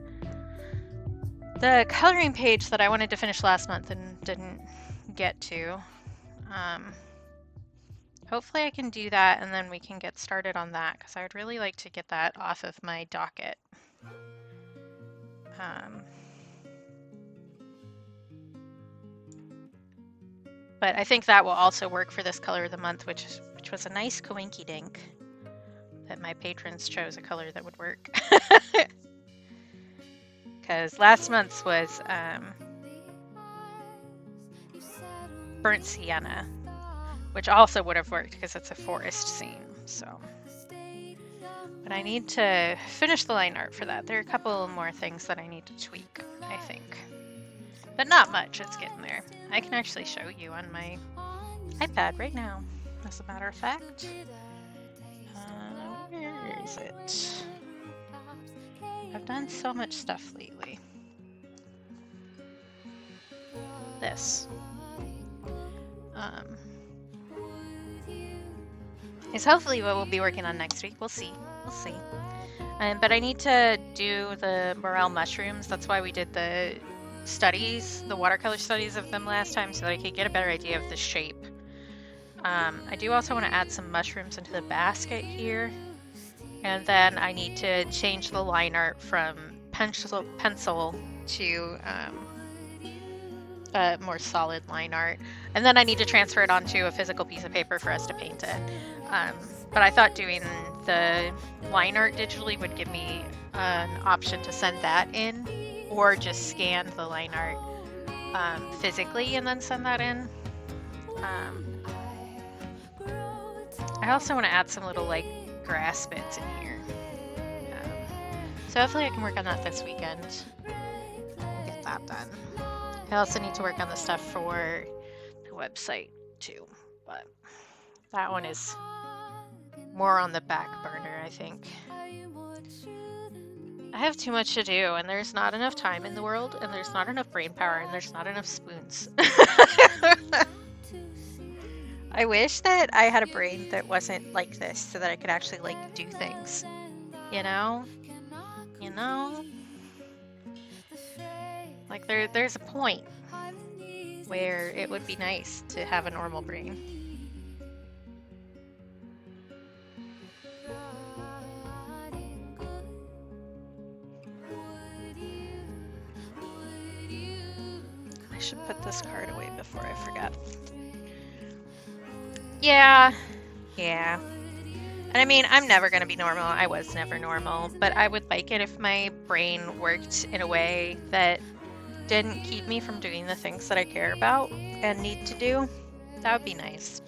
the coloring page that I wanted to finish last month and didn't get to. Hopefully I can do that, and then we can get started on that, because I would really like to get that off of my docket. But I think that will also work for this color of the month, which was a nice coinky dink that my patrons chose a color that would work. Because last month's was burnt sienna, which also would have worked because it's a forest scene. So, but I need to finish the line art for that. There are a couple more things that I need to tweak, I think, but not much. It's getting there. I can actually show you on my iPad right now, as a matter of fact. Where is it? I've done so much stuff lately. This. Is hopefully what we'll be working on next week. We'll see. We'll see. But I need to do the morel mushrooms. That's why we did the studies, the watercolor studies of them last time, so that I could get a better idea of the shape. I do also want to add some mushrooms into the basket here. And then I need to change the line art from pencil to a more solid line art. And then I need to transfer it onto a physical piece of paper for us to paint it. But I thought doing the line art digitally would give me an option to send that in, or just scan the line art physically and then send that in. I also want to add some little like grass bits in here. So hopefully I can work on that this weekend and get that done. I also need to work on the stuff for the website too, but that one is more on the back burner, I think. I have too much to do, and there's not enough time in the world, and there's not enough brain power, and there's not enough spoons. I wish that I had a brain that wasn't like this, so that I could actually like do things, you know? Like there's a point where it would be nice to have a normal brain. I should put this card away before I forget. Yeah. And I mean, I'm never going to be normal. I was never normal, but I would like it if my brain worked in a way that didn't keep me from doing the things that I care about and need to do. That would be nice.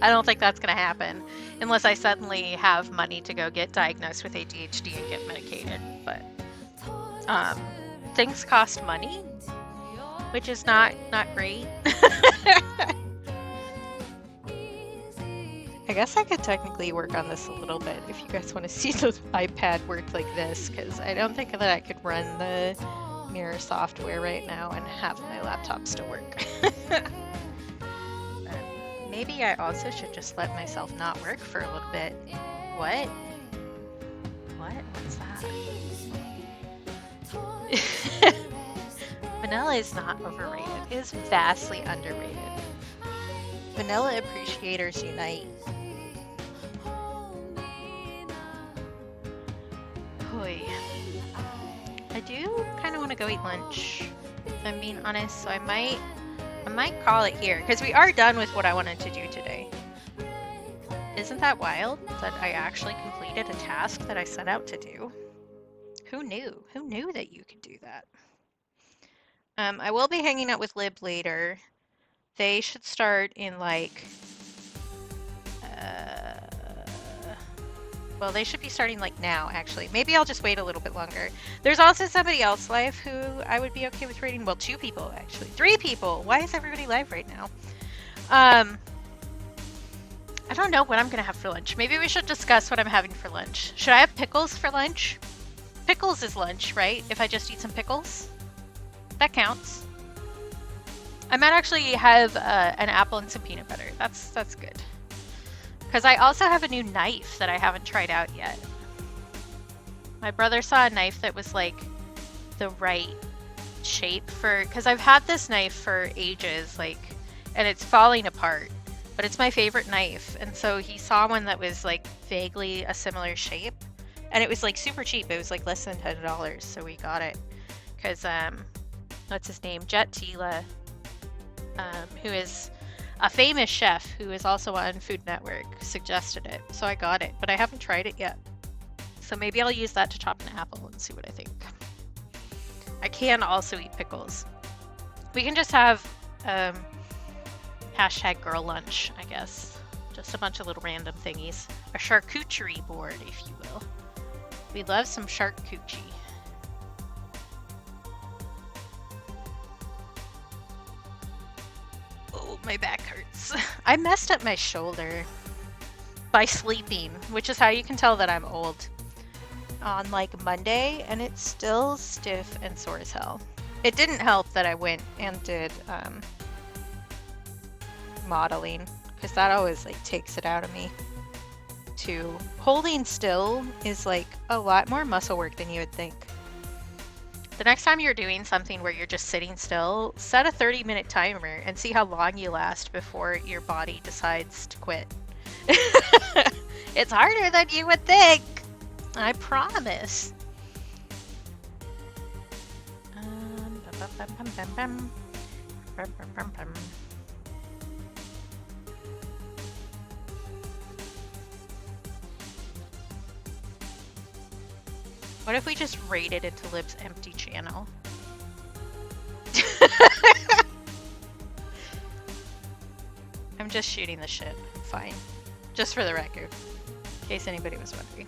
I don't think that's going to happen unless I suddenly have money to go get diagnosed with ADHD and get medicated. But things cost money, which is not great. I guess I could technically work on this a little bit if you guys want to see the iPad work like this, because I don't think that I could run the mirror software right now and have my laptop still work. Maybe I also should just let myself not work for a little bit. What? What's that? Vanilla is not overrated. It is vastly underrated. Vanilla appreciators unite. Hoy. I do kind of want to go eat lunch, if I'm being honest, so I might call it here, because we are done with what I wanted to do today. Isn't that wild that I actually completed a task that I set out to do? Who knew? Who knew that you could do that? I will be hanging out with Lib later. They should start in like, well, they should be starting like now, actually. Maybe I'll just wait a little bit longer. There's also somebody else live who I would be okay with rating. Well, 2 people, actually. 3 people! Why is everybody live right now? I don't know what I'm gonna have for lunch. Maybe we should discuss what I'm having for lunch. Should I have pickles for lunch? Pickles is lunch, right? If I just eat some pickles? That counts. I might actually have an apple and some peanut butter. That's good. Because I also have a new knife that I haven't tried out yet. My brother saw a knife that was like the right shape for, because I've had this knife for ages, like, and it's falling apart, but it's my favorite knife. And so he saw one that was like vaguely a similar shape, and it was like super cheap. It was like less than $10, so we got it. Because what's his name? Jet Tila, who is a famous chef who is also on Food Network, suggested it, so I got it, but I haven't tried it yet. So maybe I'll use that to chop an apple and see what I think. I can also eat pickles. We can just have hashtag girl lunch, I guess. Just a bunch of little random thingies. A charcuterie board, if you will. We love some charcuterie. Oh, my back hurts. I messed up my shoulder by sleeping, which is how you can tell that I'm old, on like Monday, and it's still stiff and sore as hell. It didn't help that I went and did modeling, because that always like takes it out of me. Holding still is like a lot more muscle work than you would think. The next time you're doing something where you're just sitting still, set a 30-minute timer and see how long you last before your body decides to quit. It's harder than you would think, I promise. What if we just raided into Lib's empty channel? I'm just shooting the shit. Fine. Just for the record. In case anybody was wondering.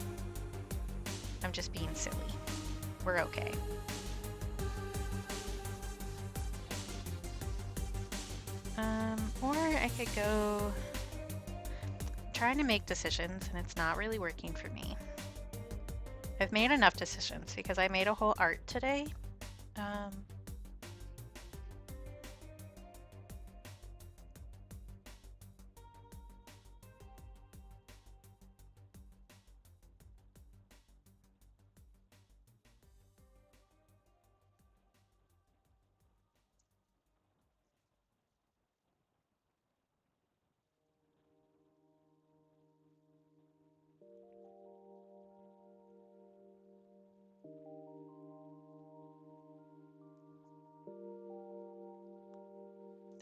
I'm just being silly. We're okay. Or I could go... I'm trying to make decisions and it's not really working for me. I've made enough decisions because I made a whole art today.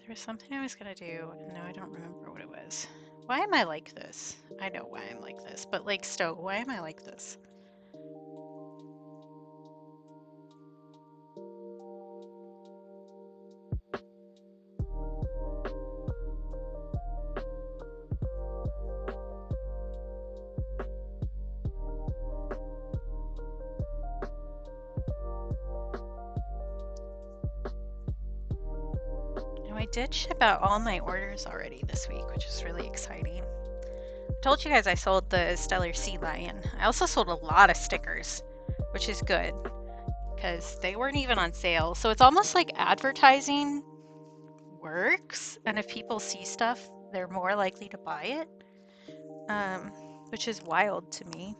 There was something I was gonna do, and now I don't remember what it was. Why am I like this? I know why I'm like this, but like Stowe, why am I like this? did ship out all my orders already this week, which is really exciting. I told you guys I sold the Stellar Sea Lion. I also sold a lot of stickers, which is good because they weren't even on sale. So it's almost like advertising works, and if people see stuff, they're more likely to buy it, which is wild to me.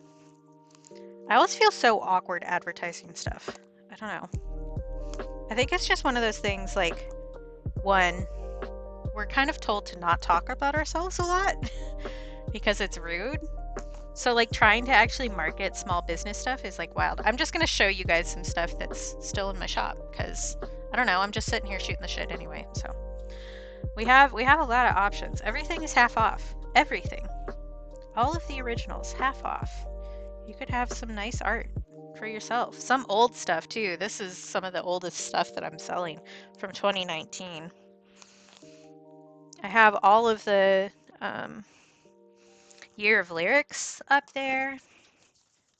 I always feel so awkward advertising stuff. I don't know. I think it's just one of those things, like, one, we're kind of told to not talk about ourselves a lot because it's rude. So like trying to actually market small business stuff is like wild. I'm just going to show you guys some stuff that's still in my shop because I don't know, I'm just sitting here shooting the shit anyway. So we have a lot of options. Everything is half off. Everything. All of the originals half off. You could have some nice art for yourself. Some old stuff too. This is some of the oldest stuff that I'm selling from 2019. I have all of the Year of Lyrics up there.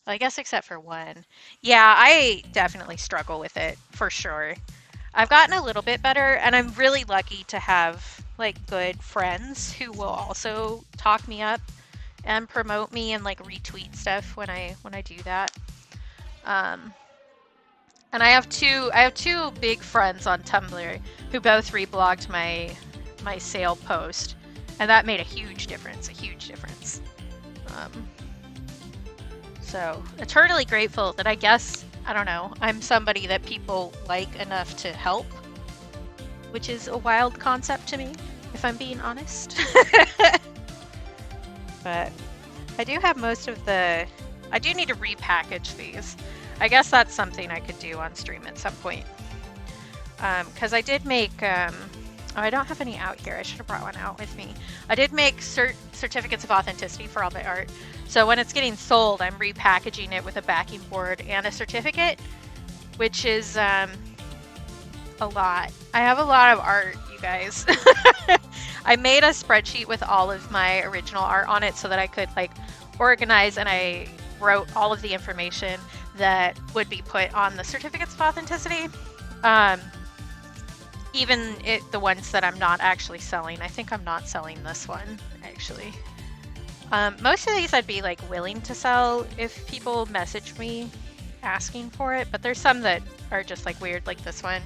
Well, I guess except for one. Yeah, I definitely struggle with it, for sure. I've gotten a little bit better, and I'm really lucky to have like good friends who will also talk me up and promote me and like retweet stuff when I do that. And I have two big friends on Tumblr who both reblogged my sale post, and that made a huge difference. So eternally grateful that I guess, I don't know, I'm somebody that people like enough to help, which is a wild concept to me, if I'm being honest. But I do have most of the, I do need to repackage these. I guess that's something I could do on stream at some point. Because I did make, oh, I don't have any out here. I should have brought one out with me. I did make certificates of authenticity for all the art. So when it's getting sold, I'm repackaging it with a backing board and a certificate, which is a lot. I have a lot of art, you guys. I made a spreadsheet with all of my original art on it so that I could like organize, and I wrote all of the information that would be put on the certificates of authenticity. Even the ones that I'm not actually selling. I think I'm not selling this one, actually. Most of these I'd be like willing to sell if people message me asking for it, but there's some that are just like weird, like this one.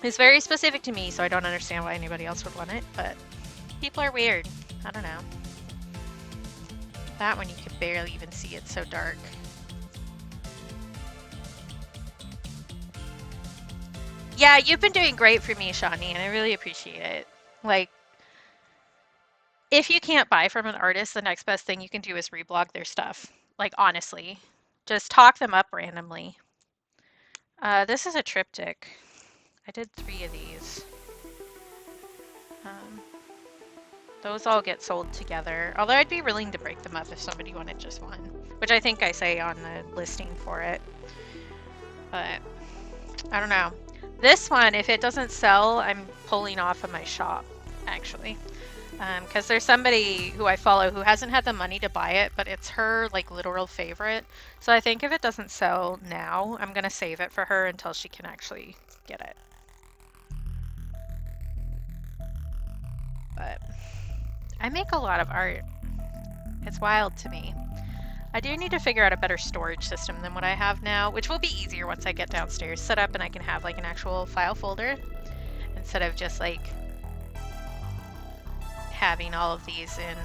It's very specific to me, so I don't understand why anybody else would want it, but people are weird. I don't know. That one you can barely even see, it's so dark. Yeah, you've been doing great for me, Shawnee, and I really appreciate it. Like, if you can't buy from an artist, the next best thing you can do is reblog their stuff. Like, honestly. Just talk them up randomly. This is a triptych. I did 3 of these. Those all get sold together. Although I'd be willing to break them up if somebody wanted just one. Which I think I say on the listing for it. But, I don't know. This one, if it doesn't sell, I'm pulling off of my shop, actually. Because there's somebody who I follow who hasn't had the money to buy it, but it's her like literal favorite. So I think if it doesn't sell now, I'm gonna save it for her until she can actually get it. But I make a lot of art. It's wild to me. I do need to figure out a better storage system than what I have now, which will be easier once I get downstairs set up and I can have like an actual file folder instead of just like having all of these in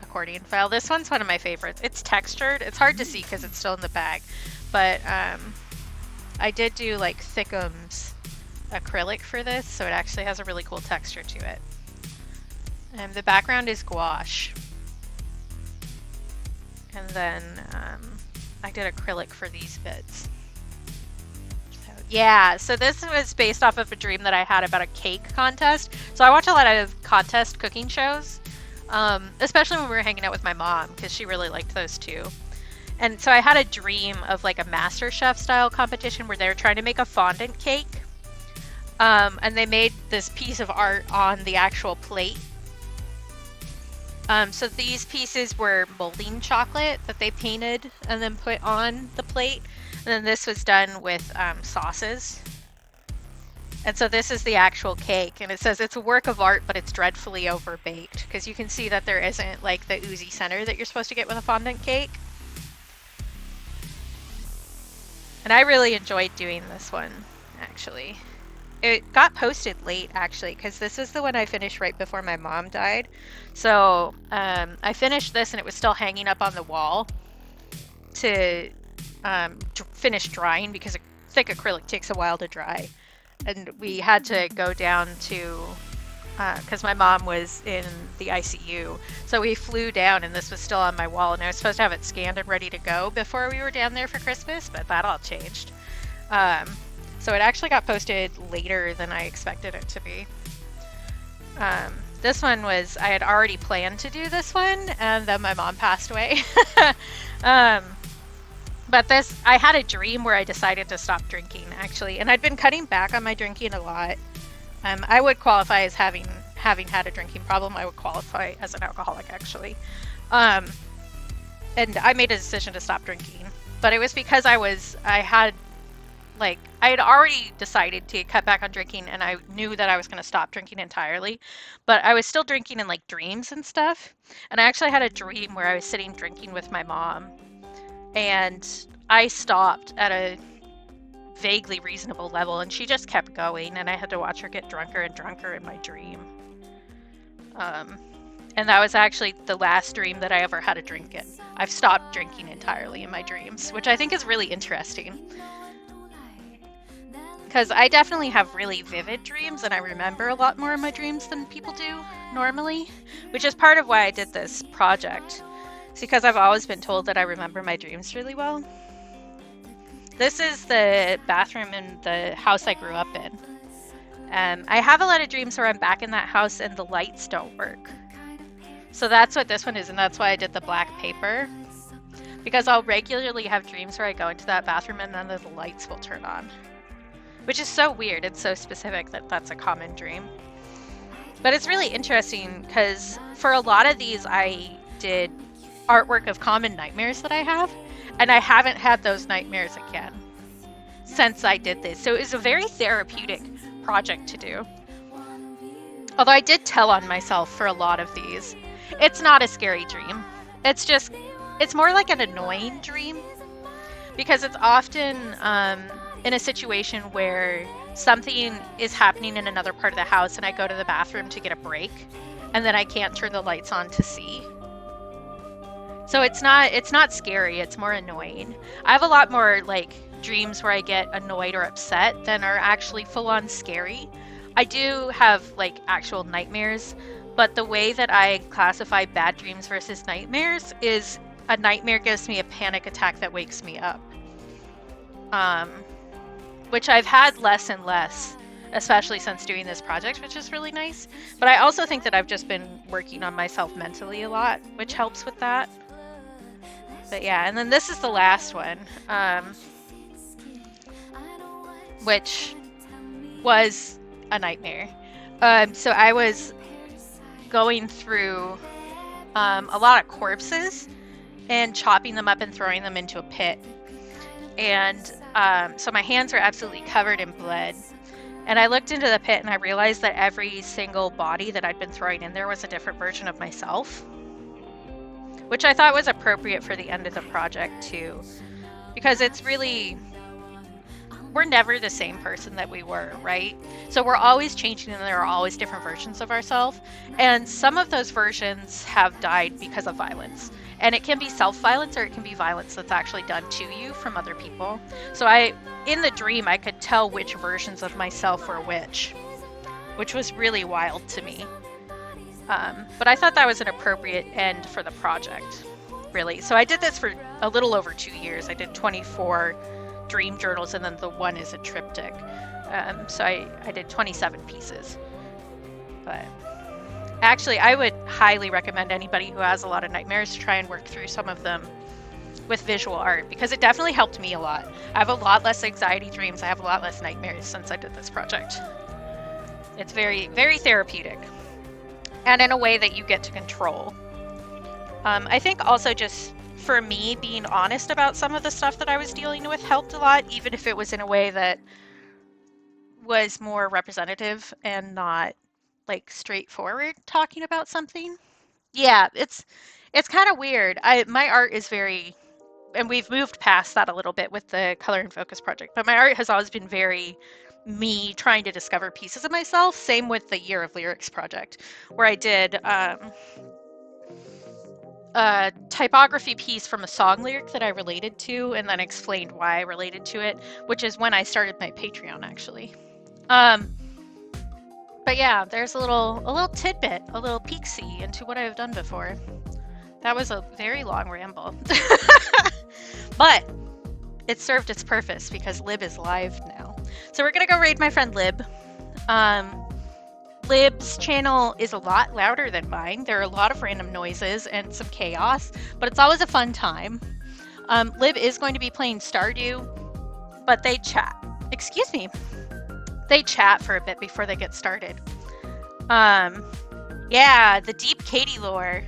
accordion file. This one's one of my favorites. It's textured. It's hard to see because it's still in the bag, but I did do like Thickums acrylic for this, so it actually has a really cool texture to it. And the background is gouache. And then I did acrylic for these bits. So, yeah, so this was based off of a dream that I had about a cake contest. So I watch a lot of contest cooking shows, especially when we were hanging out with my mom, because she really liked those too. And so I had a dream of like a MasterChef style competition where they were trying to make a fondant cake. And they made this piece of art on the actual plate. So these pieces were molding chocolate that they painted and then put on the plate. And then this was done with sauces. And so this is the actual cake, and it says it's a work of art, but it's dreadfully overbaked, because you can see that there isn't like the oozy center that you're supposed to get with a fondant cake. And I really enjoyed doing this one, actually. It got posted late, actually, because this is the one I finished right before my mom died. So I finished this, and it was still hanging up on the wall to finish drying, because thick acrylic takes a while to dry. And we had to go down to, because my mom was in the ICU. So we flew down, and this was still on my wall, and I was supposed to have it scanned and ready to go before we were down there for Christmas, but that all changed. So it actually got posted later than I expected it to be. This one was, I had already planned to do this one, and then my mom passed away. But this, I had a dream where I decided to stop drinking, actually, and I'd been cutting back on my drinking a lot. I would qualify as having had a drinking problem. I would qualify as an alcoholic, actually. And I made a decision to stop drinking, but it was because I had already decided to cut back on drinking, and I knew that I was going to stop drinking entirely, but I was still drinking in like dreams and stuff. And I actually had a dream where I was sitting drinking with my mom, and I stopped at a vaguely reasonable level, and she just kept going, and I had to watch her get drunker and drunker in my dream. And that was actually the last dream that I ever had a drink in. I've stopped drinking entirely in my dreams, which I think is really interesting. Because I definitely have really vivid dreams, and I remember a lot more in my dreams than people do normally, which is part of why I did this project. It's because I've always been told that I remember my dreams really well. This is the bathroom in the house I grew up in. I have a lot of dreams where I'm back in that house and the lights don't work. So that's what this one is, and that's why I did the black paper. Because I'll regularly have dreams where I go into that bathroom and then the lights will turn on. Which is so weird. It's so specific that that's a common dream. But it's really interesting because for a lot of these I did artwork of common nightmares that I have, and I haven't had those nightmares again since I did this. So it was a very therapeutic project to do. Although I did tell on myself for a lot of these. It's not a scary dream. It's more like an annoying dream, because it's often in a situation where something is happening in another part of the house and I go to the bathroom to get a break, and then I can't turn the lights on to see. So it's not scary, it's more annoying. I have a lot more like dreams where I get annoyed or upset than are actually full-on scary. I do have like actual nightmares, but the way that I classify bad dreams versus nightmares is a nightmare gives me a panic attack that wakes me up. Which I've had less and less, especially since doing this project, which is really nice. But I also think that I've just been working on myself mentally a lot, which helps with that. But yeah, and then this is the last one, which was a nightmare. So I was going through a lot of corpses and chopping them up and throwing them into a pit. And so my hands were absolutely covered in blood. And I looked into the pit and I realized that every single body that I'd been throwing in there was a different version of myself, which I thought was appropriate for the end of the project too, because it's really, we're never the same person that we were, right? So we're always changing, and there are always different versions of ourselves. And some of those versions have died because of violence. And it can be self-violence, or it can be violence that's actually done to you from other people. So in the dream, I could tell which versions of myself were which was really wild to me. But I thought that was an appropriate end for the project, really. So I did this for a little over 2 years. I did 24 dream journals, and then the one is a triptych. So I did 27 pieces. But actually, I would highly recommend anybody who has a lot of nightmares to try and work through some of them with visual art, because it definitely helped me a lot. I have a lot less anxiety dreams. I have a lot less nightmares since I did this project. It's very, very therapeutic, and in a way that you get to control. I think also just for me, being honest about some of the stuff that I was dealing with helped a lot, even if it was in a way that was more representative and not like straightforward talking about something. Yeah, it's kind of weird. My art is very, and we've moved past that a little bit with the color and focus project, but my art has always been very me trying to discover pieces of myself. Same with the Year of Lyrics project, where I did a typography piece from a song lyric that I related to and then explained why I related to it, which is when I started my Patreon actually. Um, but yeah, there's a little tidbit, a little peek-see into what I've done before. That was a very long ramble. But it served its purpose because Lib is live now. So we're gonna go raid my friend Lib. Um, Lib's channel is a lot louder than mine. There are a lot of random noises and some chaos, but it's always a fun time. Lib is going to be playing Stardew, but they chat. Excuse me. They chat for a bit before they get started. Yeah, the Deep Katie lore.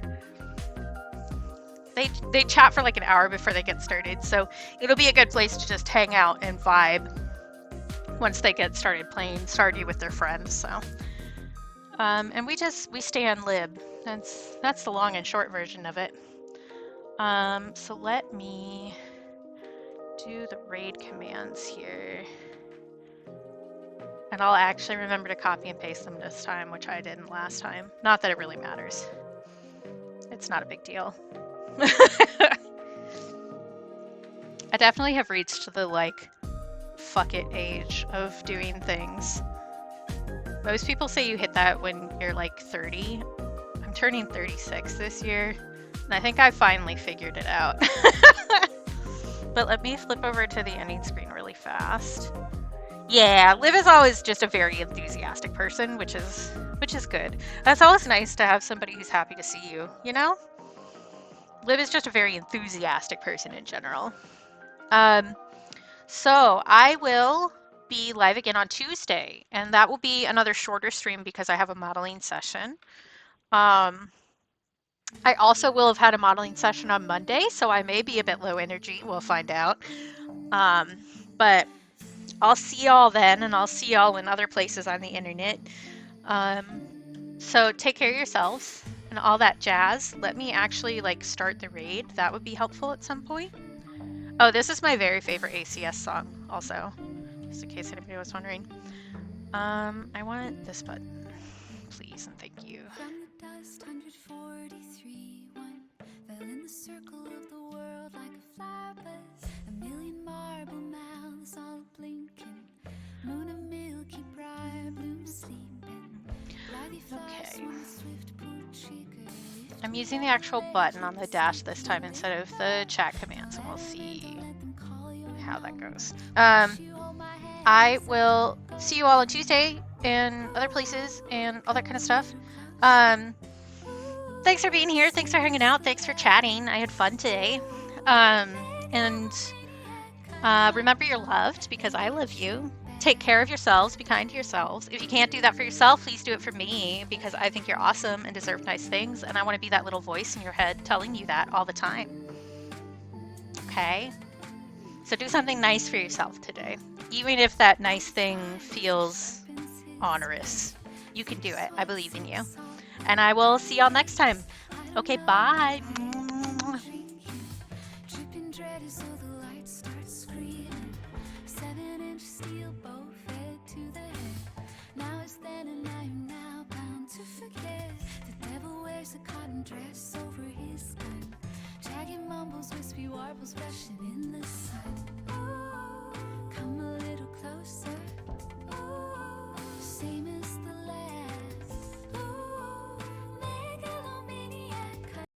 They chat for like an hour before they get started, so it'll be a good place to just hang out and vibe once they get started playing Stardew with their friends. So, and we stay on Lib. That's the long and short version of it. So let me do the raid commands here, and I'll actually remember to copy and paste them this time, which I didn't last time. Not that it really matters. It's not a big deal. I definitely have reached the like fuck it age of doing things. Most people say you hit that when you're like 30. I'm turning 36 this year, and I think I finally figured it out. But let me flip over to the ending screen really fast. Yeah, Liv is always just a very enthusiastic person, which is good. That's always nice to have somebody who's happy to see you, you know? Liv is just a very enthusiastic person in general. So I will be live again on Tuesday, and that will be another shorter stream because I have a modeling session. I also will have had a modeling session on Monday, so I may be a bit low energy. We'll find out. But I'll see y'all then, and I'll see y'all in other places on the internet. So take care of yourselves and all that jazz. Let me actually like start the raid. That would be helpful at some point. Oh, this is my very favorite ACS song also, just in case anybody was wondering. I want this button, please and thank you. From the dust, 143, one fell in the circle of the world like a fly buzz. A million marble mouths all blinking, moon of milky briar bloom sleeping. Okay. I'm using the actual button on the dash this time instead of the chat commands, and we'll see how that goes. I will see you all on Tuesday and other places and all that kind of stuff. Thanks for being here. Thanks for hanging out. Thanks for chatting. I had fun today. And remember you're loved because I love you. Take care of yourselves. Be kind to yourselves. If you can't do that for yourself, please do it for me because I think you're awesome and deserve nice things. And I want to be that little voice in your head telling you that all the time. Okay? So do something nice for yourself today. Even if that nice thing feels onerous. You can do it. I believe in you. And I will see y'all next time. Okay, bye. Dress over his gun. Jagged mumbles, wispy warbles brushing in the sun.